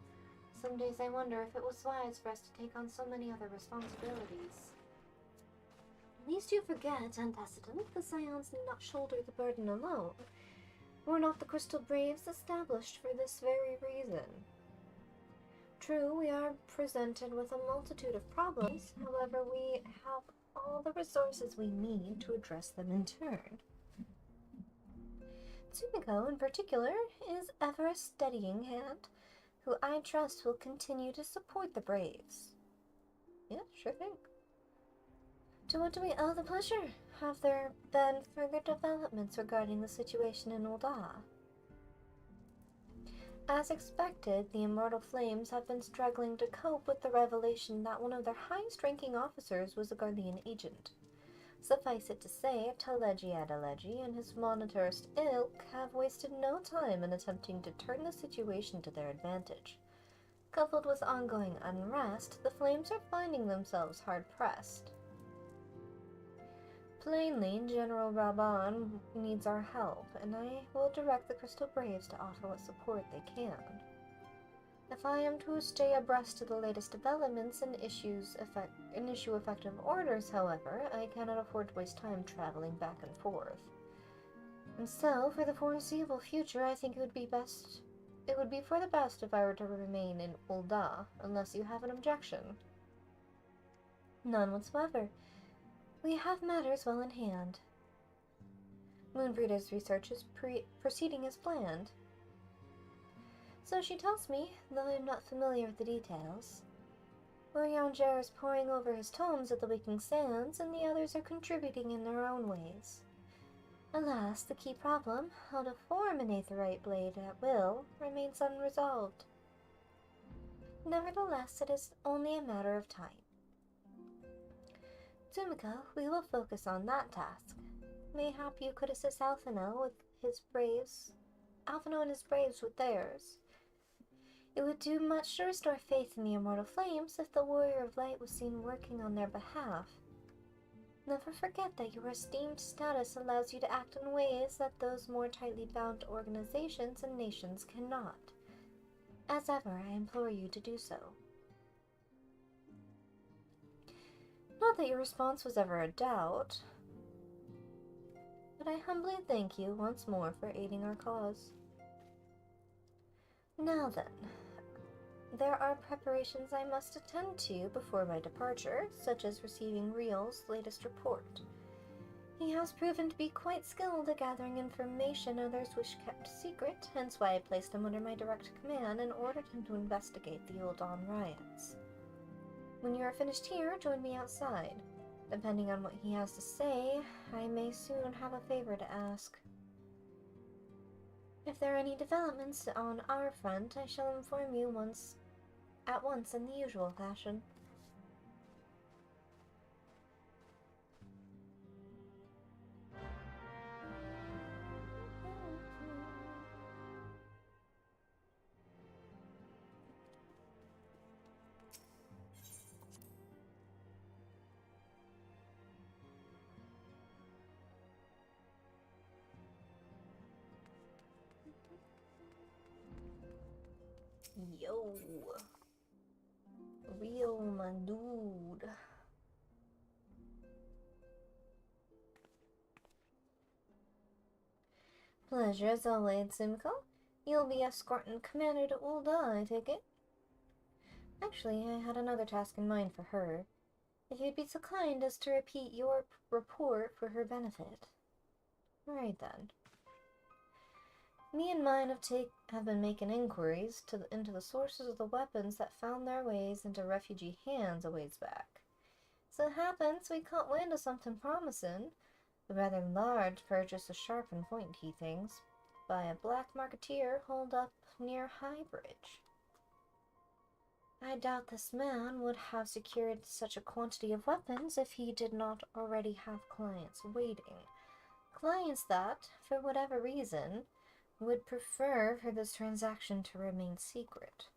Some days I wonder if it was wise for us to take on so many other responsibilities. Least you forget, Antecedent, the Scions did not shoulder the burden alone. Were not the Crystal Braves established for this very reason? True, we are presented with a multitude of problems, however, we have all the resources we need to address them in turn. Tsumiko, in particular, is ever a steadying hand, who I trust will continue to support the Braves. Yeah, sure thing. To what do we owe the pleasure? Have there been further developments regarding the situation in Ul'dah? As expected, the Immortal Flames have been struggling to cope with the revelation that one of their highest-ranking officers was a Guardian agent. Suffice it to say, Teleji Adeleji and his monetarist ilk have wasted no time in attempting to turn the situation to their advantage. Coupled with ongoing unrest, the Flames are finding themselves hard-pressed. Plainly, General Raban needs our help, and I will direct the Crystal Braves to offer what support they can. If I am to stay abreast of the latest developments and issue effective orders, however, I cannot afford to waste time traveling back and forth. And so, for the foreseeable future, I think it would be for the best if I were to remain in Ul'dah, unless you have an objection. None whatsoever. We have matters well in hand. Moonbreeder's research is proceeding as planned. So she tells me, though I am not familiar with the details. Urianger is poring over his tomes at the Waking Sands, and the others are contributing in their own ways. Alas, the key problem, how to form an aetherite blade at will, remains unresolved. Nevertheless, it is only a matter of time. Tsumiko, we will focus on that task. Mayhap you could assist Alphino and his braves with theirs. It would do much to restore faith in the Immortal Flames if the Warrior of Light was seen working on their behalf. Never forget that your esteemed status allows you to act in ways that those more tightly bound organizations and nations cannot. As ever, I implore you to do so. Not that your response was ever a doubt, but I humbly thank you once more for aiding our cause. Now then, there are preparations I must attend to before my departure, such as receiving Riel's latest report. He has proven to be quite skilled at gathering information others wish kept secret, hence why I placed him under my direct command and ordered him to investigate the Ul'dah riots. When you are finished here, join me outside. Depending on what he has to say, I may soon have a favor to ask. If there are any developments on our front, I shall inform you at once in the usual fashion. Yo. Real, my dude. Pleasure as always, Simcoe. You'll be escorting Commander to Ul'dah, I take it? Actually, I had another task in mind for her. If you'd be so kind as to repeat your report for her benefit. Right then. Me and mine have been making inquiries into the sources of the weapons that found their ways into refugee hands a ways back. So it happens we caught wind of something promising, a rather large purchase of sharp and pointy things, by a black marketeer holed up near Highbridge. I doubt this man would have secured such a quantity of weapons if he did not already have clients waiting. Clients that, for whatever reason, would prefer for this transaction to remain secret.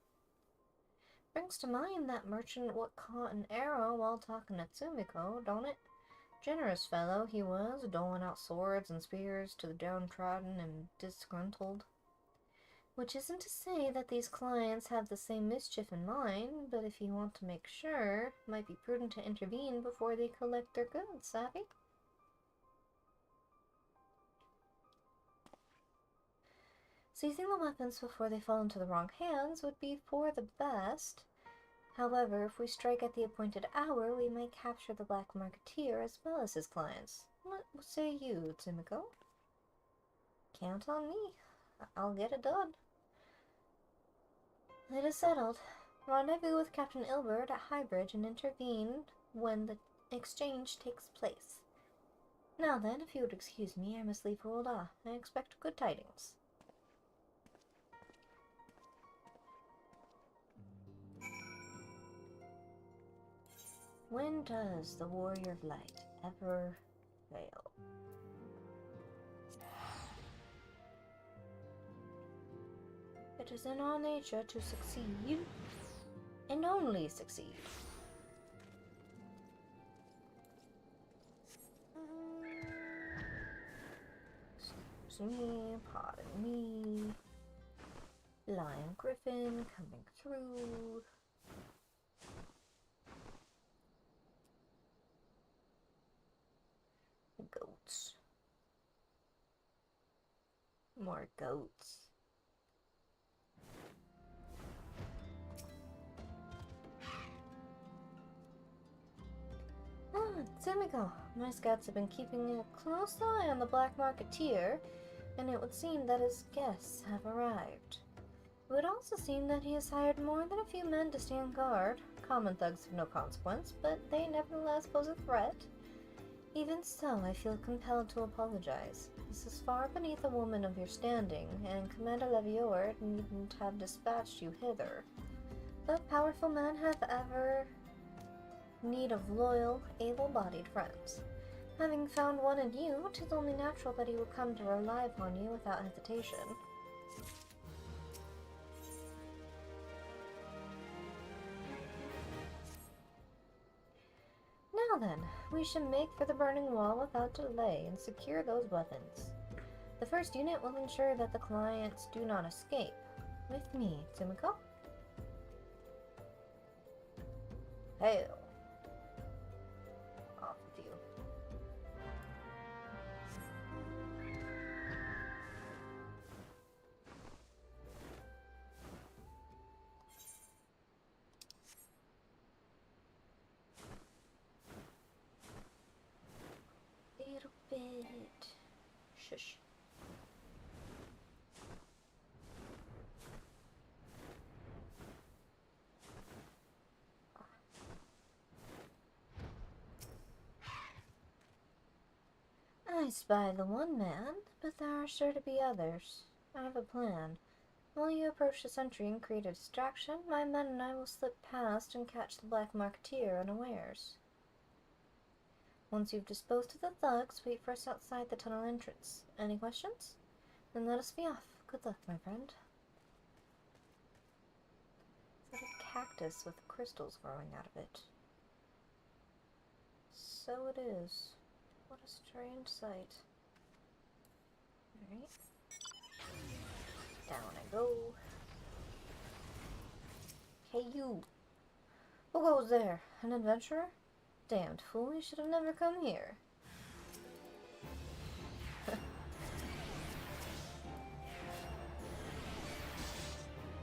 Brings to mind that merchant what caught an arrow while talking to Tsumiko, don't it? Generous fellow he was, doling out swords and spears to the downtrodden and disgruntled. Which isn't to say that these clients have the same mischief in mind, but if you want to make sure, it might be prudent to intervene before they collect their goods, savvy? Seizing the weapons before they fall into the wrong hands would be for the best. However, if we strike at the appointed hour, we might capture the black marketeer as well as his clients. What say you, Tsumiko? Count on me. I'll get it done. It is settled. Rendezvous with Captain Ilbert at Highbridge and intervene when the exchange takes place. Now then, if you would excuse me, I must leave for Ul'dah. I expect good tidings. When does the warrior of light ever fail? It is in our nature to succeed, and only succeed. Excuse me, pardon me. Lion Griffin coming through. Goats. More goats. Tsumiko, my scouts have been keeping a close eye on the black marketeer, and it would seem that his guests have arrived. It would also seem that he has hired more than a few men to stand guard, common thugs of no consequence, but they nevertheless pose a threat. Even so, I feel compelled to apologize. This is far beneath a woman of your standing, and Commander Levior needn't have dispatched you hither. But powerful men have ever need of loyal, able-bodied friends. Having found one in you, 'tis only natural that he will come to rely upon you without hesitation. Now then, we should make for the burning wall without delay and secure those weapons. The first unit will ensure that the clients do not escape. With me, Tsumiko. Hail. Off with you. Little bit. Shush. I spy the one man, but there are sure to be others. I have a plan. While you approach the sentry and create a distraction, my men and I will slip past and catch the black marketeer unawares. Once you've disposed of the thugs, wait for us outside the tunnel entrance. Any questions? Then let us be off. Good luck, my friend. It's like a cactus with crystals growing out of it. So it is. What a strange sight. Alright. Down I go. Hey, you. Who goes there? An adventurer? Damned fool, you should have never come here.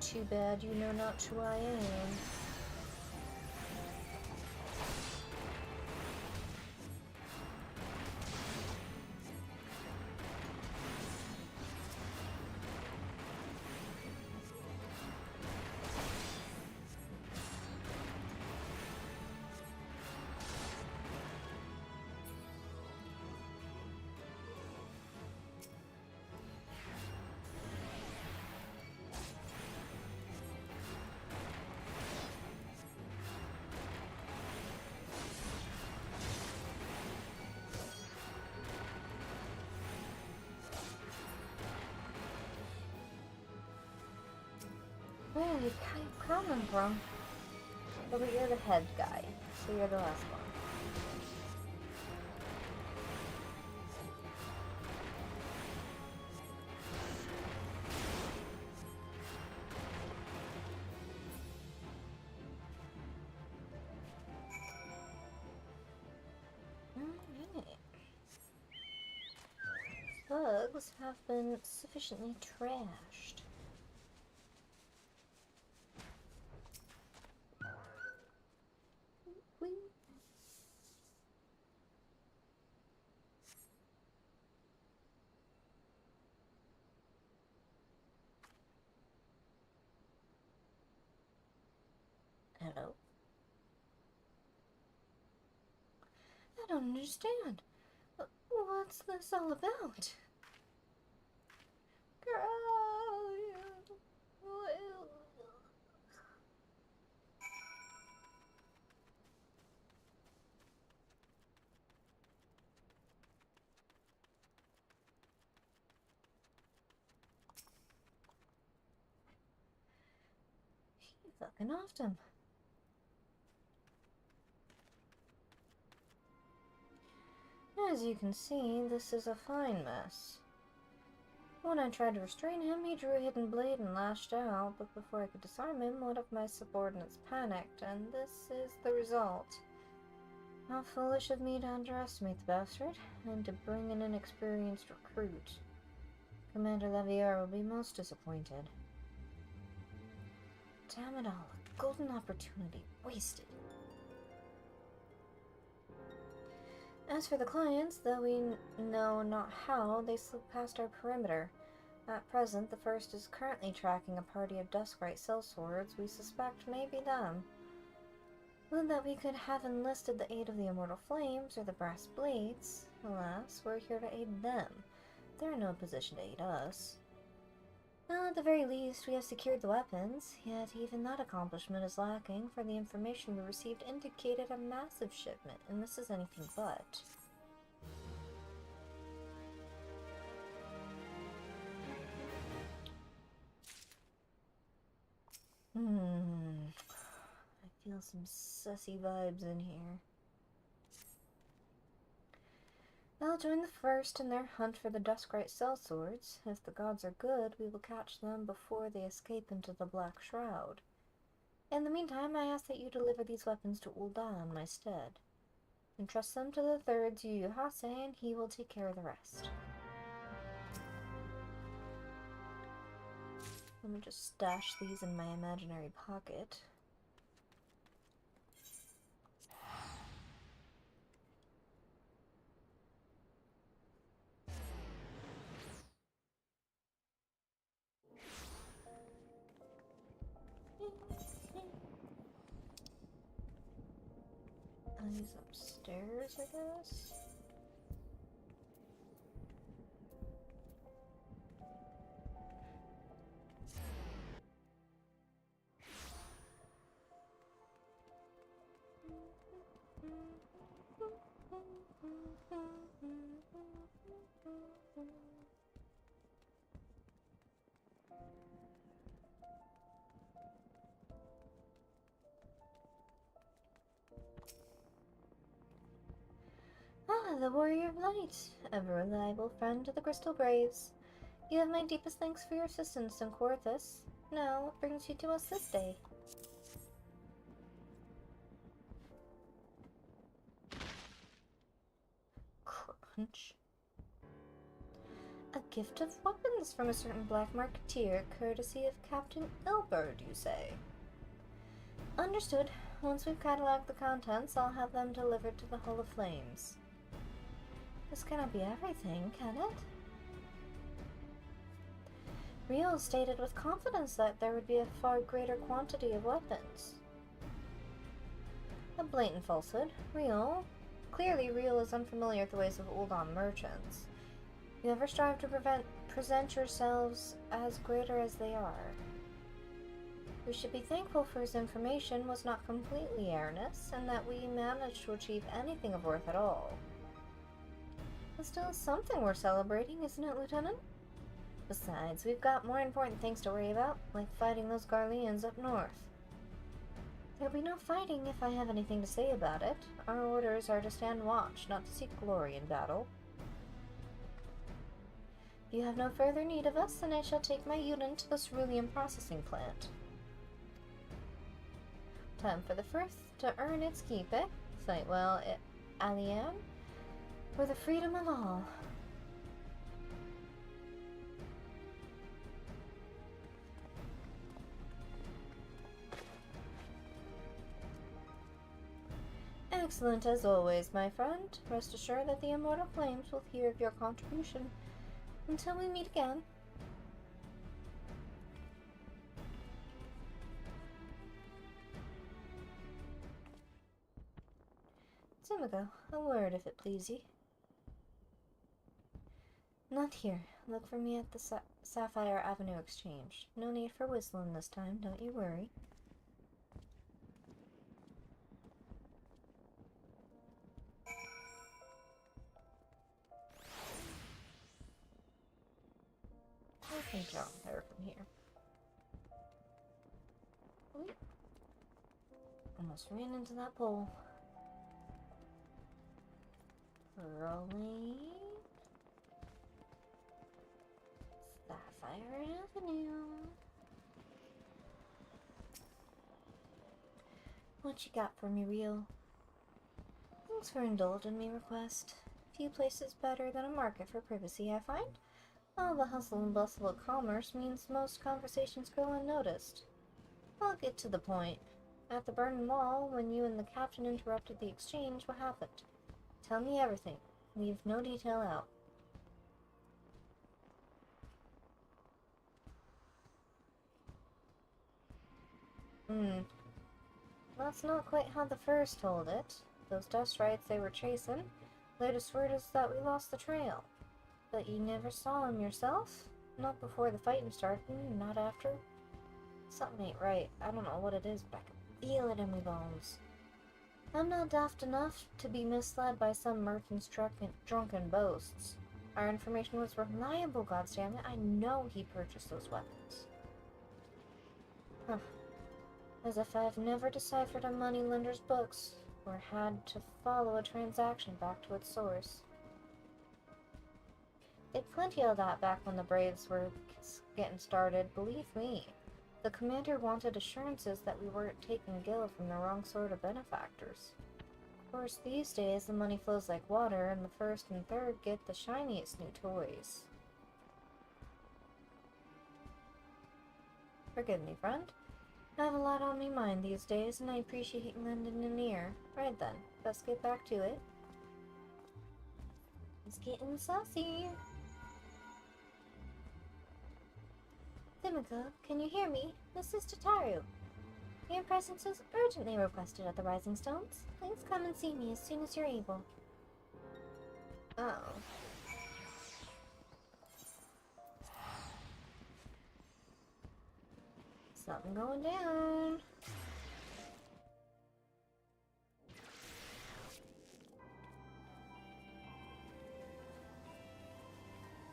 Too bad you know not who I am. Where are you coming from? Oh, but you're the head guy, so you're the last one. Alright. Bugs have been sufficiently trashed. Hello? I don't understand. What's this all about? He fucking offed him. As you can see, this is a fine mess. When I tried to restrain him, he drew a hidden blade and lashed out, but before I could disarm him, one of my subordinates panicked, and this is the result. How foolish of me to underestimate the bastard, and to bring an inexperienced recruit. Commander Levier will be most disappointed. Damn it all, a golden opportunity wasted. As for the clients, though we know not how, they slip past our perimeter. At present, the first is currently tracking a party of Duskrite sellswords we suspect may be them. Would that we could have enlisted the aid of the Immortal Flames or the Brass Blades. Alas, we're here to aid them. They're in no position to aid us. Well, at the very least, we have secured the weapons, yet even that accomplishment is lacking, for the information we received indicated a massive shipment, and this is anything but. I feel some sussy vibes in here. I'll join the first in their hunt for the Duskrite sellswords. If the gods are good, we will catch them before they escape into the Black Shroud. In the meantime, I ask that you deliver these weapons to Ul'dah in my stead. Entrust them to the third Zuyuhase, and he will take care of the rest. Let me just stash these in my imaginary pocket. These upstairs, I guess. Ah, the Warrior of Light, ever reliable friend to the Crystal Braves. You have my deepest thanks for your assistance in Quarthus. Now, what brings you to us this day? hunch. A gift of weapons from a certain black marketeer, courtesy of Captain Ilberd, you say? Understood. Once we've catalogued the contents, I'll have them delivered to the Hall of Flames. This cannot be everything, can it? Riel stated with confidence that there would be a far greater quantity of weapons. A blatant falsehood. Clearly Riel is unfamiliar with the ways of Ul'dahn merchants. You ever strive to present yourselves as greater as they are? We should be thankful for his information was not completely erroneous, and that we managed to achieve anything of worth at all. But still something worth celebrating, isn't it, Lieutenant? Besides, we've got more important things to worry about, like fighting those Garleans up north. There'll be no fighting if I have anything to say about it. Our orders are to stand watch, not to seek glory in battle. If you have no further need of us, then I shall take my unit to the cerulean processing plant. Time for the first to earn its keep, eh? Fight well, Alian, for the freedom of all. Excellent as always, my friend. Rest assured that the immortal flames will hear of your contribution. Until we meet again. Simigo, a word if it please ye. Not here. Look for me at the Sapphire Avenue Exchange. No need for whistling this time, don't you worry. I can jump there from here. Ooh. Almost ran into that pole. Rolling. Sapphire Avenue. What you got for me, Riel? Thanks for indulging me request. Few places better than a market for privacy, I find. All the hustle and bustle of commerce means most conversations go unnoticed. I'll get to the point. At the Burning Wall, when you and the captain interrupted the exchange, what happened? Tell me everything. Leave no detail out. That's not quite how the first told it. Those dust rights they were chasing. Latest word is that we lost the trail. But you never saw him yourself? Not before the fighting started, not after? Something ain't right. I don't know what it is, but I can feel it in my bones. I'm not daft enough to be misled by some merchant's drunken boasts. Our information was reliable, goddammit. I know he purchased those weapons. Huh. As if I've never deciphered a moneylender's books, or had to follow a transaction back to its source. Did plenty of that back when the Braves were getting started, believe me. The commander wanted assurances that we weren't taking Gil from the wrong sort of benefactors. Of course, these days the money flows like water, and the first and third get the shiniest new toys. Forgive me, friend. I have a lot on my mind these days, and I appreciate lending an ear. Right then, let's get back to it. It's getting saucy. Simico, can you hear me? This is Tataru. Your presence is urgently requested at the Rising Stones. Please come and see me as soon as you're able. Oh. Something going down.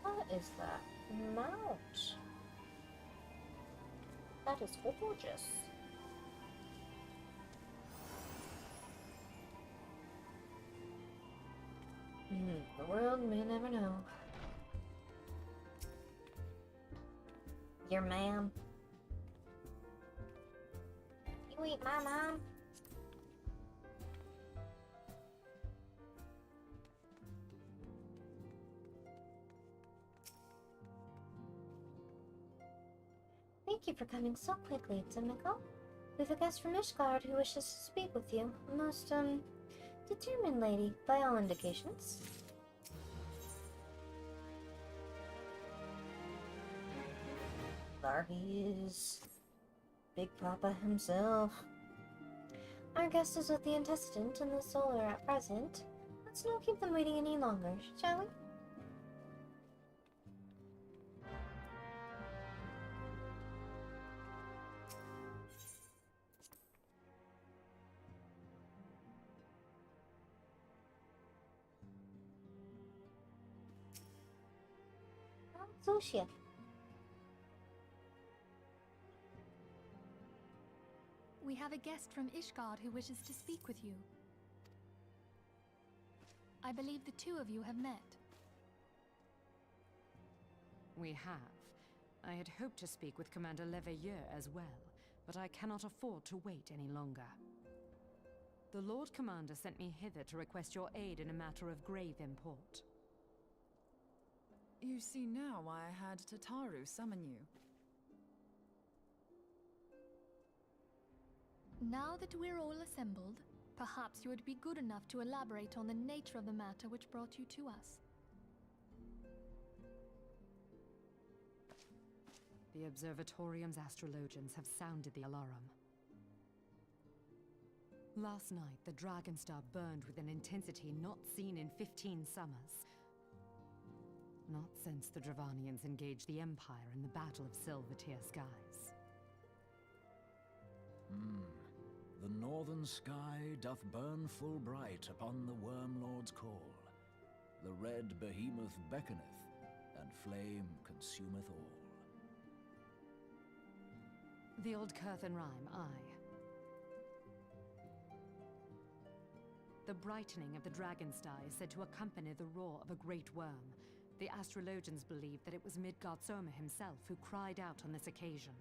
What is that mount? That is gorgeous. The world may never know. Your ma'am. You eat my mom? Thank you for coming so quickly, Tamiko. We've a guest from Ishgard who wishes to speak with you. A most, determined lady, by all indications. There he is. Big Papa himself. Our guest is with the Antecedent and the Solar at present. Let's not keep them waiting any longer, shall we? Zushia. We have a guest from Ishgard who wishes to speak with you. I believe the two of you have met. We have. I had hoped to speak with Commander Leveilleur as well, but I cannot afford to wait any longer. The Lord Commander sent me hither to request your aid in a matter of grave import. You see now why I had Tataru summon you. Now that we're all assembled, perhaps you would be good enough to elaborate on the nature of the matter which brought you to us. The Observatorium's astrologians have sounded the alarm. Last night, the Dragonstar burned with an intensity not seen in 15 summers. Not since the Dravanians engaged the Empire in the Battle of Silvertear Skies. The northern sky doth burn full bright upon the Wormlord's call. The red behemoth beckoneth, and flame consumeth all. The old Curthan rhyme, aye. The brightening of the Dragonstar is said to accompany the roar of a great worm. The astrologians believe that it was Midgard Soma himself who cried out on this occasion.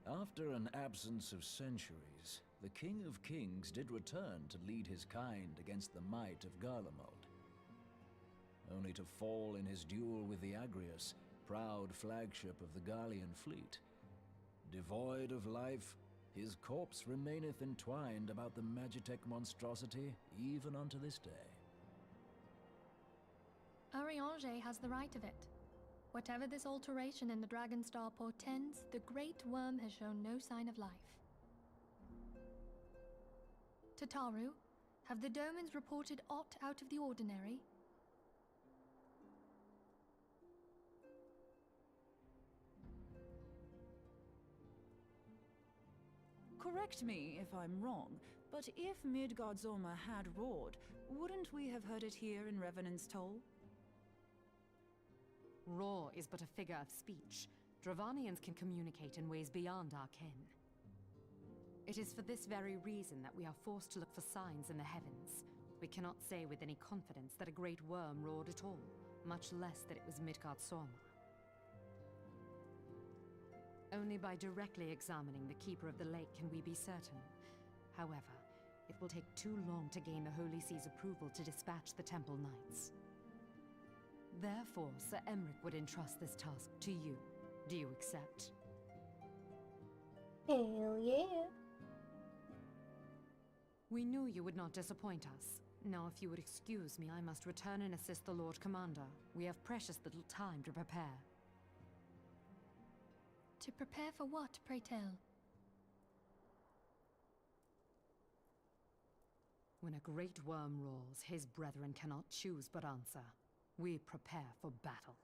After an absence of centuries, the King of Kings did return to lead his kind against the might of Garlemald. Only to fall in his duel with the Agrius, proud flagship of the Garlean fleet. Devoid of life, his corpse remaineth entwined about the Magitech monstrosity even unto this day. Ariange has the right of it. Whatever this alteration in the Dragonstar portends, the Great Worm has shown no sign of life. Tataru, have the Domans reported aught out of the ordinary? Correct me if I'm wrong, but if Midgard Zorma had roared, wouldn't we have heard it here in Revenant's Toll? Roar is but a figure of speech. Dravanians can communicate in ways beyond our ken. It is for this very reason that we are forced to look for signs in the heavens. We cannot say with any confidence that a great worm roared at all, much less that it was Midgard Zorma. Only by directly examining the Keeper of the Lake can we be certain. However, it will take too long to gain the Holy See's approval to dispatch the Temple Knights. Therefore, Sir Emmerich would entrust this task to you. Do you accept? Hell yeah. We knew you would not disappoint us. Now, if you would excuse me, I must return and assist the Lord Commander. We have precious little time to prepare. To prepare for what, pray tell? When a great worm roars, his brethren cannot choose but answer. We prepare for battle.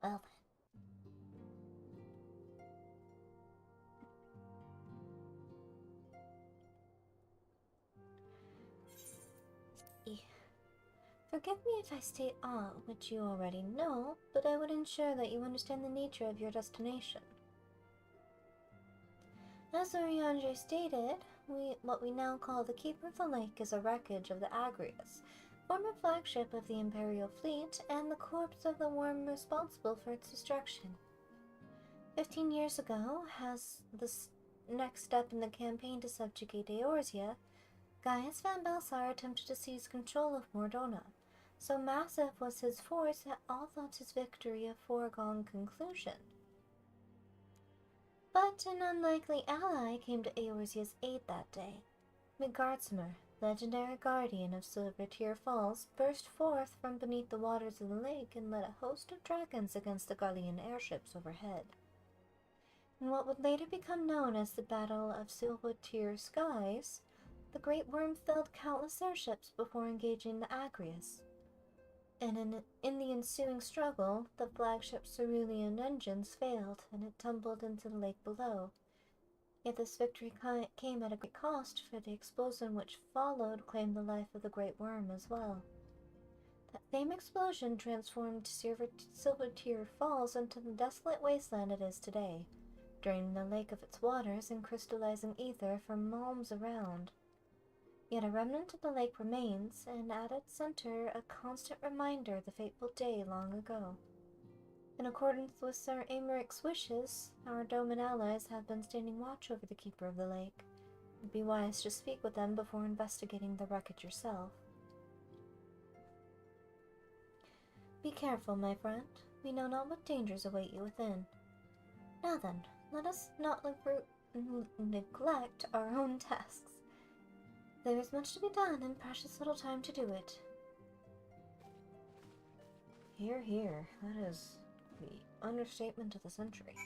Well then. Forgive me if I state all which you already know, but I would ensure that you understand the nature of your destination. As Ariange stated, what we now call the Keeper of the Lake is a wreckage of the Agrius, former flagship of the Imperial fleet, and the corpse of the worm responsible for its destruction. 15 years ago, as the next step in the campaign to subjugate Eorzea, Gaius Van Belsar attempted to seize control of Mordona. So massive was his force that all thought his victory a foregone conclusion. But an unlikely ally came to Eorzea's aid that day. Midgardsmer, legendary guardian of Silvertear Falls, burst forth from beneath the waters of the lake and led a host of dragons against the Garlean airships overhead. In what would later become known as the Battle of Silvertear Skies, the Great Worm felled countless airships before engaging the Agrias. And in the ensuing struggle, the flagship Cerulean engines failed, and it tumbled into the lake below. Yet this victory came at a great cost, for the explosion which followed claimed the life of the Great Worm as well. That same explosion transformed Silvertear Falls into the desolate wasteland it is today, draining the lake of its waters and crystallizing ether for malms around. Yet a remnant of the lake remains, and at its center a constant reminder of the fateful day long ago. In accordance with Sir Amaric's wishes, our Doman allies have been standing watch over the Keeper of the Lake. It would be wise to speak with them before investigating the wreckage yourself. Be careful, my friend. We know not what dangers await you within. Now then, let us not neglect our own tasks. There is much to be done and precious little time to do it. Hear, hear. That is the understatement of the century.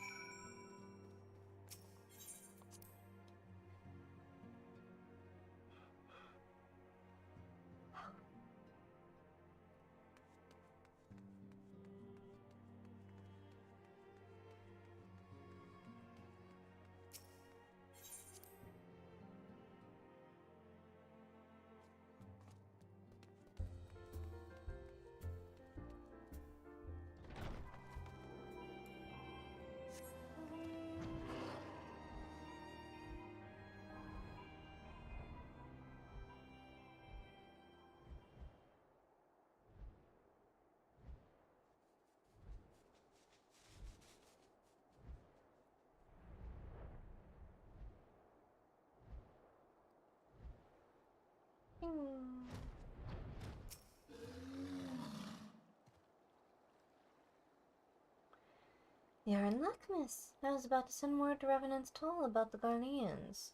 You're in luck, miss. I was about to send word to Revenant's Toll about the Garleans.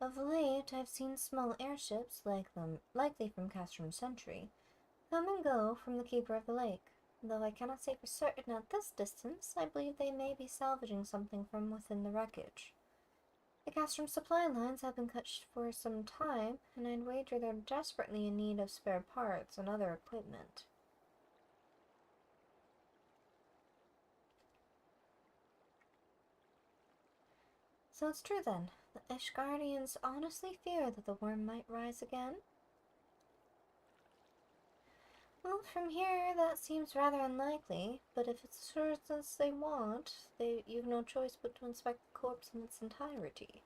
Of late, I've seen small airships, likely from Castrum Sentry, come and go from the Keeper of the Lake. Though I cannot say for certain at this distance, I believe they may be salvaging something from within the wreckage. The Castrum supply lines have been cut for some time, and I'd wager they're desperately in need of spare parts and other equipment. So it's true then. The Ishgardians honestly fear that the worm might rise again? Well, from here, that seems rather unlikely, but if it's as sure as they want, you've no choice but to inspect the corpse in its entirety.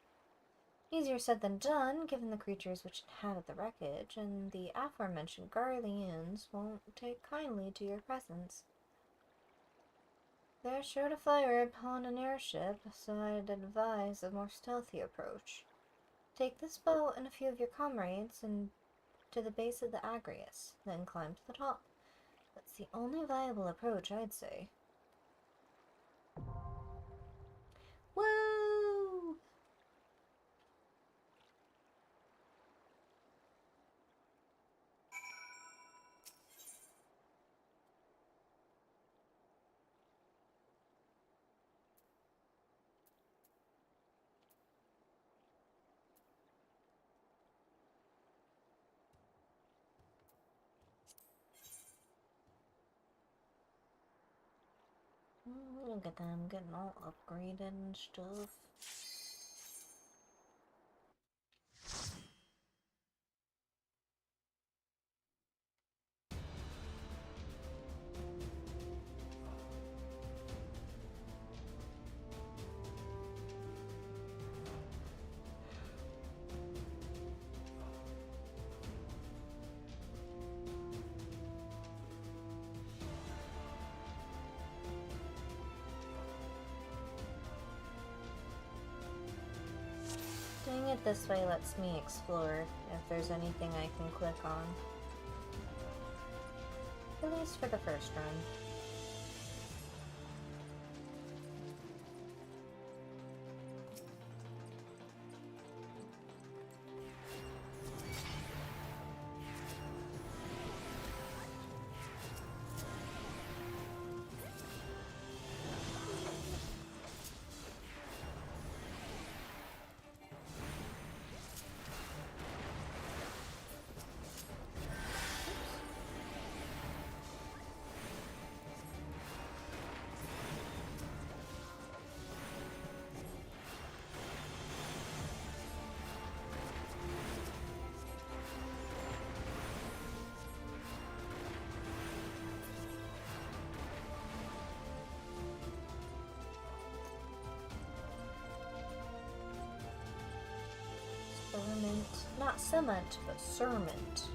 Easier said than done, given the creatures which inhabit the wreckage, and the aforementioned Garleans won't take kindly to your presence. They're sure to fire upon an airship, so I'd advise a more stealthy approach. Take this boat and a few of your comrades and to the base of the Agrias, then climb to the top. That's the only viable approach, I'd say. Woo! Look at them getting all upgraded and stuff. it this way lets me explore if there's anything I can click on. At least for the first run. Sermant. Not cement, but sermant.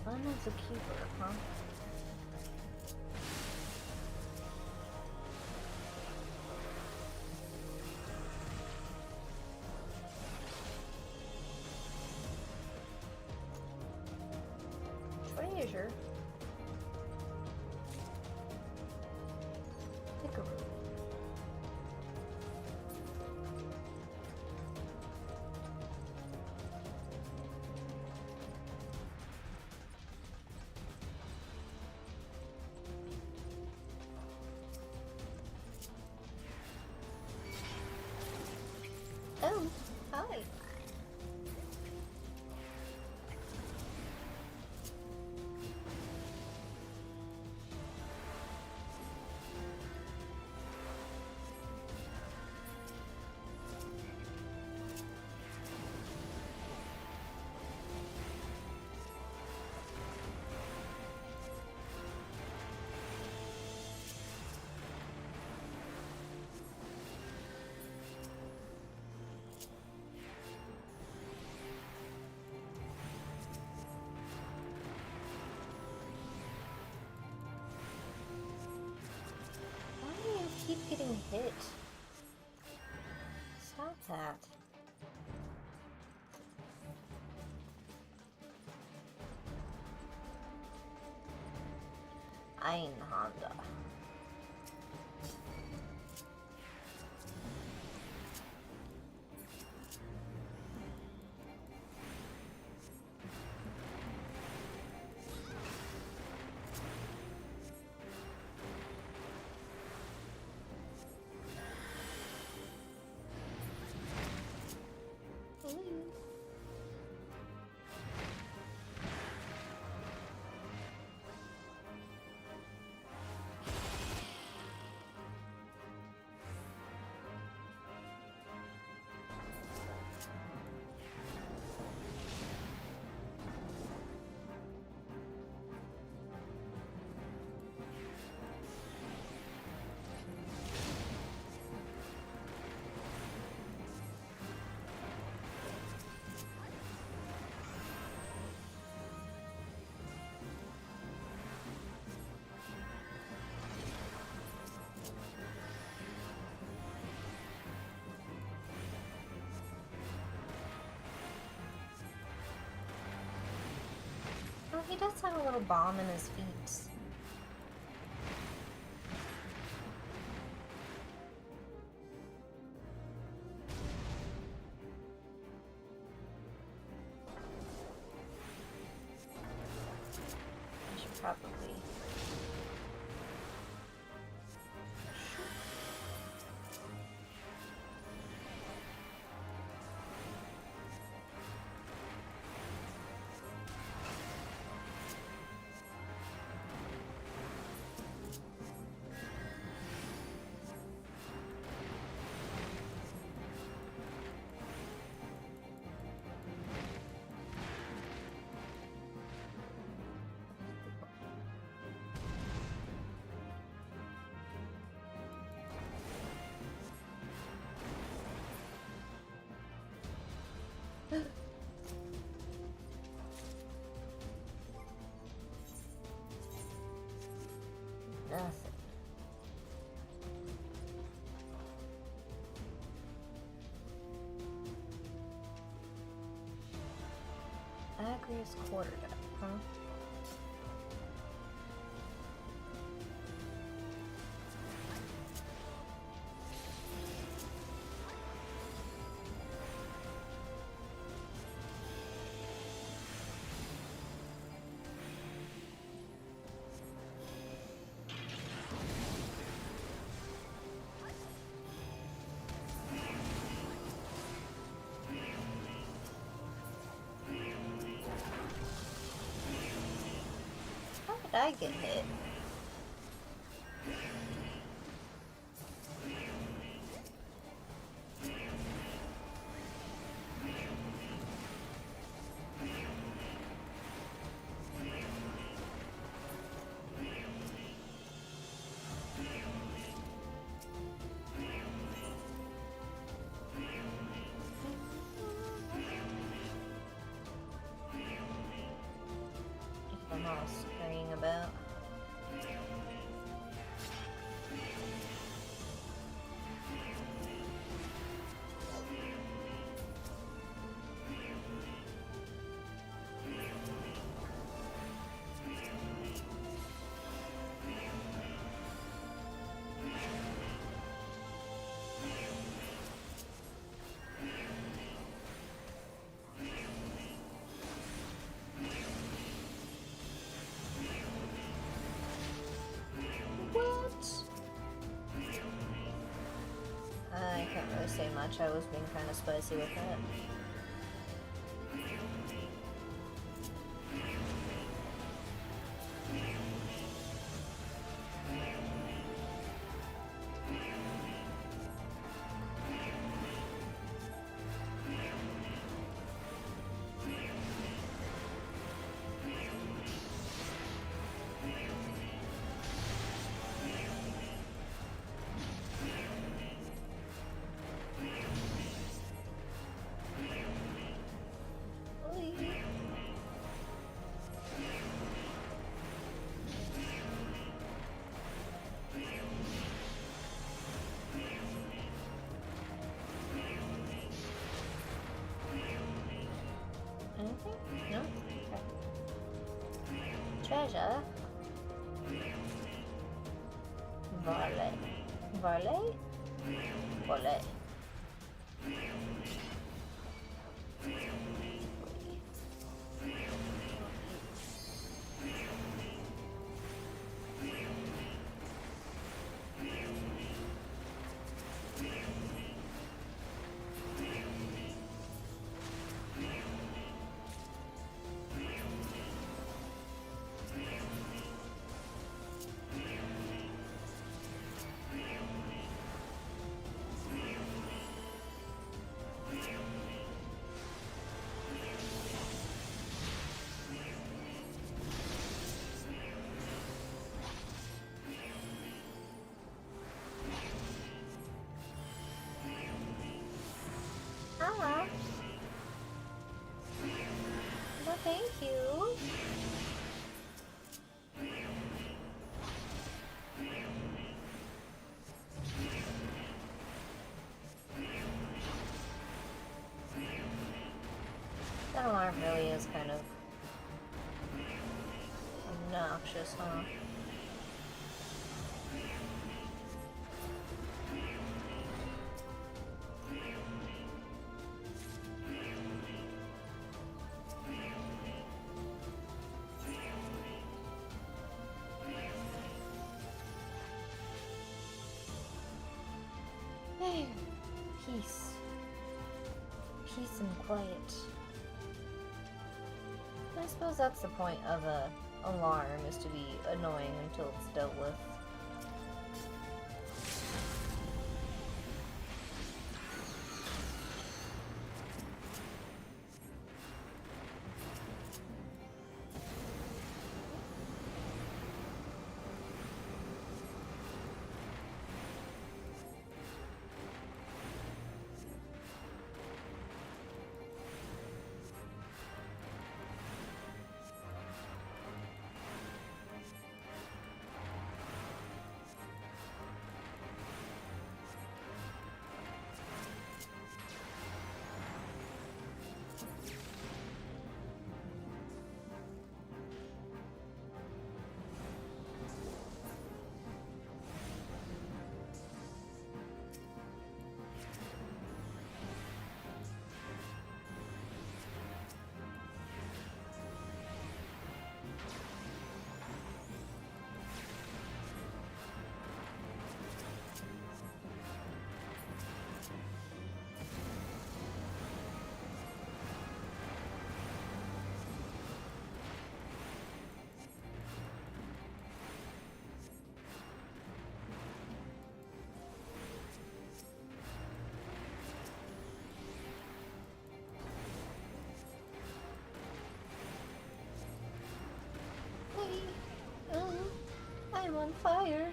Lemon's a keeper, huh? Treasure? Pickaroo. Oh, hi. Keep getting hit. Stop that. Ein Honda. Oh, he does have a little bomb in his feet. Probably. Nothing. Agrius quarterdeck, huh? I get hit. I'm all scurrying about. I can't really say much. I was being kind of spicy with that. Anything? No? Okay. Treasure? Varley. Varley? Varley. Well, thank you. That alarm really is kind of obnoxious, huh? peace and quiet. I suppose that's the point of a alarm, is to be annoying until it's dealt with. I'm on fire.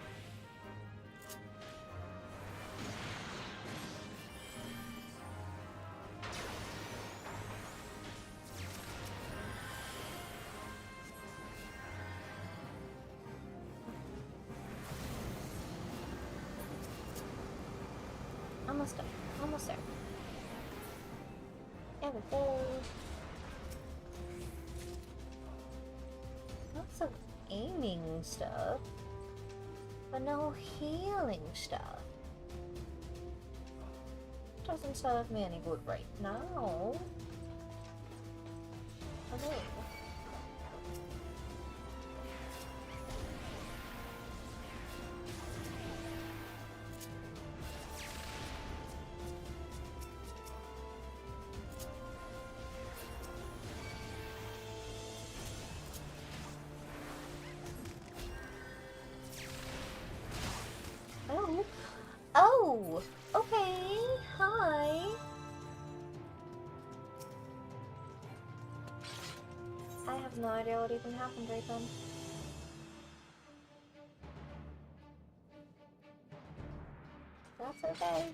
Almost done. Almost there. There we go. Lots of aiming stuff, but no healing stuff. Doesn't serve me any good right now. Okay. Oh, okay. Hi. I have no idea what even happened right then. That's okay.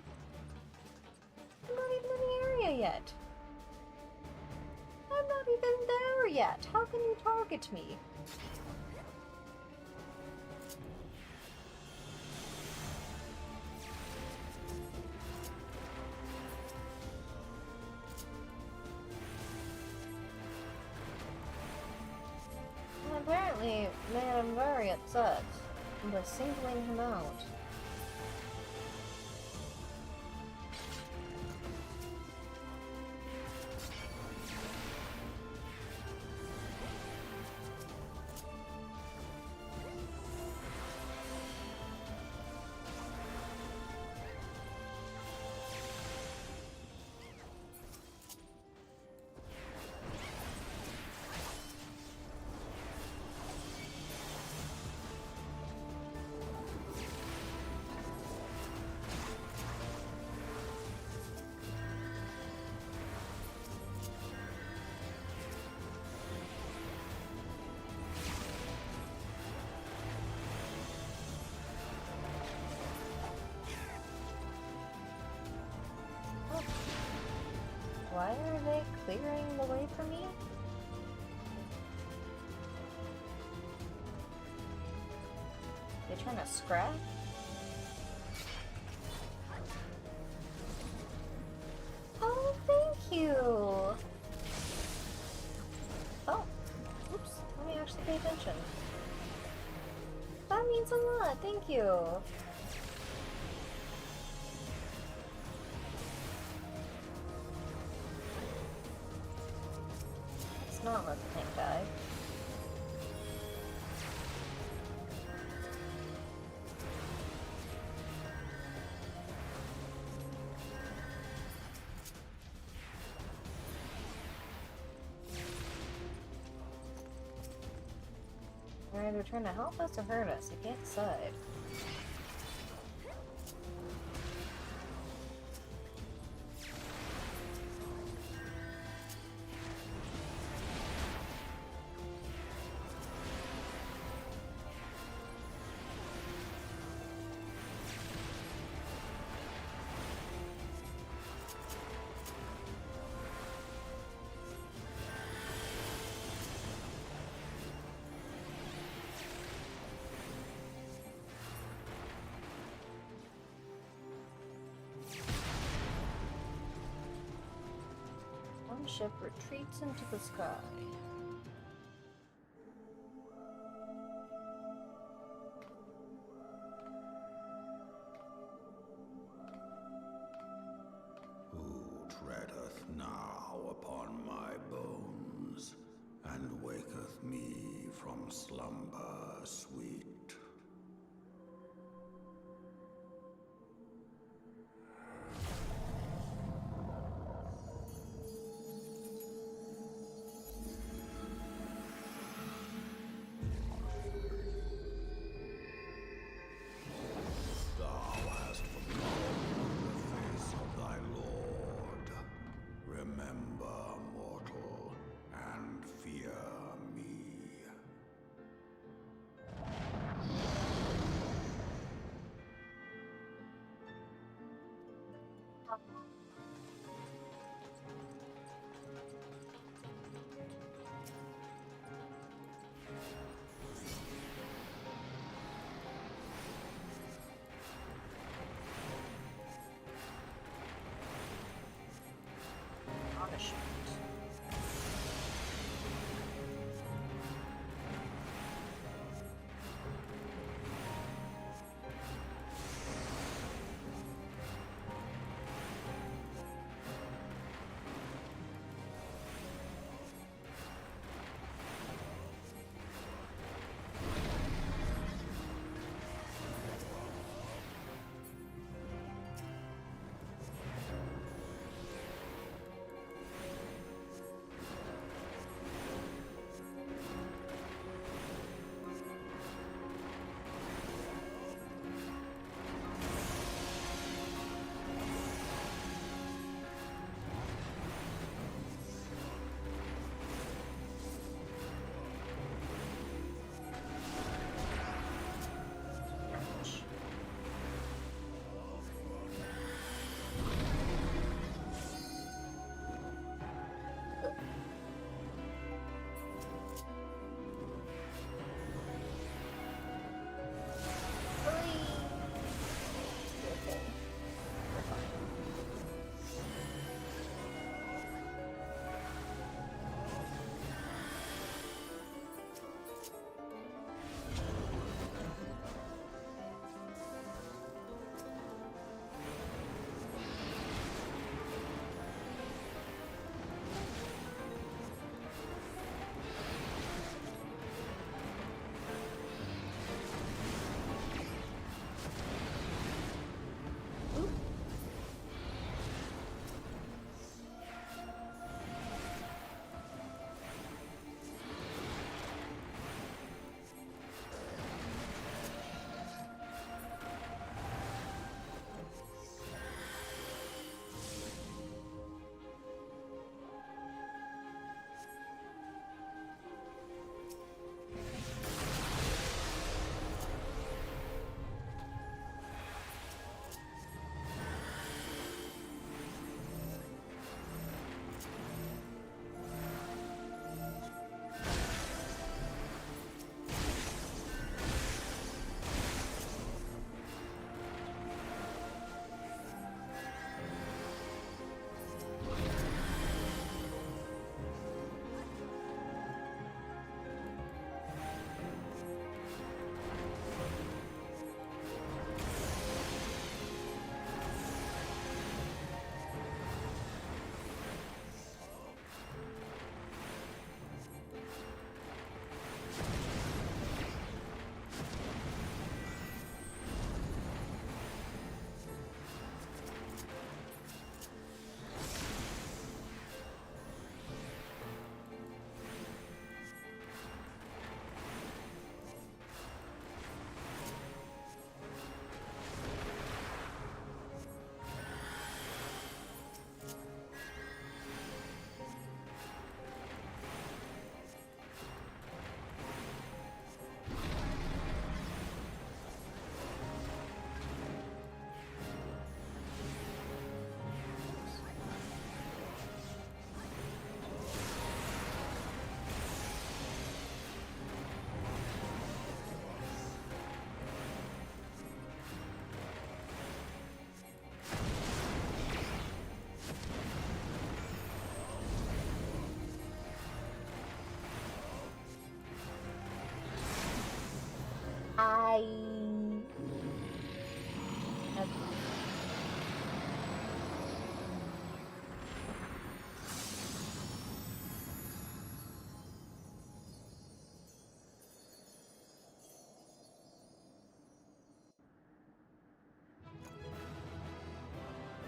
I'm not even in the area yet. I'm not even there yet. How can you target me? Apparently made him very upset by singling him out. Why are they clearing the way for me? They trying to scrap? Oh, thank you! Oh, oops, let me actually pay attention. That means a lot, thank you! Not let the thing die. They're either trying to help us or hurt us. You can't decide. One ship retreats into the sky. Who treadeth now upon my bones, and waketh me from slumber sweet?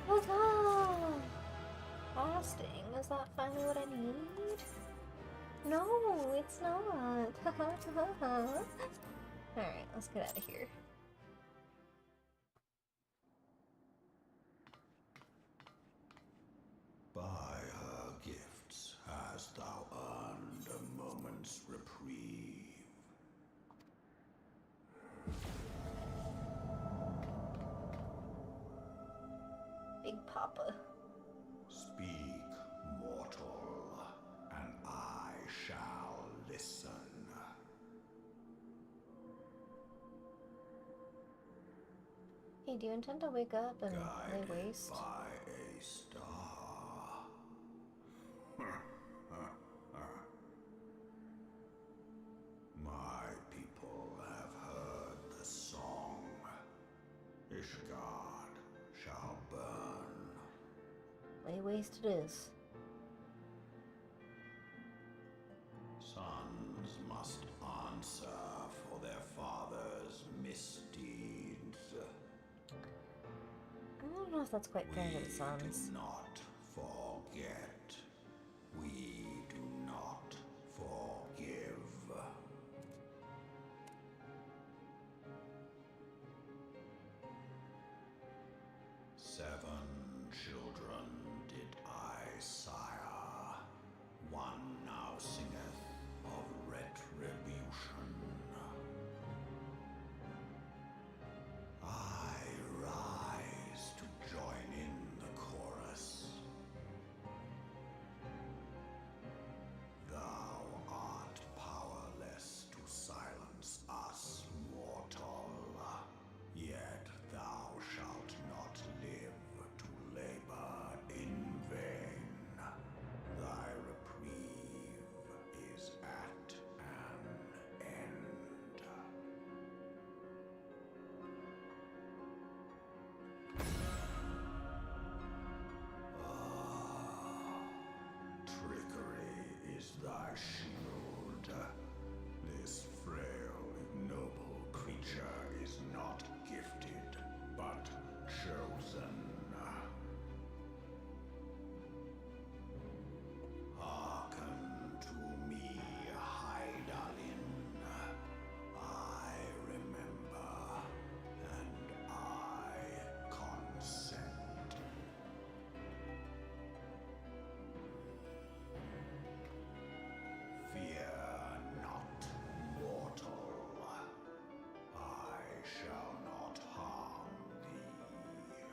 Huzzah! Fasting, is that finally what I need? No, it's not. Alright, let's get out of here. By her gifts hast thou earned a moment's reprieve. Big Papa. Speak, mortal, and I shall listen. Hey, do you intend to wake up and lay waste? By a star. My people have heard the song. Ishgard shall burn. Lay waste it is. Sons must answer for their father's misdeeds. I don't know if that's quite fair to the sons. Do not forget. We do not forgive. Seven children did I sire. One now singeth of retribution. I rise to join in the chorus. Thou art powerless to silence us, mortal. Yet thou shalt not live to labor in vain. Thy reprieve is at an end. Trickery is thy shield. This frail, ignoble creature is not gifted, but chosen. Hearken to me, Hydaelyn. I remember, and I consent. Fear not, mortal. I shall not harm thee.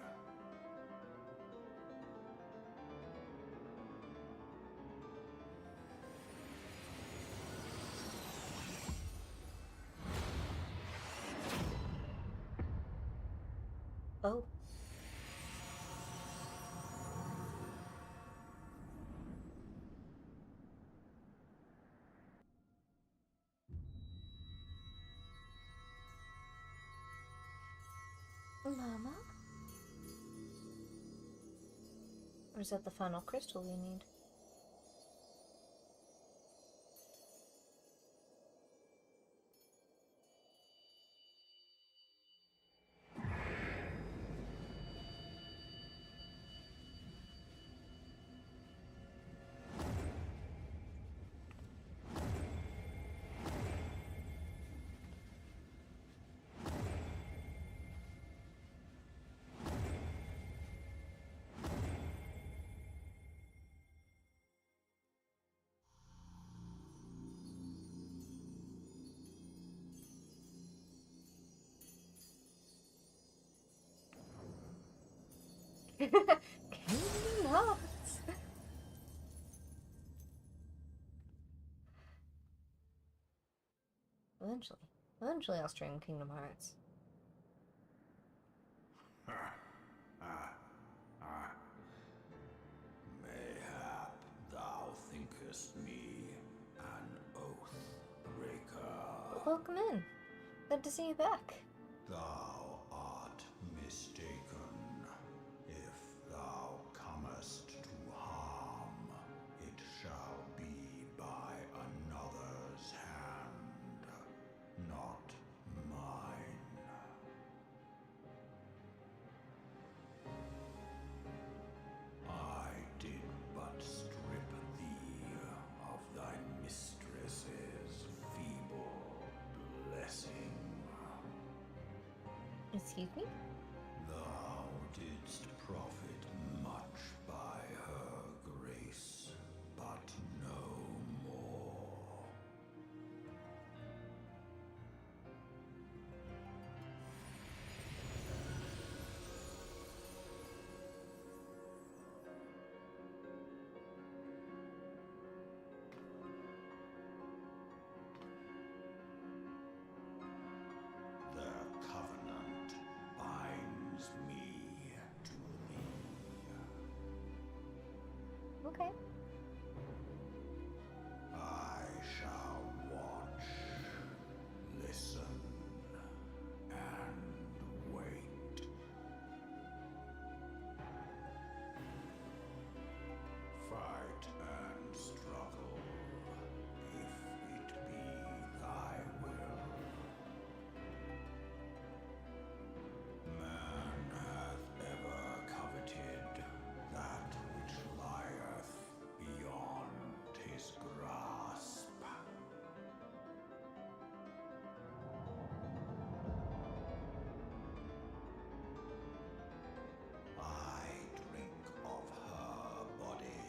Oh. Mama? Or is that the final crystal we need? Can you not? Eventually I'll stream Kingdom Hearts. Mayhap thou thinkest me an oath breaker. Welcome in. Good to see you back. Thou art mistaken. If thou comest to harm, it shall be by another's hand, not mine. I did but strip thee of thy mistress's feeble blessing. Excuse me? Thou didst profit much by her grace, but no more. Their covenant binds me to thee. Okay. I shall watch, listen, and wait. Fight and struggle, if it be thy will. Man hath ever coveted that which lieth beyond his grasp. I drink of her body,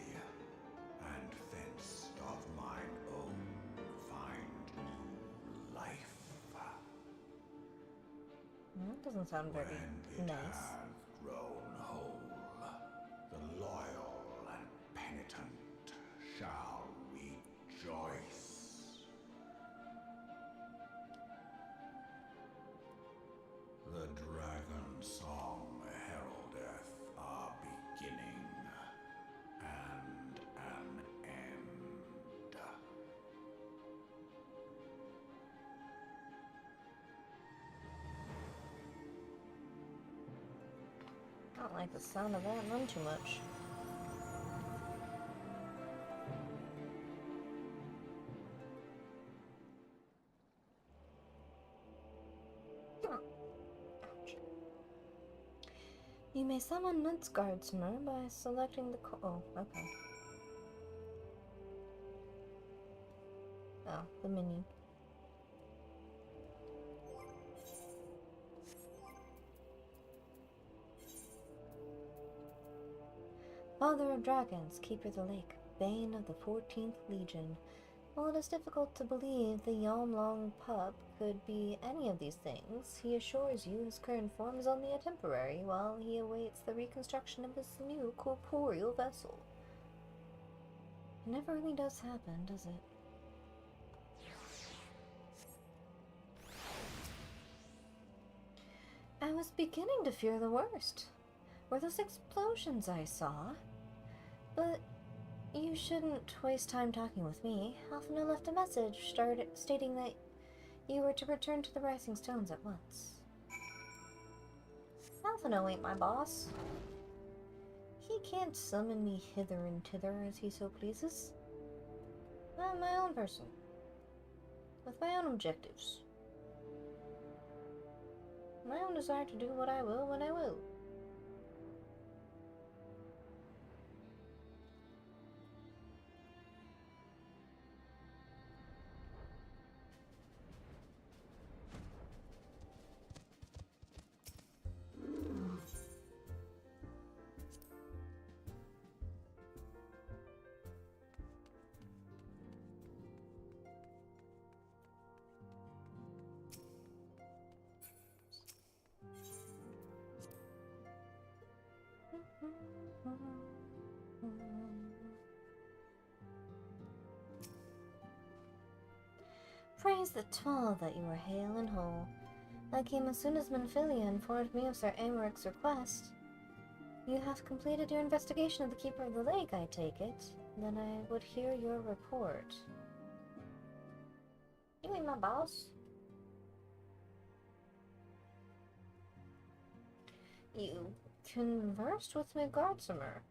and thence of mine own find new life. That doesn't sound very When it nice. hath grown whole, the loyal and penitent shall rejoice. The dragon song heraldeth a beginning and an end. I don't like the sound of that none too much. You may summon Nutsguardsmer by selecting the oh, okay. Oh, the minion. Father of Dragons, Keeper of the Lake, Bane of the 14th Legion. While it is difficult to believe the Yomlong pup could be any of these things, he assures you his current form is only a temporary while he awaits the reconstruction of his new corporeal vessel. It never really does happen, does it? I was beginning to fear the worst. Were those explosions I saw? But you shouldn't waste time talking with me. Alphino left a message stating that you were to return to the Rising Stones at once. Alphino ain't my boss. He can't summon me hither and thither as he so pleases. I'm my own person, with my own objectives. My own desire to do what I will when I will. Praise the Twelve that you are hale and whole. I came as soon as Menphilia informed me of Sir Amaric's request. You have completed your investigation of the Keeper of the Lake, I take it. Then I would hear your report. You ain't my boss. You conversed with Midgardsormr.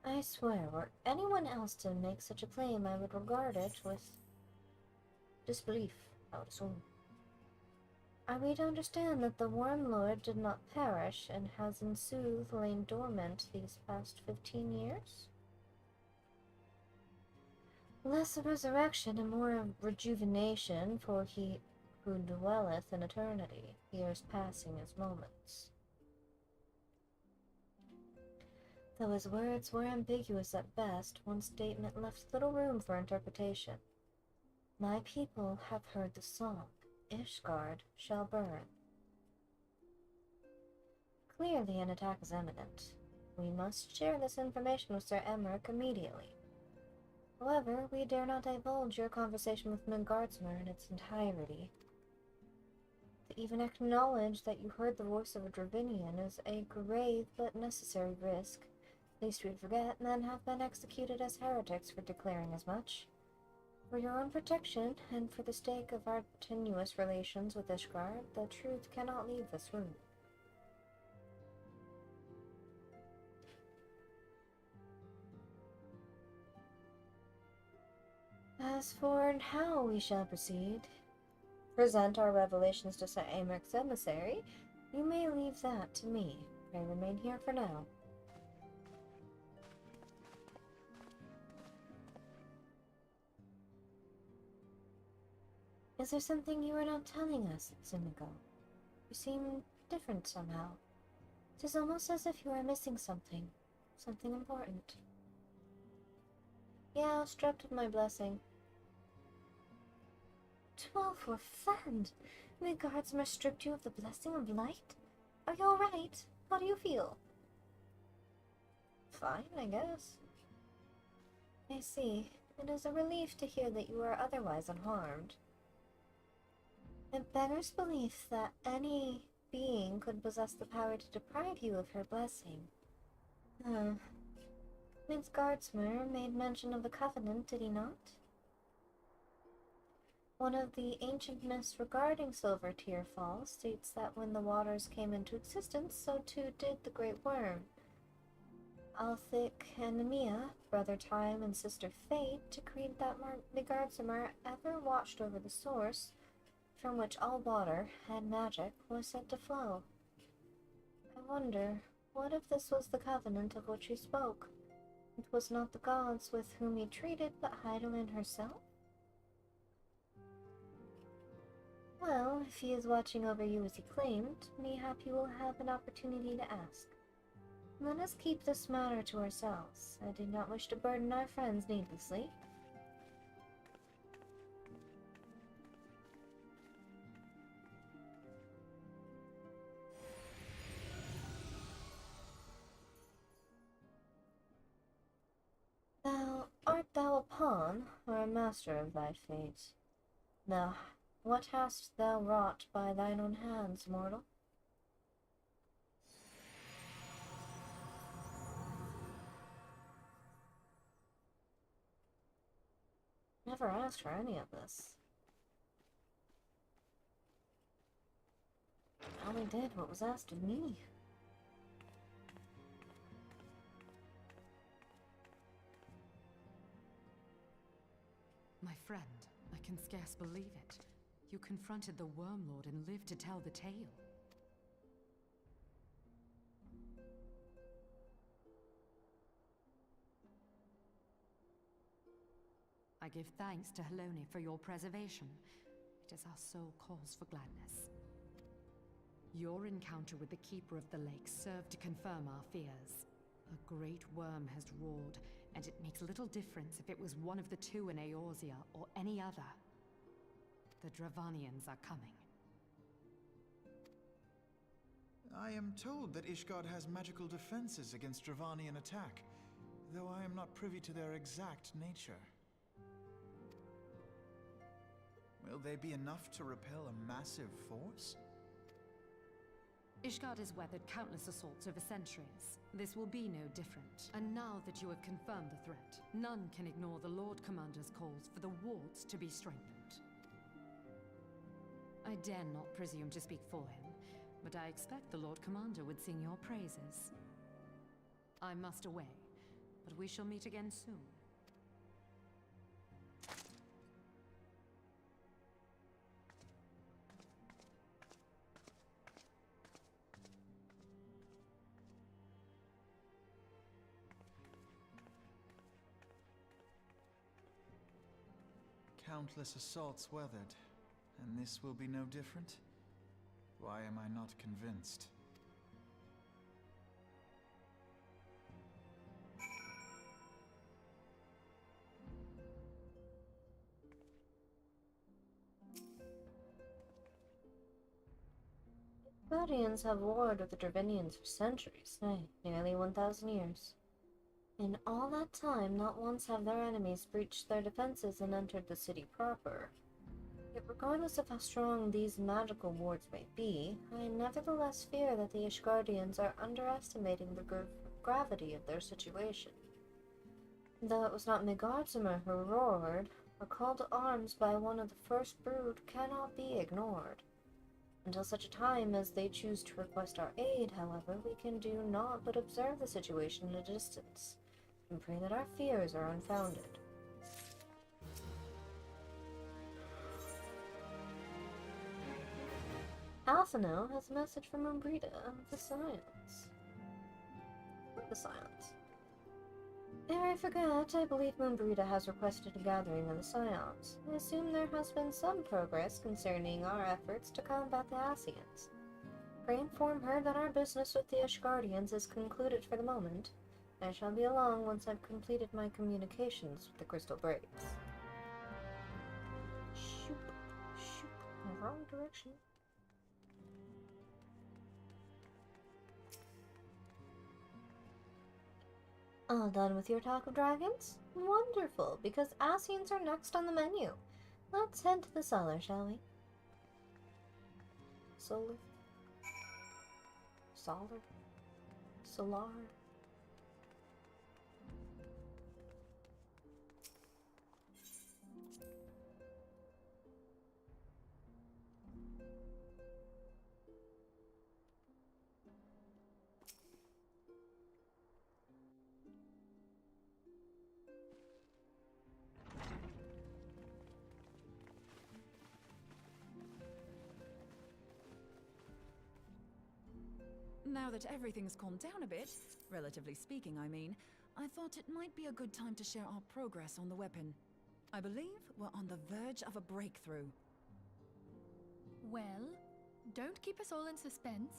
I swear, were anyone else to make such a claim, I would regard it with disbelief, I would assume. Are we to understand that the Worm Lord did not perish and has in sooth lain dormant these past 15 years? Less of resurrection and more of rejuvenation, for he who dwelleth in eternity, years passing as moments. Though his words were ambiguous at best, one statement left little room for interpretation. My people have heard the song, Ishgard shall burn. Clearly an attack is imminent. We must share this information with Sir Emmerich immediately. However, we dare not divulge your conversation with Midgardsormr in its entirety. To even acknowledge that you heard the voice of a Dravinian is a grave but necessary risk, lest we forget men have been executed as heretics for declaring as much. For your own protection, and for the sake of our tenuous relations with Ishgard, the truth cannot leave this room. As for how we shall proceed, present our revelations to Sir Amrich's emissary, you may leave that to me. I remain here for now. Is there something you are not telling us, Sumiko? You seem different somehow. It is almost as if you are missing something. Something important. Yeah, stripped of my blessing. 12 were fanned. Midgardsormr stripped you of the blessing of light? Are you alright? How do you feel? Fine, I guess. I see. It is a relief to hear that you are otherwise unharmed. It beggars belief that any being could possess the power to deprive you of her blessing. Midgardsormr made mention of a covenant, did he not? One of the ancient myths regarding Silver Tear Falls states that when the waters came into existence, so too did the Great Worm. Althik and Nemia, brother Time and sister Fate, decreed that Midgardsormr ever watched over the source from which all water and magic was said to flow. I wonder, what if this was the covenant of which he spoke? It was not the gods with whom he treated, but Heidelin herself? Well, if he is watching over you as he claimed, mayhap you will have an opportunity to ask. Let us keep this matter to ourselves. I do not wish to burden our friends needlessly. Art thou a pawn, or a master of thy fate? Now, what hast thou wrought by thine own hands, mortal? Never asked for any of this. I only did what was asked of me. My friend, I can scarce believe it. You confronted the Worm Lord and lived to tell the tale. I give thanks to Helone for your preservation. It is our sole cause for gladness. Your encounter with the Keeper of the Lake served to confirm our fears. A great worm has roared, and it makes little difference if it was one of the two in Eorzea or any other. The Dravanians are coming. I am told that Ishgard has magical defenses against Dravanian attack, though I am not privy to their exact nature. Will they be enough to repel a massive force? Ishgard has weathered countless assaults over centuries. This will be no different. And now that you have confirmed the threat, none can ignore the Lord Commander's calls for the wards to be strengthened. I dare not presume to speak for him, but I expect the Lord Commander would sing your praises. I must away, but we shall meet again soon. Countless assaults weathered, and this will be no different? Why am I not convinced? Guardians have warred with the Dravinians for centuries, nay, nearly 1,000 years. In all that time, not once have their enemies breached their defenses and entered the city proper. Yet regardless of how strong these magical wards may be, I nevertheless fear that the Ishgardians are underestimating the gravity of their situation. Though it was not Megardzimer who roared, a call to arms by one of the first brood cannot be ignored. Until such a time as they choose to request our aid, however, we can do naught but observe the situation at a distance, and pray that our fears are unfounded. Anew has a message from Umbrita of the Scions. The Scions. Ere I forget, I believe Umbrita has requested a gathering of the Scions. I assume there has been some progress concerning our efforts to combat the Ascians. Pray inform her that our business with the Ishgardians is concluded for the moment. I shall be along once I've completed my communications with the Crystal Braids. Shoop, shoop, wrong direction. All done with your talk of dragons? Wonderful, because Ascians are next on the menu. Let's head to the cellar, shall we? Solar? Solar? Now that everything's calmed down a bit, relatively speaking I mean, I thought it might be a good time to share our progress on the weapon. I believe we're on the verge of a breakthrough. Well, don't keep us all in suspense.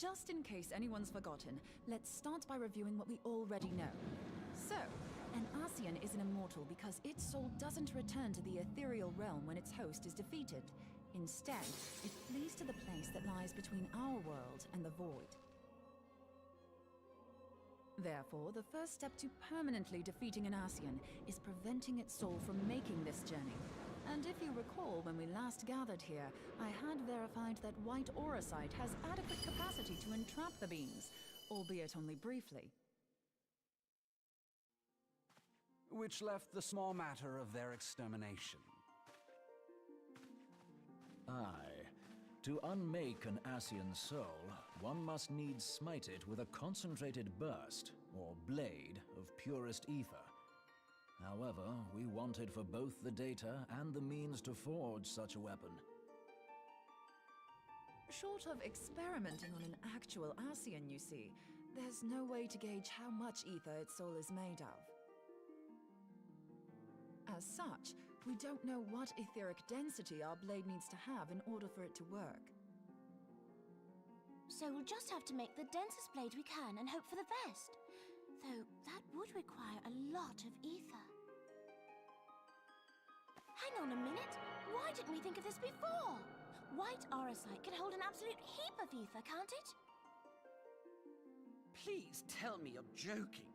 Just in case anyone's forgotten, let's start by reviewing what we already know. So, an Ascian is an immortal because its soul doesn't return to the ethereal realm when its host is defeated. Instead, it flees to the place that lies between our world and the void. Therefore, the first step to permanently defeating an Ascian is preventing its soul from making this journey. And if you recall, when we last gathered here, I had verified that white auracite has adequate capacity to entrap the beings, albeit only briefly. Which left the small matter of their extermination. Aye. To unmake an Ascian soul, one must needs smite it with a concentrated burst, or blade, of purest ether. However, we wanted for both the data and the means to forge such a weapon. Short of experimenting on an actual Ascian, you see, there's no way to gauge how much ether its soul is made of. As such, we don't know what etheric density our blade needs to have in order for it to work. So we'll just have to make the densest blade we can and hope for the best. Though that would require a lot of ether. Hang on a minute! Why didn't we think of this before? White auracite can hold an absolute heap of ether, can't it? Please tell me you're joking.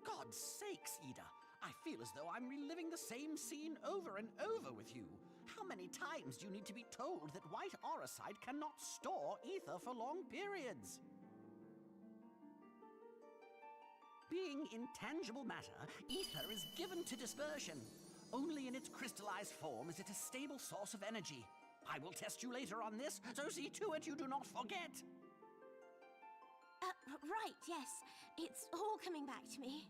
God's sakes, Ida. I feel as though I'm reliving the same scene over and over with you. How many times do you need to be told that white auracite cannot store ether for long periods? Being intangible matter, ether is given to dispersion. Only in its crystallized form is it a stable source of energy. I will test you later on this, so see to it you do not forget. Right, yes. It's all coming back to me.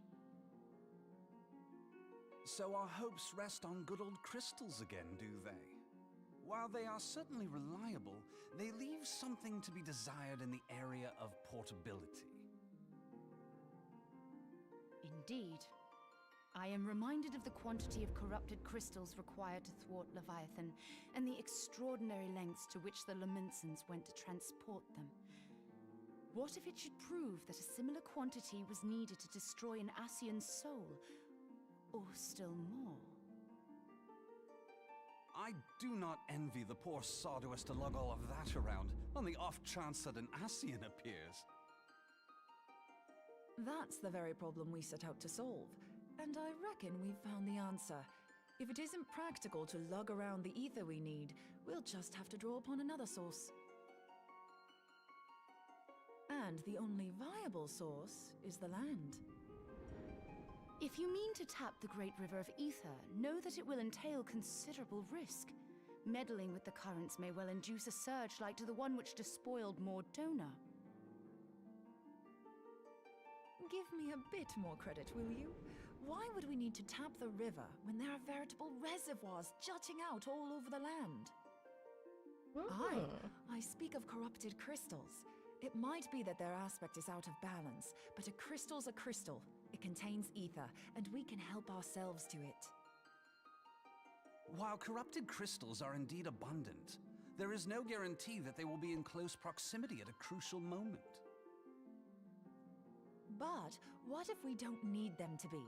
So our hopes rest on good old crystals again, do they? While they are certainly reliable, they leave something to be desired in the area of portability. Indeed. I am reminded of the quantity of corrupted crystals required to thwart Leviathan, and the extraordinary lengths to which the Laminsons went to transport them. What if it should prove that a similar quantity was needed to destroy an Ascian's soul? Or still more? I do not envy the poor sod who has to lug all of that around, on the off chance that an Ascian appears. That's the very problem we set out to solve, and I reckon we've found the answer. If it isn't practical to lug around the ether we need, we'll just have to draw upon another source. And the only viable source is the land. If you mean to tap the Great River of Ether, know that it will entail considerable risk. Meddling with the currents may well induce a surge like to the one which despoiled Mordona. Give me a bit more credit, will you? Why would we need to tap the river when there are veritable reservoirs jutting out all over the land? I speak of corrupted crystals. It might be that their aspect is out of balance, but a crystal's a crystal. It contains ether, and we can help ourselves to it. While corrupted crystals are indeed abundant, there is no guarantee that they will be in close proximity at a crucial moment. But what if we don't need them to be?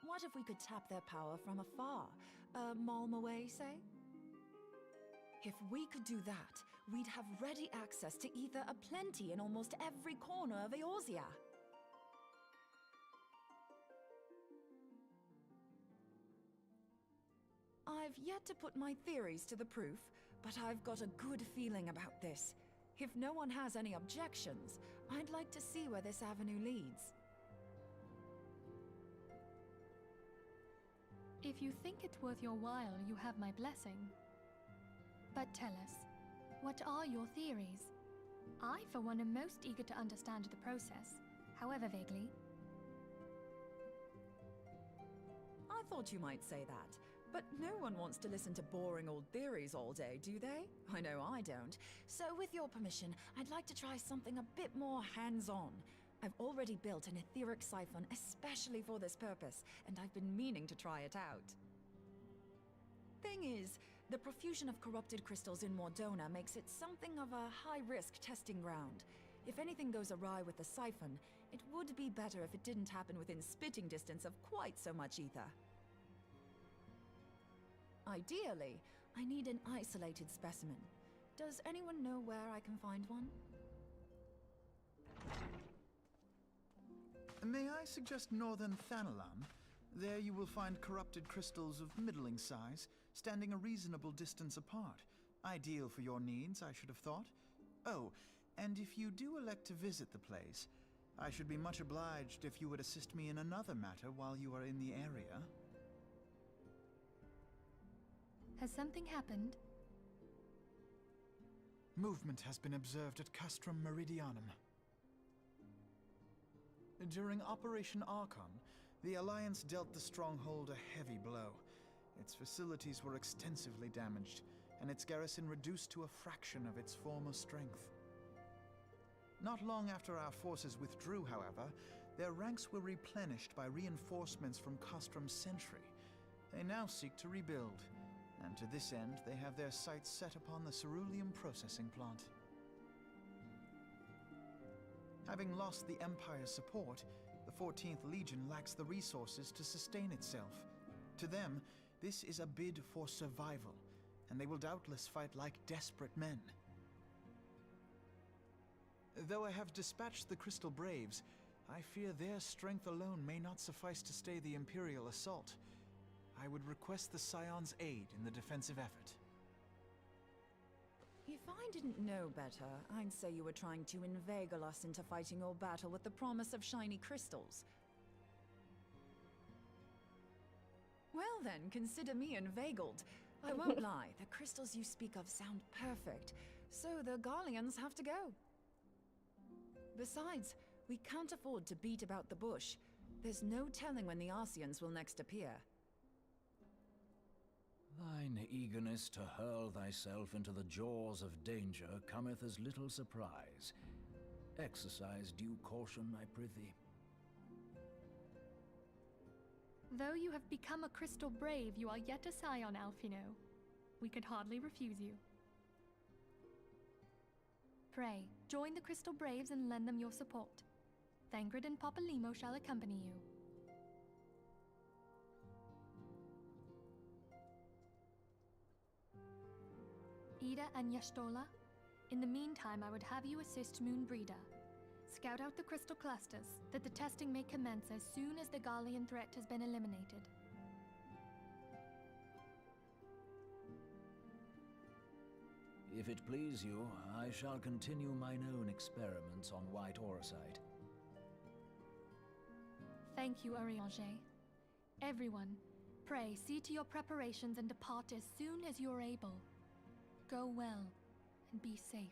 What if we could tap their power from afar? A malm away, say? If we could do that, we'd have ready access to ether aplenty in almost every corner of Eorzea. I've yet to put my theories to the proof, but I've got a good feeling about this. If no one has any objections, I'd like to see where this avenue leads. If you think it's worth your while, you have my blessing. But tell us, what are your theories? I, for one, am most eager to understand the process, however vaguely. I thought you might say that, but no one wants to listen to boring old theories all day, do they? I know I don't. So with your permission, I'd like to try something a bit more hands-on. I've already built an etheric siphon especially for this purpose, and I've been meaning to try it out. Thing is, the profusion of corrupted crystals in Mordona makes it something of a high-risk testing ground. If anything goes awry with the siphon, it would be better if it didn't happen within spitting distance of quite so much ether. Ideally, I need an isolated specimen. Does anyone know where I can find one? May I suggest northern Thanalan? There you will find corrupted crystals of middling size, standing a reasonable distance apart. Ideal for your needs, I should have thought. Oh, and if you do elect to visit the place, I should be much obliged if you would assist me in another matter while you are in the area. Has something happened? Movement has been observed at Castrum Meridianum. During Operation Archon, the Alliance dealt the stronghold a heavy blow. Its facilities were extensively damaged, and its garrison reduced to a fraction of its former strength. Not long after our forces withdrew, however, their ranks were replenished by reinforcements from Castrum's Sentry. They now seek to rebuild, and to this end they have their sights set upon the ceruleum processing plant. Having lost the Empire's support, the 14th Legion lacks the resources to sustain itself. To them, this is a bid for survival, and they will doubtless fight like desperate men. Though I have dispatched the Crystal Braves, I fear their strength alone may not suffice to stay the Imperial assault. I would request the Scion's aid in the defensive effort. If I didn't know better, I'd say you were trying to inveigle us into fighting your battle with the promise of shiny crystals. Well then, consider me inveigled. I won't lie, the crystals you speak of sound perfect, so the Garleans have to go. Besides, we can't afford to beat about the bush. There's no telling when the Arceans will next appear. Thine eagerness to hurl thyself into the jaws of danger cometh as little surprise. Exercise due caution, I prithee. Though you have become a crystal brave, you are yet a scion, Alphino. We could hardly refuse you. Pray, join the Crystal Braves and lend them your support. Thangred and Papalimo shall accompany you. Ida and Yestola, in the meantime I would have you assist Moonbreeder. Scout out the crystal clusters, that the testing may commence as soon as the Garlean threat has been eliminated. If it please you, I shall continue mine own experiments on white aurosite. Thank you, Arianger. Everyone, pray see to your preparations and depart as soon as you are able. Go well, and be safe.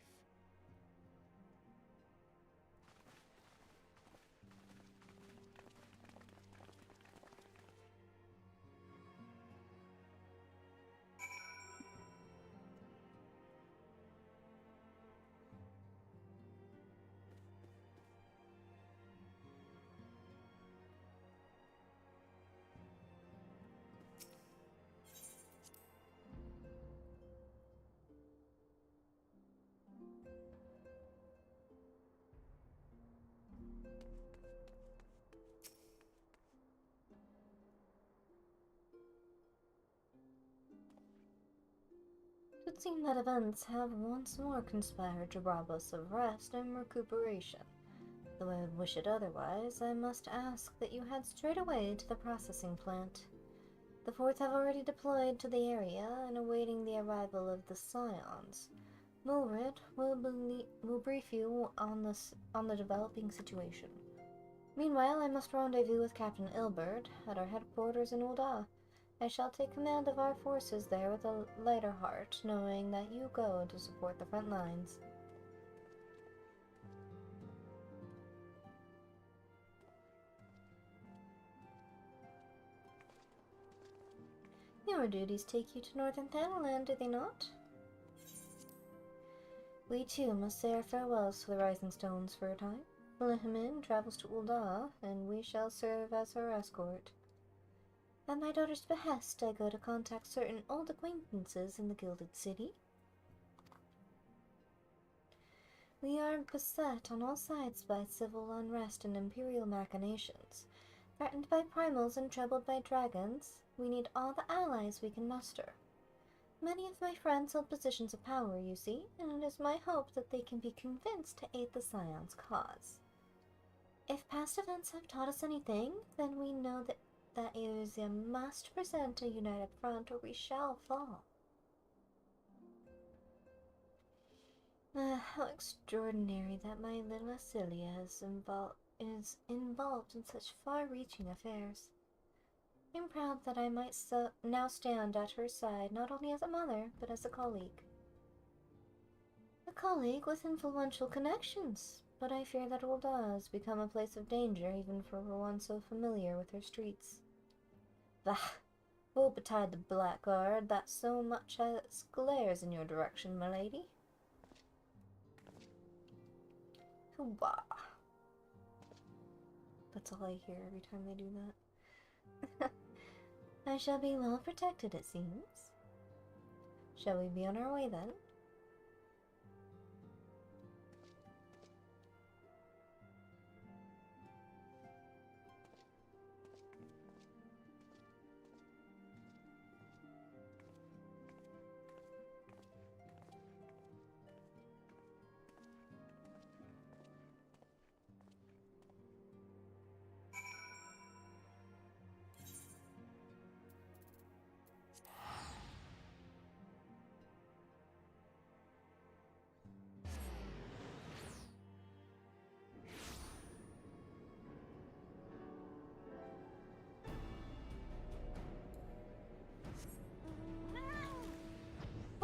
It would seem that events have once more conspired to rob us of rest and recuperation. Though I would wish it otherwise, I must ask that you head straight away to the processing plant. The forts have already deployed to the area and awaiting the arrival of the Scions. Mulred will brief you on the developing situation. Meanwhile, I must rendezvous with Captain Ilbert at our headquarters in Ul'dah. I shall take command of our forces there with a lighter heart, knowing that you go to support the front lines. Your duties take you to Northern Thanaland, do they not? We too must say our farewells to the Rising Stones for a time. Lihimin travels to Ul'dah, and we shall serve as her escort. At my daughter's behest, I go to contact certain old acquaintances in the Gilded City. We are beset on all sides by civil unrest and imperial machinations. Threatened by primals and troubled by dragons, we need all the allies we can muster. Many of my friends hold positions of power, you see, and it is my hope that they can be convinced to aid the Scion's cause. If past events have taught us anything, then we know that Eorzea must present a united front or we shall fall. How extraordinary that my little Asilia is involved in such far-reaching affairs. I'm proud that I might now stand at her side not only as a mother, but as a colleague. A colleague with influential connections, but I fear that Ul'dah has become a place of danger even for one so familiar with her streets. Bah! Woe betide the blackguard that so much as glares in your direction, my lady. Hooah! That's all I hear every time they do that. I shall be well protected, it seems. Shall we be on our way then?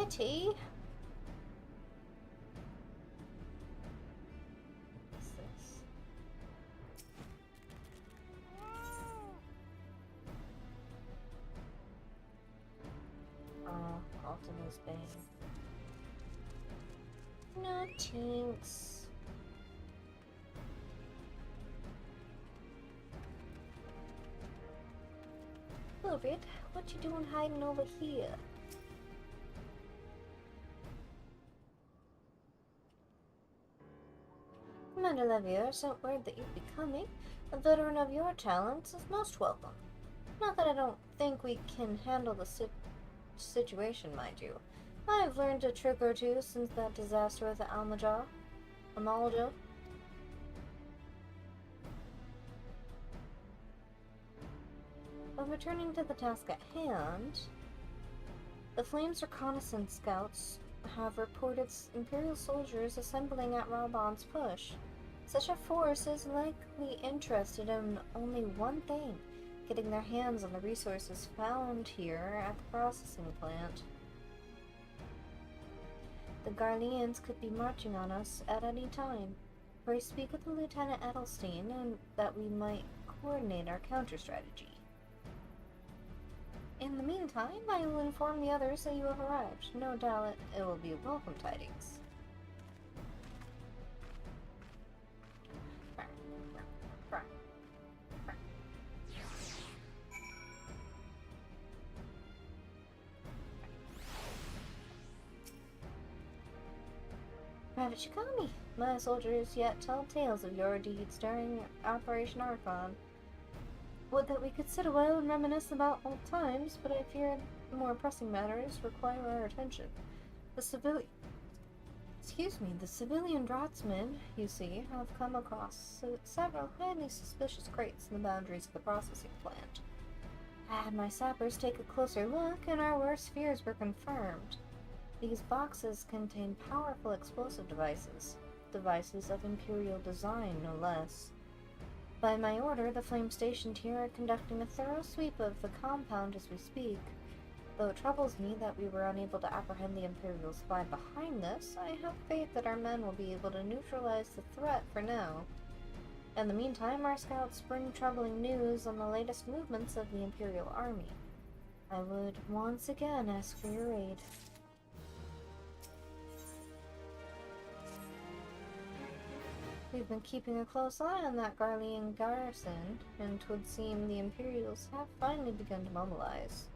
Kitty! What's this? Oh, Ultima's Bane. No tinks. Wilfred, what you doing hiding over here? Commander Levier sent word that you'd be coming. A veteran of your talents is most welcome. Not that I don't think we can handle the situation, mind you. I've learned a trick or two since that disaster with the Amalja. But returning to the task at hand, the Flames reconnaissance scouts have reported Imperial soldiers assembling at Ralbon's push. Such a force is likely interested in only one thing, getting their hands on the resources found here at the processing plant. The Garleans could be marching on us at any time. Pray speak with the Lieutenant Edelstein and that we might coordinate our counter-strategy. In the meantime, I will inform the others that you have arrived. No doubt it will be welcome tidings. Private Shikami, my soldiers yet tell tales of your deeds during Operation Archon. Would that we could sit a while and reminisce about old times, but I fear more pressing matters require our attention. The civilian draftsmen, you see, have come across several highly suspicious crates in the boundaries of the processing plant. I had my sappers take a closer look, and our worst fears were confirmed. These boxes contain powerful explosive devices of Imperial design, no less. By my order, the Flame stationed here are conducting a thorough sweep of the compound as we speak. Though it troubles me that we were unable to apprehend the Imperial spy behind this, I have faith that our men will be able to neutralize the threat for now. In the meantime, our scouts bring troubling news on the latest movements of the Imperial army. I would once again ask for your aid. We've been keeping a close eye on that Garlean garrison, and 'twould seem the Imperials have finally begun to mobilize.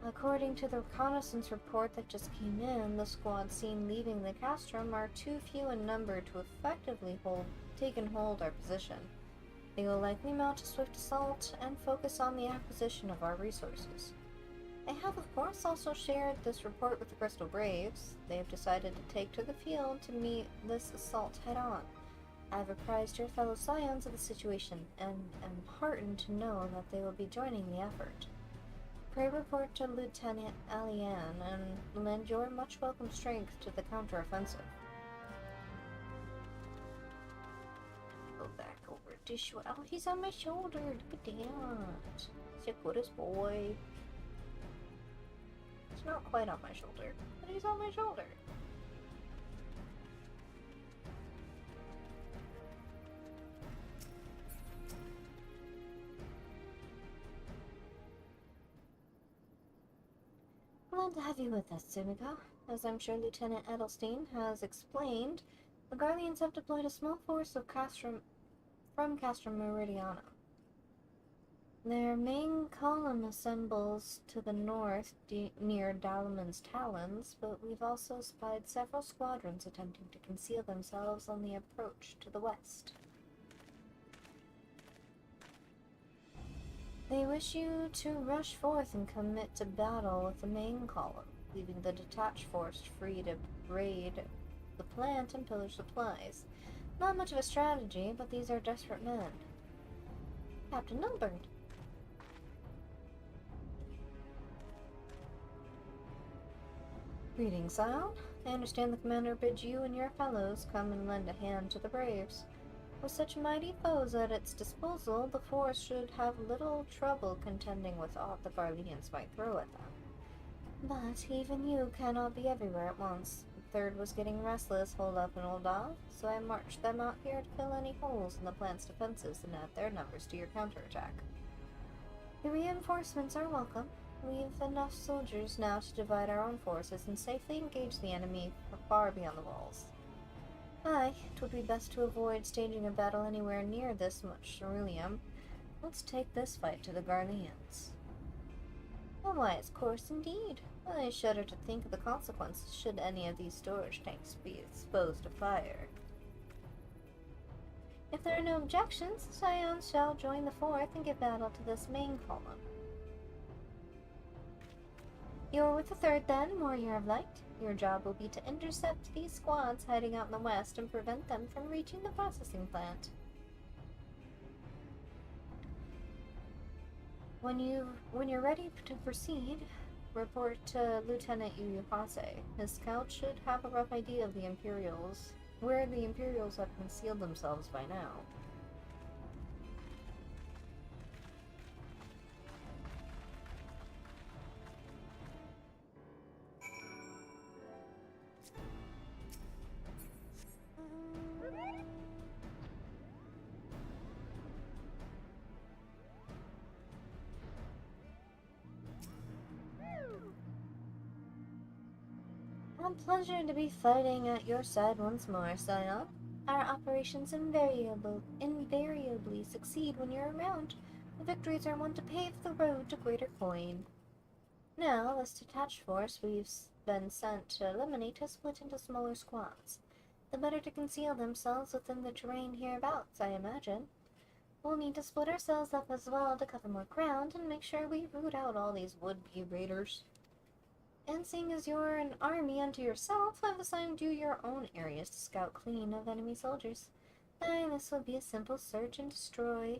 According to the reconnaissance report that just came in, the squad seen leaving the castrum are too few in number to effectively take and hold our position. They will likely mount a swift assault and focus on the acquisition of our resources. I have, of course, also shared this report with the Crystal Braves. They have decided to take to the field to meet this assault head-on. I have apprised your fellow scions of the situation, and am heartened to know that they will be joining the effort. Pray report to Lieutenant Alian, and lend your much welcome strength to the counter-offensive. Go back over to oh, he's on my shoulder, look at that. He's a goodest boy. Not quite on my shoulder, but he's on my shoulder. Glad to have you with us, Sumika. As I'm sure Lieutenant Edelstein has explained, the Garleans have deployed a small force of from Castrum Meridiana. Their main column assembles to the north near Dalaman's Talons, but we've also spied several squadrons attempting to conceal themselves on the approach to the west. They wish you to rush forth and commit to battle with the main column, leaving the detached force free to raid the plant and pillage supplies. Not much of a strategy, but these are desperate men. Captain Milbird. Greetings, Scion. I understand the commander bids you and your fellows come and lend a hand to the Braves. With such mighty foes at its disposal, the force should have little trouble contending with aught the Garleans might throw at them. But even you cannot be everywhere at once. The third was getting restless, holed up in Ul'dah, so I marched them out here to fill any holes in the plant's defenses and add their numbers to your counterattack. The reinforcements are welcome. We've enough soldiers now to divide our own forces and safely engage the enemy far beyond the walls. Aye, it would be best to avoid staging a battle anywhere near this much ceruleum. Let's take this fight to the Garleans. A wise course indeed. I shudder to think of the consequences should any of these storage tanks be exposed to fire. If there are no objections, Scions shall join the fourth and give battle to this main column. You're with the third then, Warrior of Light. Your job will be to intercept these squads hiding out in the west and prevent them from reaching the processing plant. When you're ready to proceed, report to Lieutenant Uyuhase. His scout should have a rough idea of the Imperials, where the Imperials have concealed themselves by now. A pleasure to be fighting at your side once more, Scion. Our operations invariably succeed when you're around. The victories are one to pave the road to greater coin. Now, this detached force we've been sent to eliminate has split into smaller squads. The better to conceal themselves within the terrain hereabouts, I imagine. We'll need to split ourselves up as well to cover more ground and make sure we root out all these would-be raiders. And seeing as you're an army unto yourself, I've assigned you your own areas to scout clean of enemy soldiers. Aye, this will be a simple search and destroy.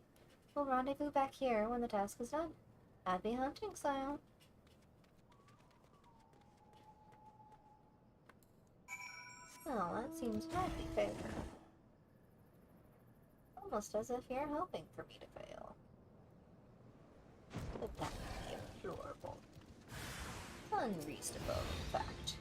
We'll rendezvous back here when the task is done. Happy hunting, Scion. Well, that seems hardly fair. Almost as if you're hoping for me to fail. But that would be deplorable. Unreasonable, in fact.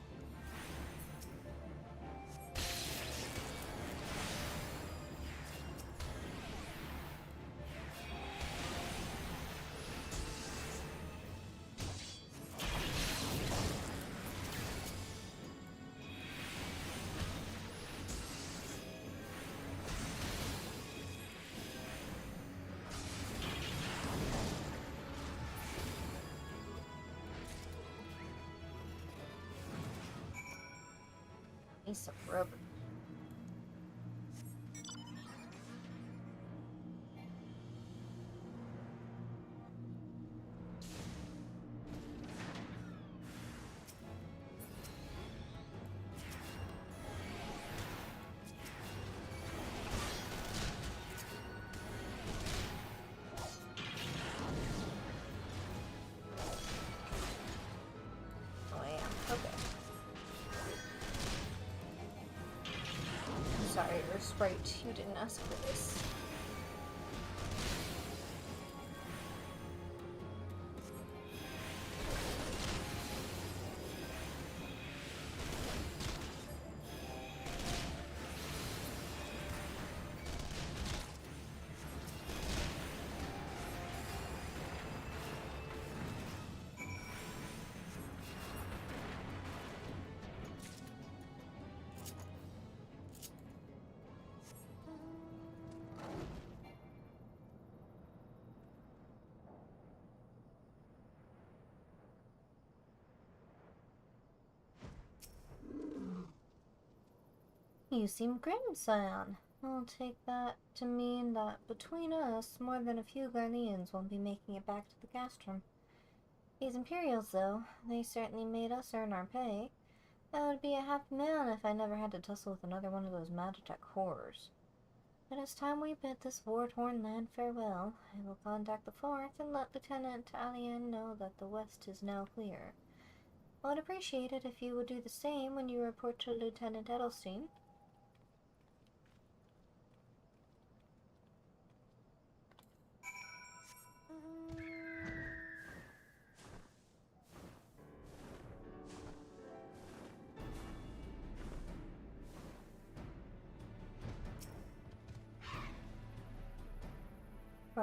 Need some rubber. Oh yeah, okay. Sorry, your sprite, you didn't ask for this. You seem grim, Scion. I'll take that to mean that between us, more than a few Garleans won't be making it back to the Castrum. These Imperials, though, they certainly made us earn our pay. I would be a happy man if I never had to tussle with another one of those Magitech horrors. It is time we bid this war-torn land farewell. I will contact the Fourth and let Lieutenant Alien know that the West is now clear. I would appreciate it if you would do the same when you report to Lieutenant Edelstein.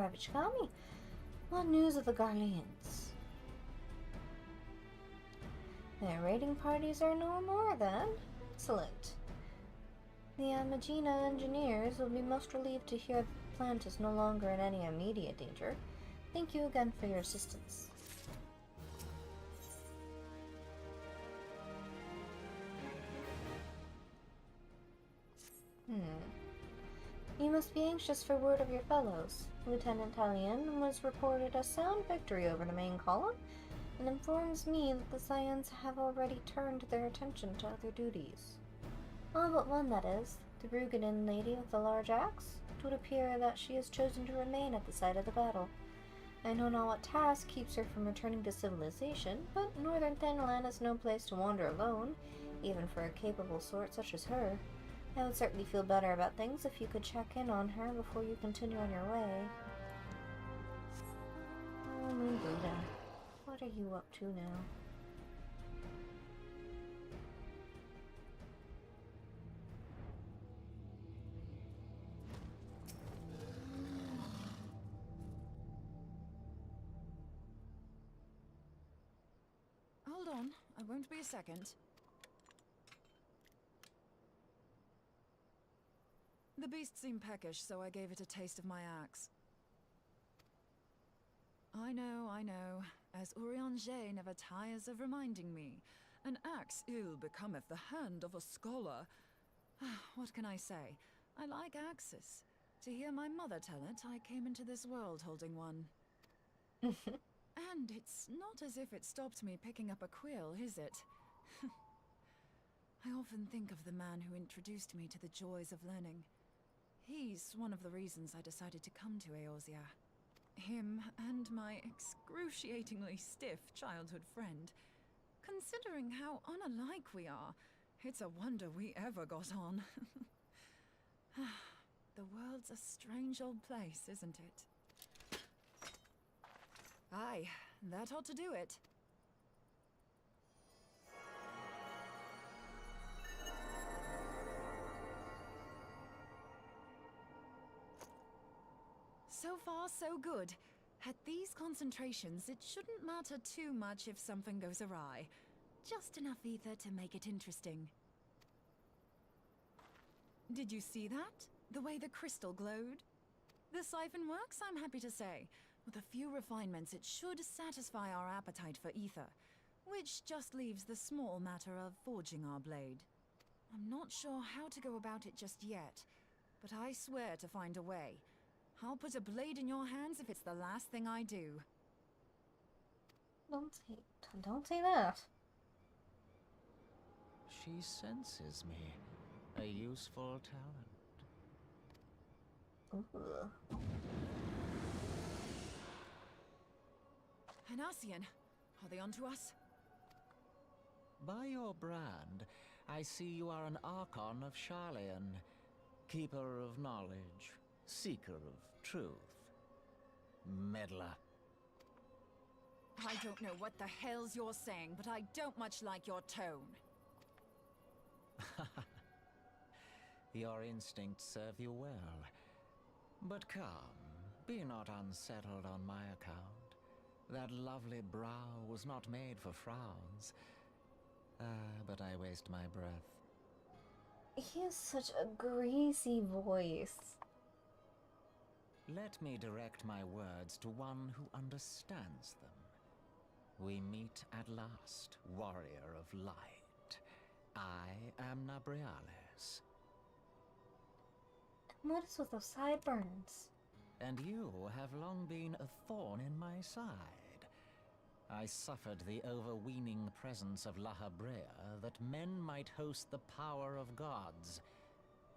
Ravichkami. What news of the Garleans? Their raiding parties are no more, then? Excellent. The Amagina engineers will be most relieved to hear the plant is no longer in any immediate danger. Thank you again for your assistance. You must be anxious for word of your fellows. Lieutenant Talion was reported a sound victory over the main column, and informs me that the Scions have already turned their attention to other duties. All but one, that is, the Rugadin lady with the large axe. It would appear that she has chosen to remain at the site of the battle. I know not what task keeps her from returning to civilization, but northern Thanalan is no place to wander alone, even for a capable sort such as her. I would certainly feel better about things if you could check in on her before you continue on your way. Oh, Moon Buddha, what are you up to now? Hold on, I won't be a second. The beast seemed peckish, so I gave it a taste of my axe. I know. As Urianger never tires of reminding me, an axe ill becometh the hand of a scholar. What can I say? I like axes. To hear my mother tell it, I came into this world holding one. And it's not as if it stopped me picking up a quill, is it? I often think of the man who introduced me to the joys of learning. He's one of the reasons I decided to come to Eorzea. Him and my excruciatingly stiff childhood friend. Considering how unalike we are, it's a wonder we ever got on. The world's a strange old place, isn't it? Aye, that ought to do it. So far, so good. At these concentrations, it shouldn't matter too much if something goes awry. Just enough ether to make it interesting. Did you see that? The way the crystal glowed? The siphon works, I'm happy to say. With a few refinements, it should satisfy our appetite for ether, which just leaves the small matter of forging our blade. I'm not sure how to go about it just yet, but I swear to find a way. I'll put a blade in your hands if it's the last thing I do. Don't say that. She senses me. A useful talent. Ooh. Hanassian, are they onto us? By your brand, I see you are an Archon of Sharlayan, keeper of knowledge, seeker of truth, meddler. I don't know what the hell's you're saying, but I don't much like your tone. Your instincts serve you well. But come, be not unsettled on my account. That lovely brow was not made for frowns. But I waste my breath. He has such a greasy voice. Let me direct my words to one who understands them. We meet at last, warrior of light. I am Nabriales. What is with those sideburns? And you have long been a thorn in my side. I suffered the overweening presence of La Habrea that men might host the power of gods,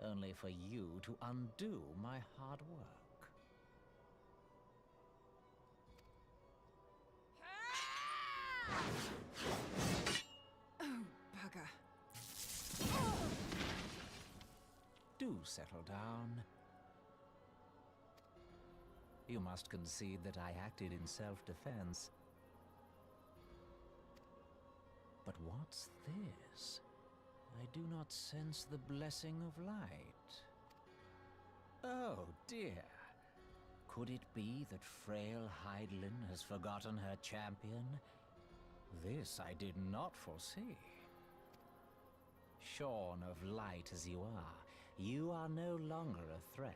only for you to undo my hard work. Oh, bugger. Do settle down. You must concede that I acted in self-defense. But what's this? I do not sense the blessing of light. Oh dear. Could it be that frail Hydaelyn has forgotten her champion? This I did not foresee. Shorn of light as you are no longer a threat.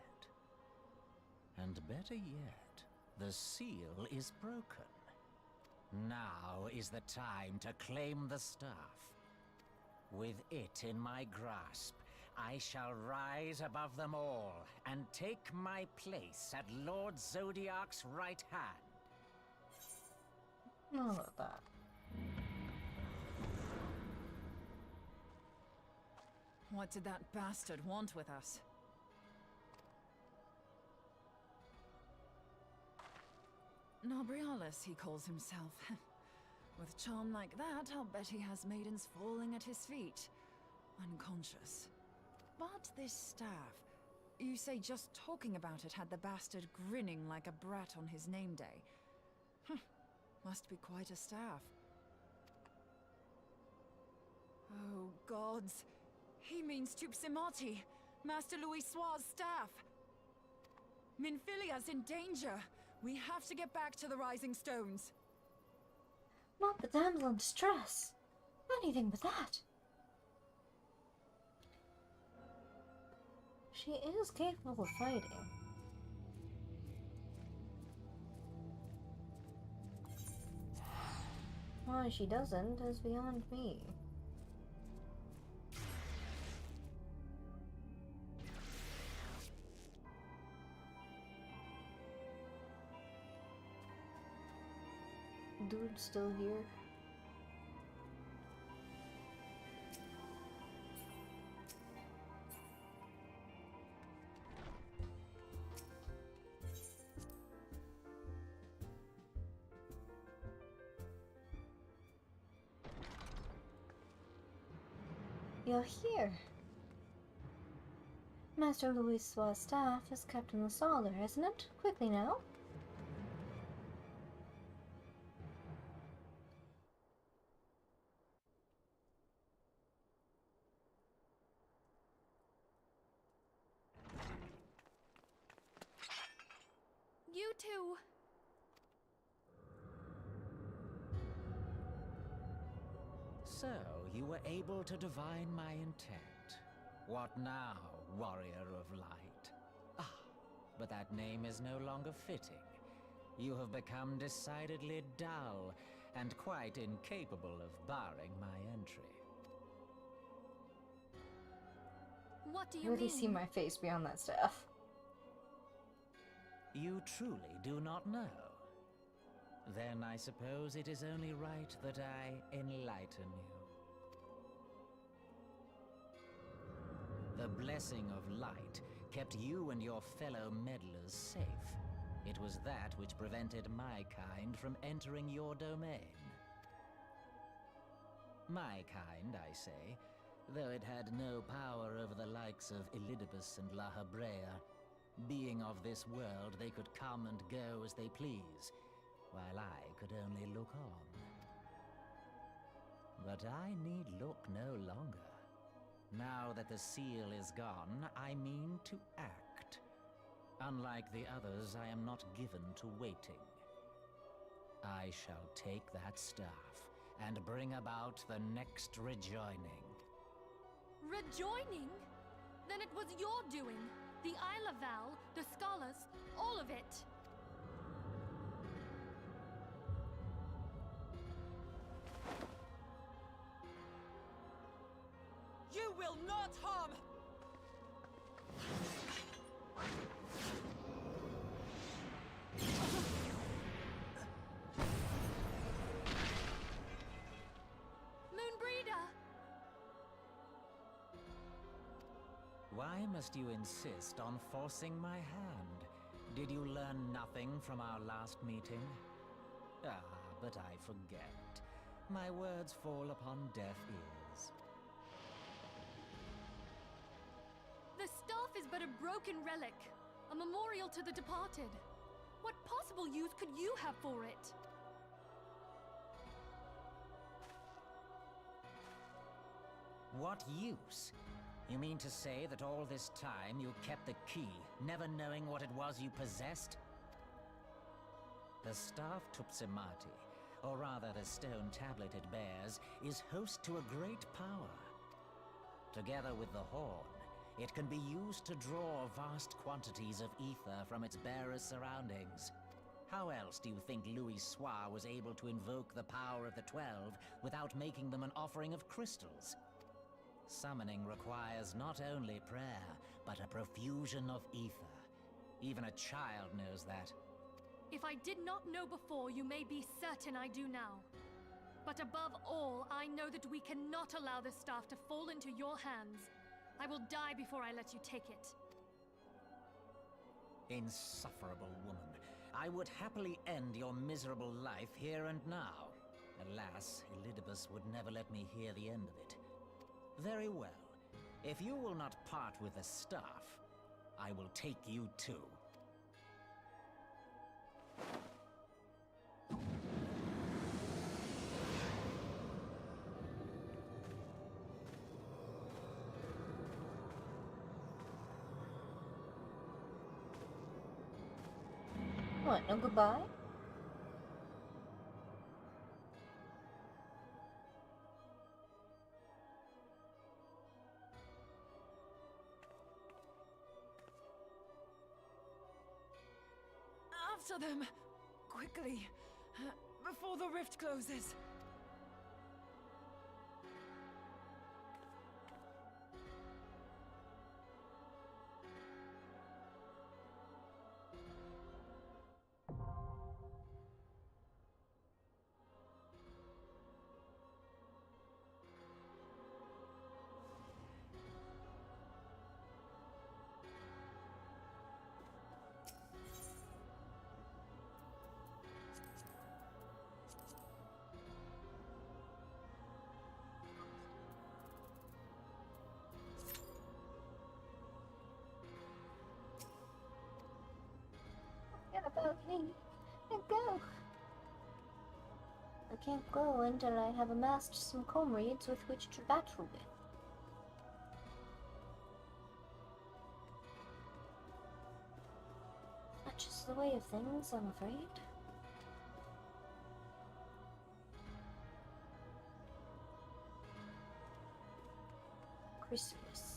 And better yet, the seal is broken. Now is the time to claim the staff. With it in my grasp, I shall rise above them all and take my place at Lord Zodiac's right hand. How about that? What did that bastard want with us? Nobrialis, he calls himself. With charm like that, I'll bet he has maidens falling at his feet, unconscious. But this staff, you say just talking about it had the bastard grinning like a brat on his name day. Must be quite a staff. Oh, gods. He means Tupsimati, Master Louis Soir's staff. Minfilia's in danger. We have to get back to the Rising Stones. Not the damsel in distress. Anything but that. She is capable of fighting. Why she doesn't is beyond me. Dude's still here. You're here. Master Louis Soir's staff is kept in the cellar, isn't it? Quickly now. You two. So, you were able to divine my intent. What now, warrior of light? Ah, but that name is no longer fitting. You have become decidedly dull, and quite incapable of barring my entry. What do you really mean? See my face beyond that staff. You truly do not know? Then I suppose it is only right that I enlighten you. The blessing of light kept you and your fellow meddlers safe. It was that which prevented my kind from entering your domain. My kind, I say, though it had no power over the likes of Elidibus and La Habrea. Being of this world, they could come and go as they please, while I could only look on. But I need look no longer. Now that the seal is gone, I mean to act. Unlike the others, I am not given to waiting. I shall take that staff and bring about the next rejoining. Rejoining? Then it was your doing. The Isle of Val, the scholars, all of it. You will not harm! Moonbreeder! Why must you insist on forcing my hand? Did you learn nothing from our last meeting? Ah, but I forget. My words fall upon deaf ears. The staff is but a broken relic, a memorial to the departed. What possible use could you have for it? What use? You mean to say that all this time you kept the key, never knowing what it was you possessed? The staff Tupsimati, or rather the stone tablet it bears, is host to a great power. Together with the horn, it can be used to draw vast quantities of ether from its bearer's surroundings. How else do you think Louis Soir was able to invoke the power of the 12 without making them an offering of crystals? Summoning requires not only prayer, but a profusion of ether. Even a child knows that. If I did not know before, you may be certain I do now. But above all, I know that we cannot allow this staff to fall into your hands. I will die before I let you take it. Insufferable woman. I would happily end your miserable life here and now. Alas, Elidibus would never let me hear the end of it. Very well. If you will not part with the staff, I will take you too. What, no goodbye? After them! Quickly! Before the rift closes! Forget about me and go. I can't go until I have amassed some comrades with which to battle with. Such is the way of things, I'm afraid. Chrysalis.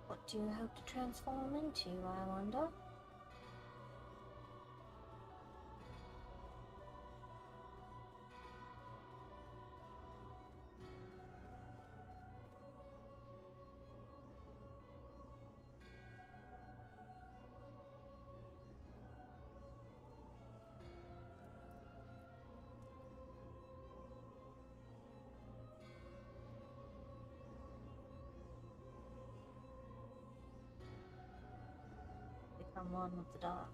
What do you hope to transform into, I wonder? Become one with the dark.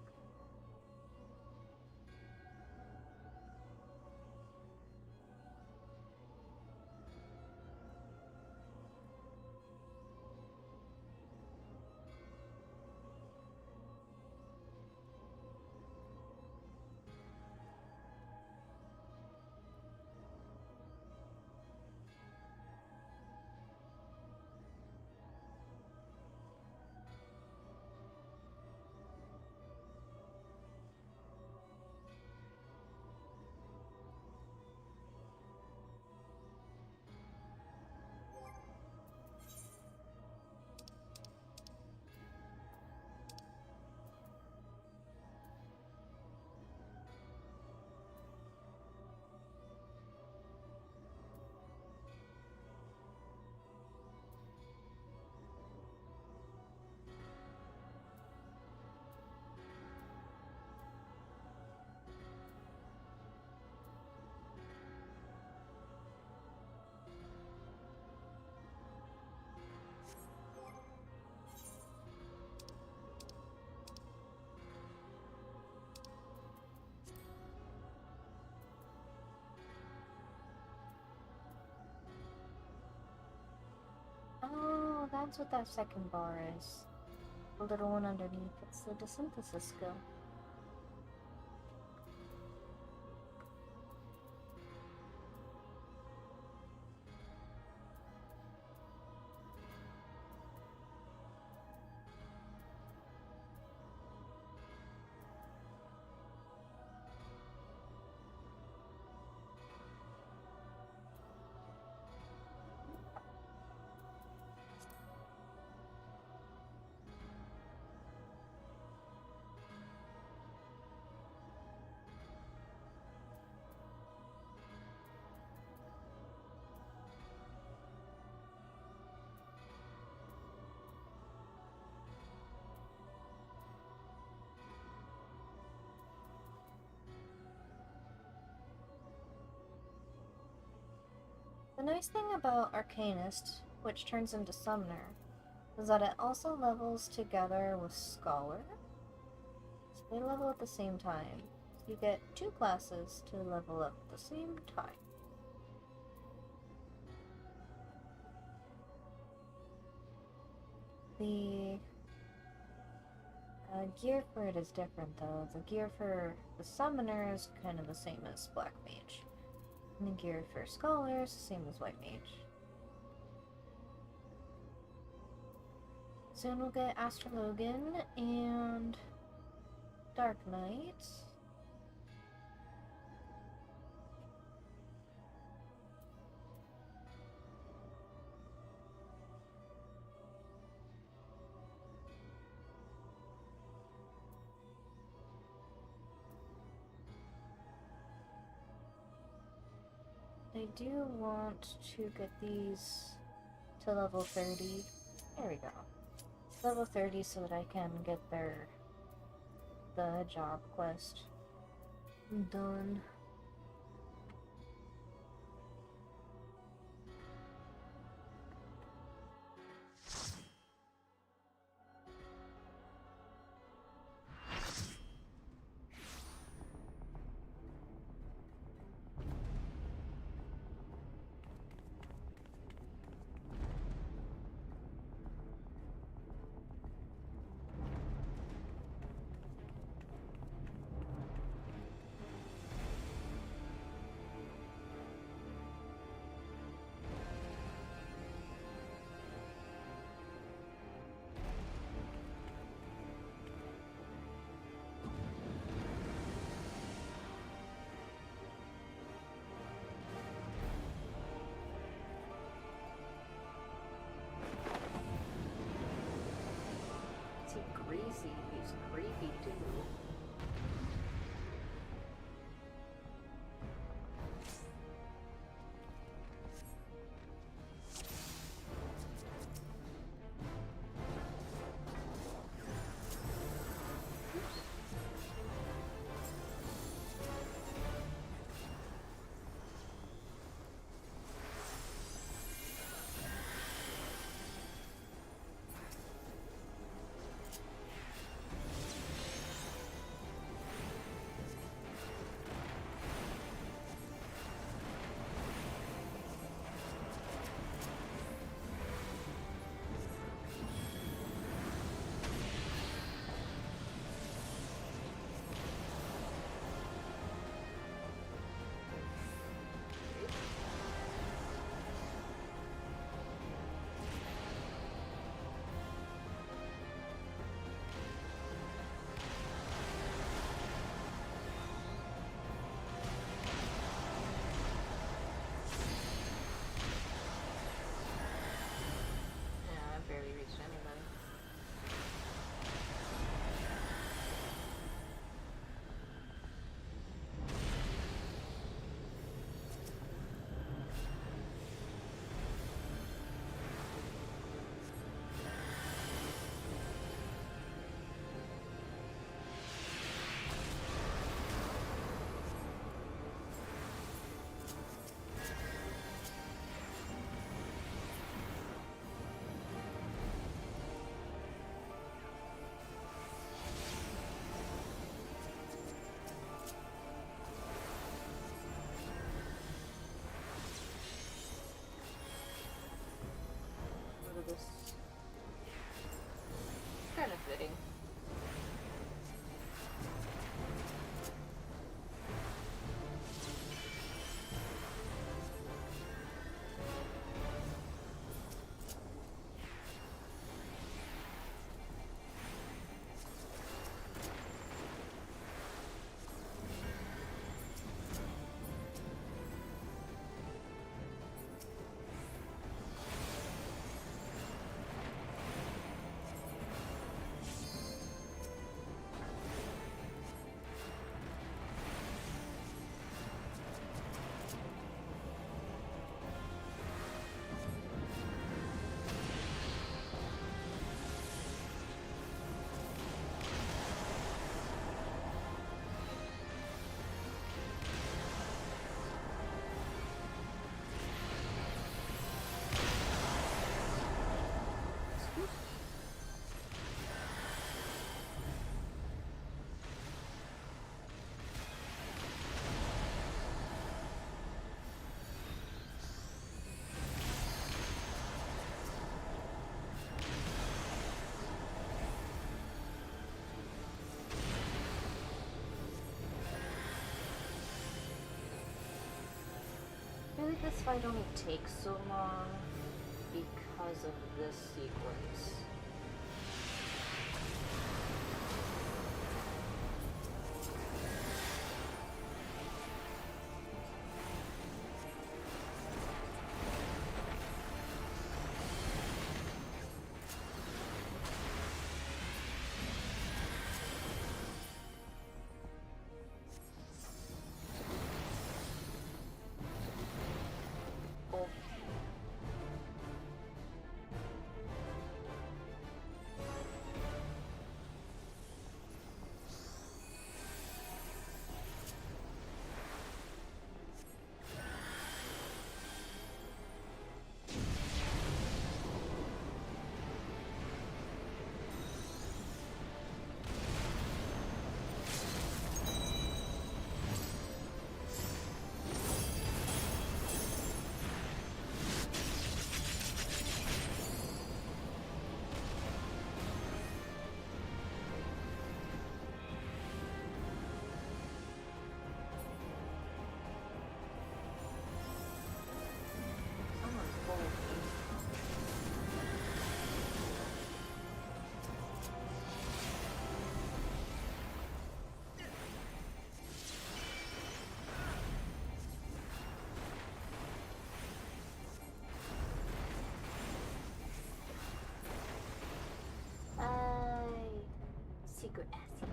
Oh, that's what that second bar is. The little one underneath. It's the desynthesis skill. nice thing about Arcanist, which turns into Summoner, is that it also levels together with Scholar. So they level at the same time. So you get two classes to level up at the same time. The gear for it is different though. The gear for the Summoner is kind of the same as Black Mage. And the gear for Scholar is the same as White Mage. Soon we'll get Astrologan and Dark Knight. I do want to get these to level 30. There we go. Level 30 so that I can get the job quest done. Greasy, he's creepy too. This fight only takes so long because of this sequence. Secret acid.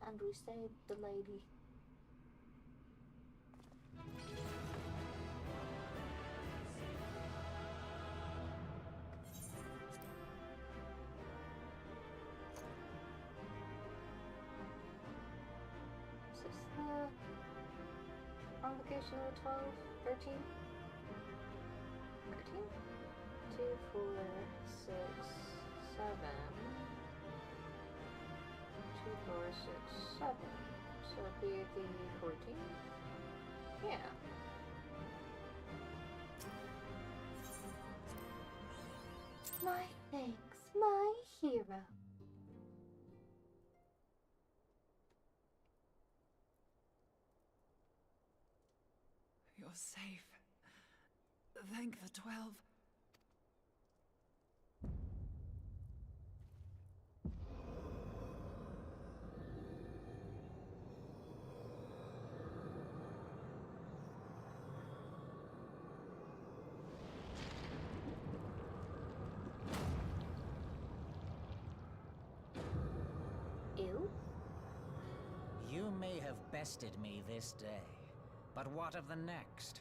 And we saved the lady. Convocation of the 12, 13? 13? 2, 4, 6, 7. 2, 4, 6, 7. So it'd be the 14? Yeah. My thanks, my hero. You're safe. Thank the 12. Ew? You may have bested me this day. But what of the next?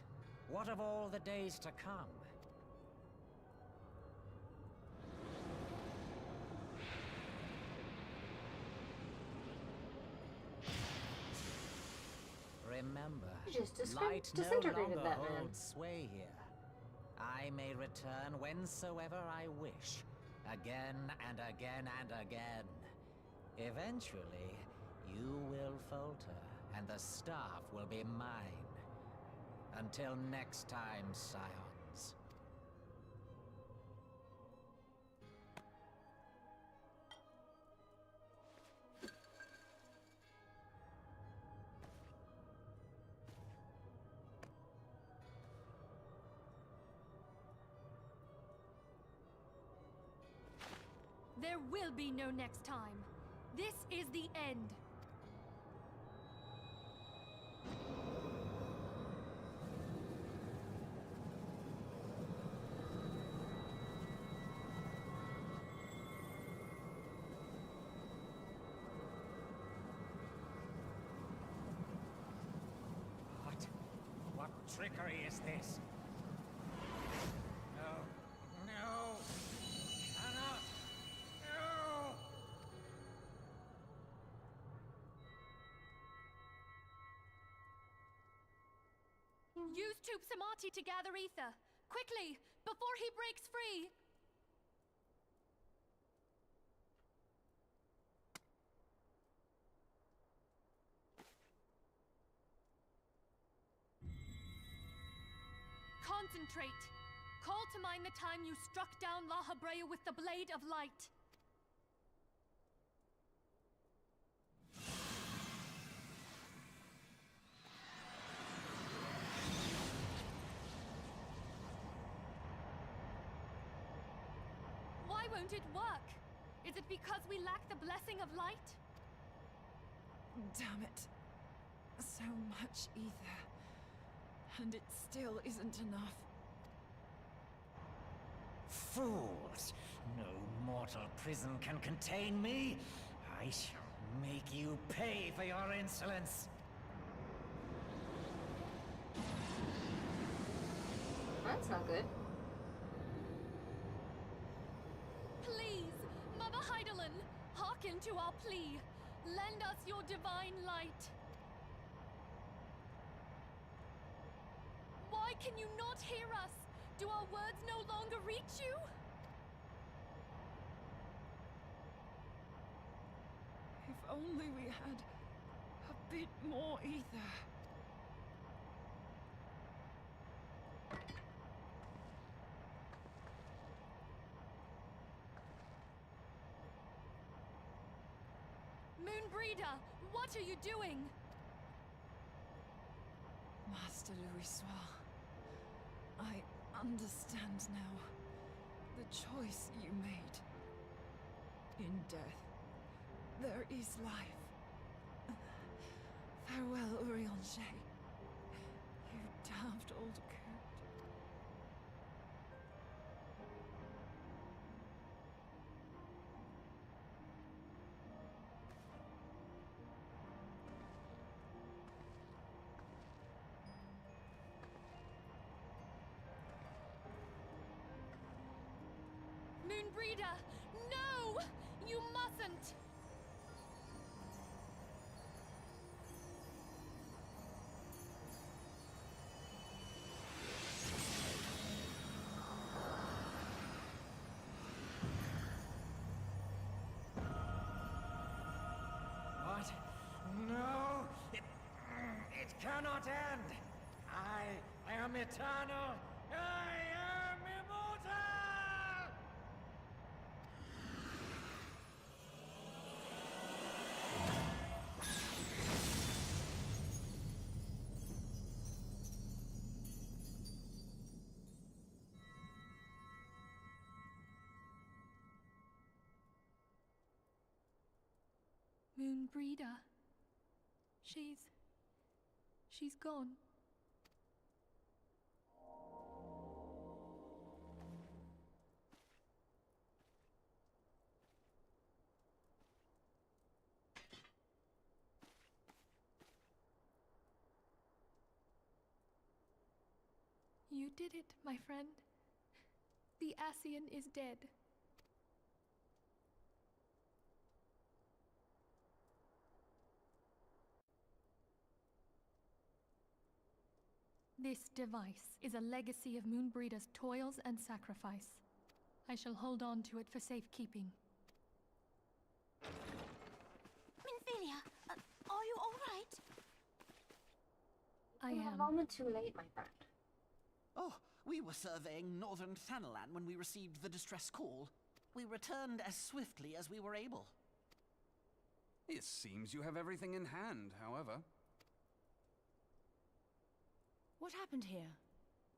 What of all the days to come? Remember, light no disintegrated longer that man. holds sway here. I may return whensoever I wish, again and again and again. Eventually, you will falter, and the staff will be mine. Until next time, Scions. There will be no next time. This is the end. What trickery is this? No. No! Cannot! No! Use Tube Samati to gather ether. Quickly, before he breaks free! Concentrate. Call to mind the time you struck down La Habrea with the Blade of Light. Why won't it work? Is it because we lack the blessing of light? Damn it. So much ether. And it still isn't enough. Fools! No mortal prison can contain me! I shall make you pay for your insolence! That's not good. Please, Mother Heidelin, hearken to our plea. Lend us your divine light. Why can you not hear us? Do our words no longer reach you? If only we had a bit more ether. Moonbreeder, what are you doing? Master Louis, I understand now the choice you made. In death, there is life. Farewell, Urianger. You damned old coot. Moonbreeder, no! You mustn't! What? No! It cannot end! I am eternal! I am immortal! Moonbreeder. She's gone. You did it, my friend. The Ascian is dead. This device is a legacy of Moonbreeder's toils and sacrifice. I shall hold on to it for safekeeping. Minfilia, are you all right? I am. A moment too late, my friend. Oh, we were surveying northern Thanalan when we received the distress call. We returned as swiftly as we were able. It seems you have everything in hand, however. What happened here?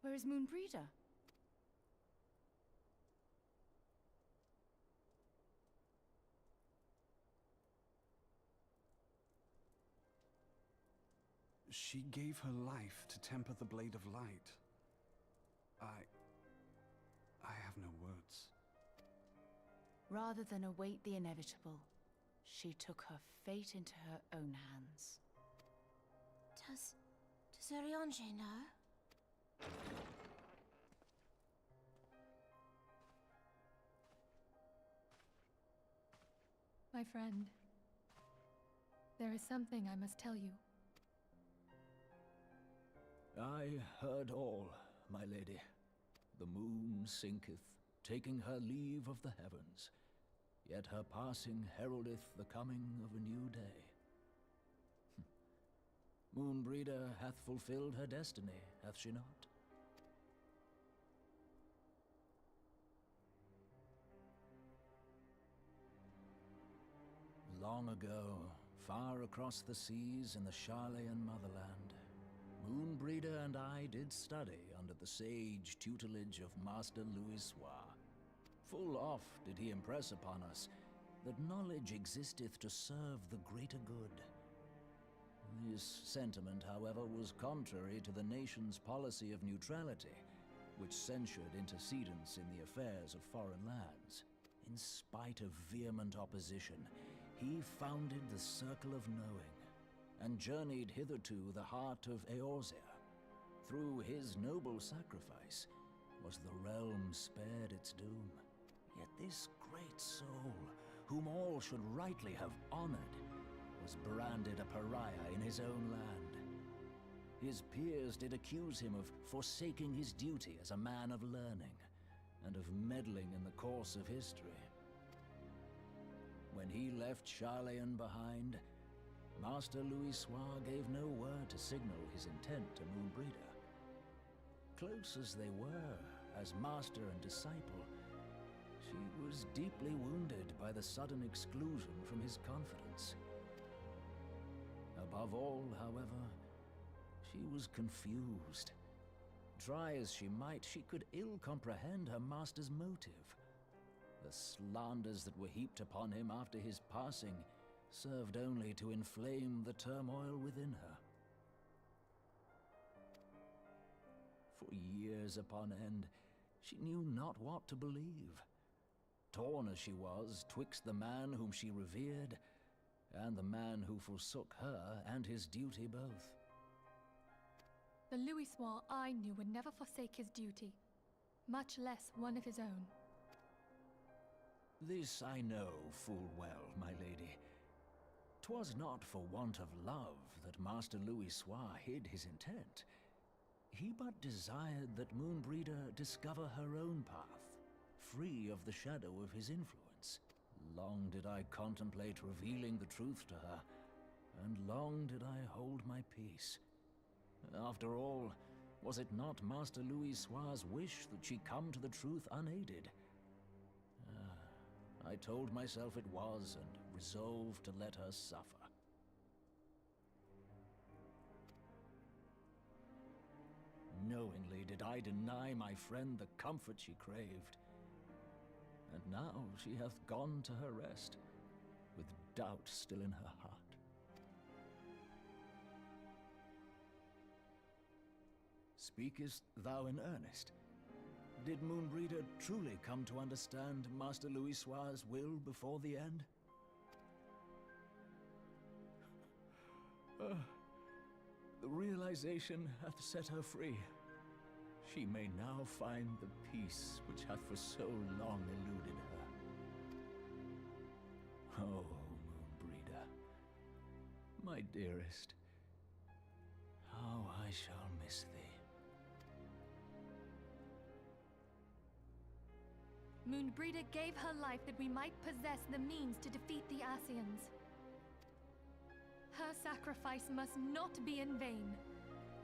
Where is Moonbreeder? She gave her life to temper the Blade of Light. I have no words. Rather than await the inevitable, she took her fate into her own hands. Does Urianger know? My friend, there is something I must tell you. I heard all, my lady. The moon sinketh, taking her leave of the heavens. Yet her passing heraldeth the coming of a new day. Moonbreeder hath fulfilled her destiny, hath she not? Long ago, far across the seas in the Charlayan motherland, Moonbreeder and I did study under the sage tutelage of Master Louisoix. Full oft did he impress upon us that knowledge existeth to serve the greater good. This sentiment, however, was contrary to the nation's policy of neutrality, which censured intercedence in the affairs of foreign lands. In spite of vehement opposition, he founded the Circle of Knowing, and journeyed hither to the heart of Eorzea. Through his noble sacrifice was the realm spared its doom. Yet this great soul, whom all should rightly have honored, was branded a pariah in his own land. His peers did accuse him of forsaking his duty as a man of learning, and of meddling in the course of history. When he left Charlayan behind, Master Louisoix gave no word to signal his intent to Moonbreeder. Close as they were, as master and disciple, she was deeply wounded by the sudden exclusion from his confidence. Above all, however, she was confused. Try as she might, she could ill comprehend her master's motive. The slanders that were heaped upon him after his passing served only to inflame the turmoil within her. For years upon end, she knew not what to believe. Torn as she was twixt the man whom she revered, and the man who forsook her and his duty both. The Louisoix I knew would never forsake his duty, much less one of his own. This I know full well, my lady. 'Twas not for want of love that Master Louisoix hid his intent. He but desired that Moonbreeder discover her own path, free of the shadow of his influence. Long did I contemplate revealing the truth to her, and long did I hold my peace. After all, was it not Master Louisoix's wish that she come to the truth unaided? I told myself it was, and resolved to let her suffer. Knowingly did I deny my friend the comfort she craved. And now she hath gone to her rest, with doubt still in her heart. Speakest thou in earnest? Did Moonbreeder truly come to understand Master Louisoix's will before the end? The realization hath set her free. She may now find the peace which hath for so long eluded her. Oh, Moonbreeder, my dearest, how I shall miss thee. Moonbreeder gave her life that we might possess the means to defeat the Ascians. Her sacrifice must not be in vain.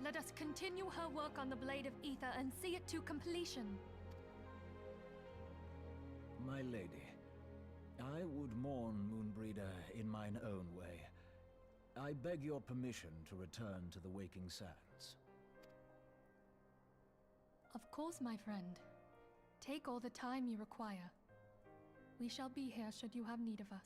Let us continue her work on the Blade of Ether and see it to completion. My lady, I would mourn Moonbreeder in mine own way. I beg your permission to return to the Waking Sands. Of course, my friend. Take all the time you require. We shall be here should you have need of us.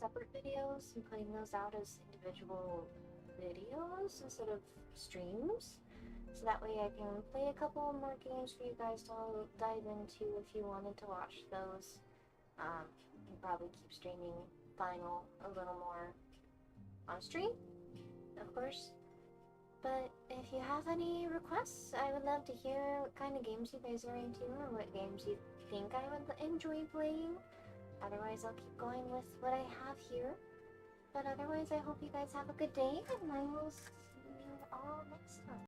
separate videos and putting those out as individual videos instead of streams. So that way I can play a couple more games for you guys to dive into if you wanted to watch those. And probably keep streaming Final a little more on stream, of course. But if you have any requests, I would love to hear what kind of games you guys are into or what games you think I would enjoy playing. Otherwise, I'll keep going with what I have here. But otherwise, I hope you guys have a good day, and I will see you all next time.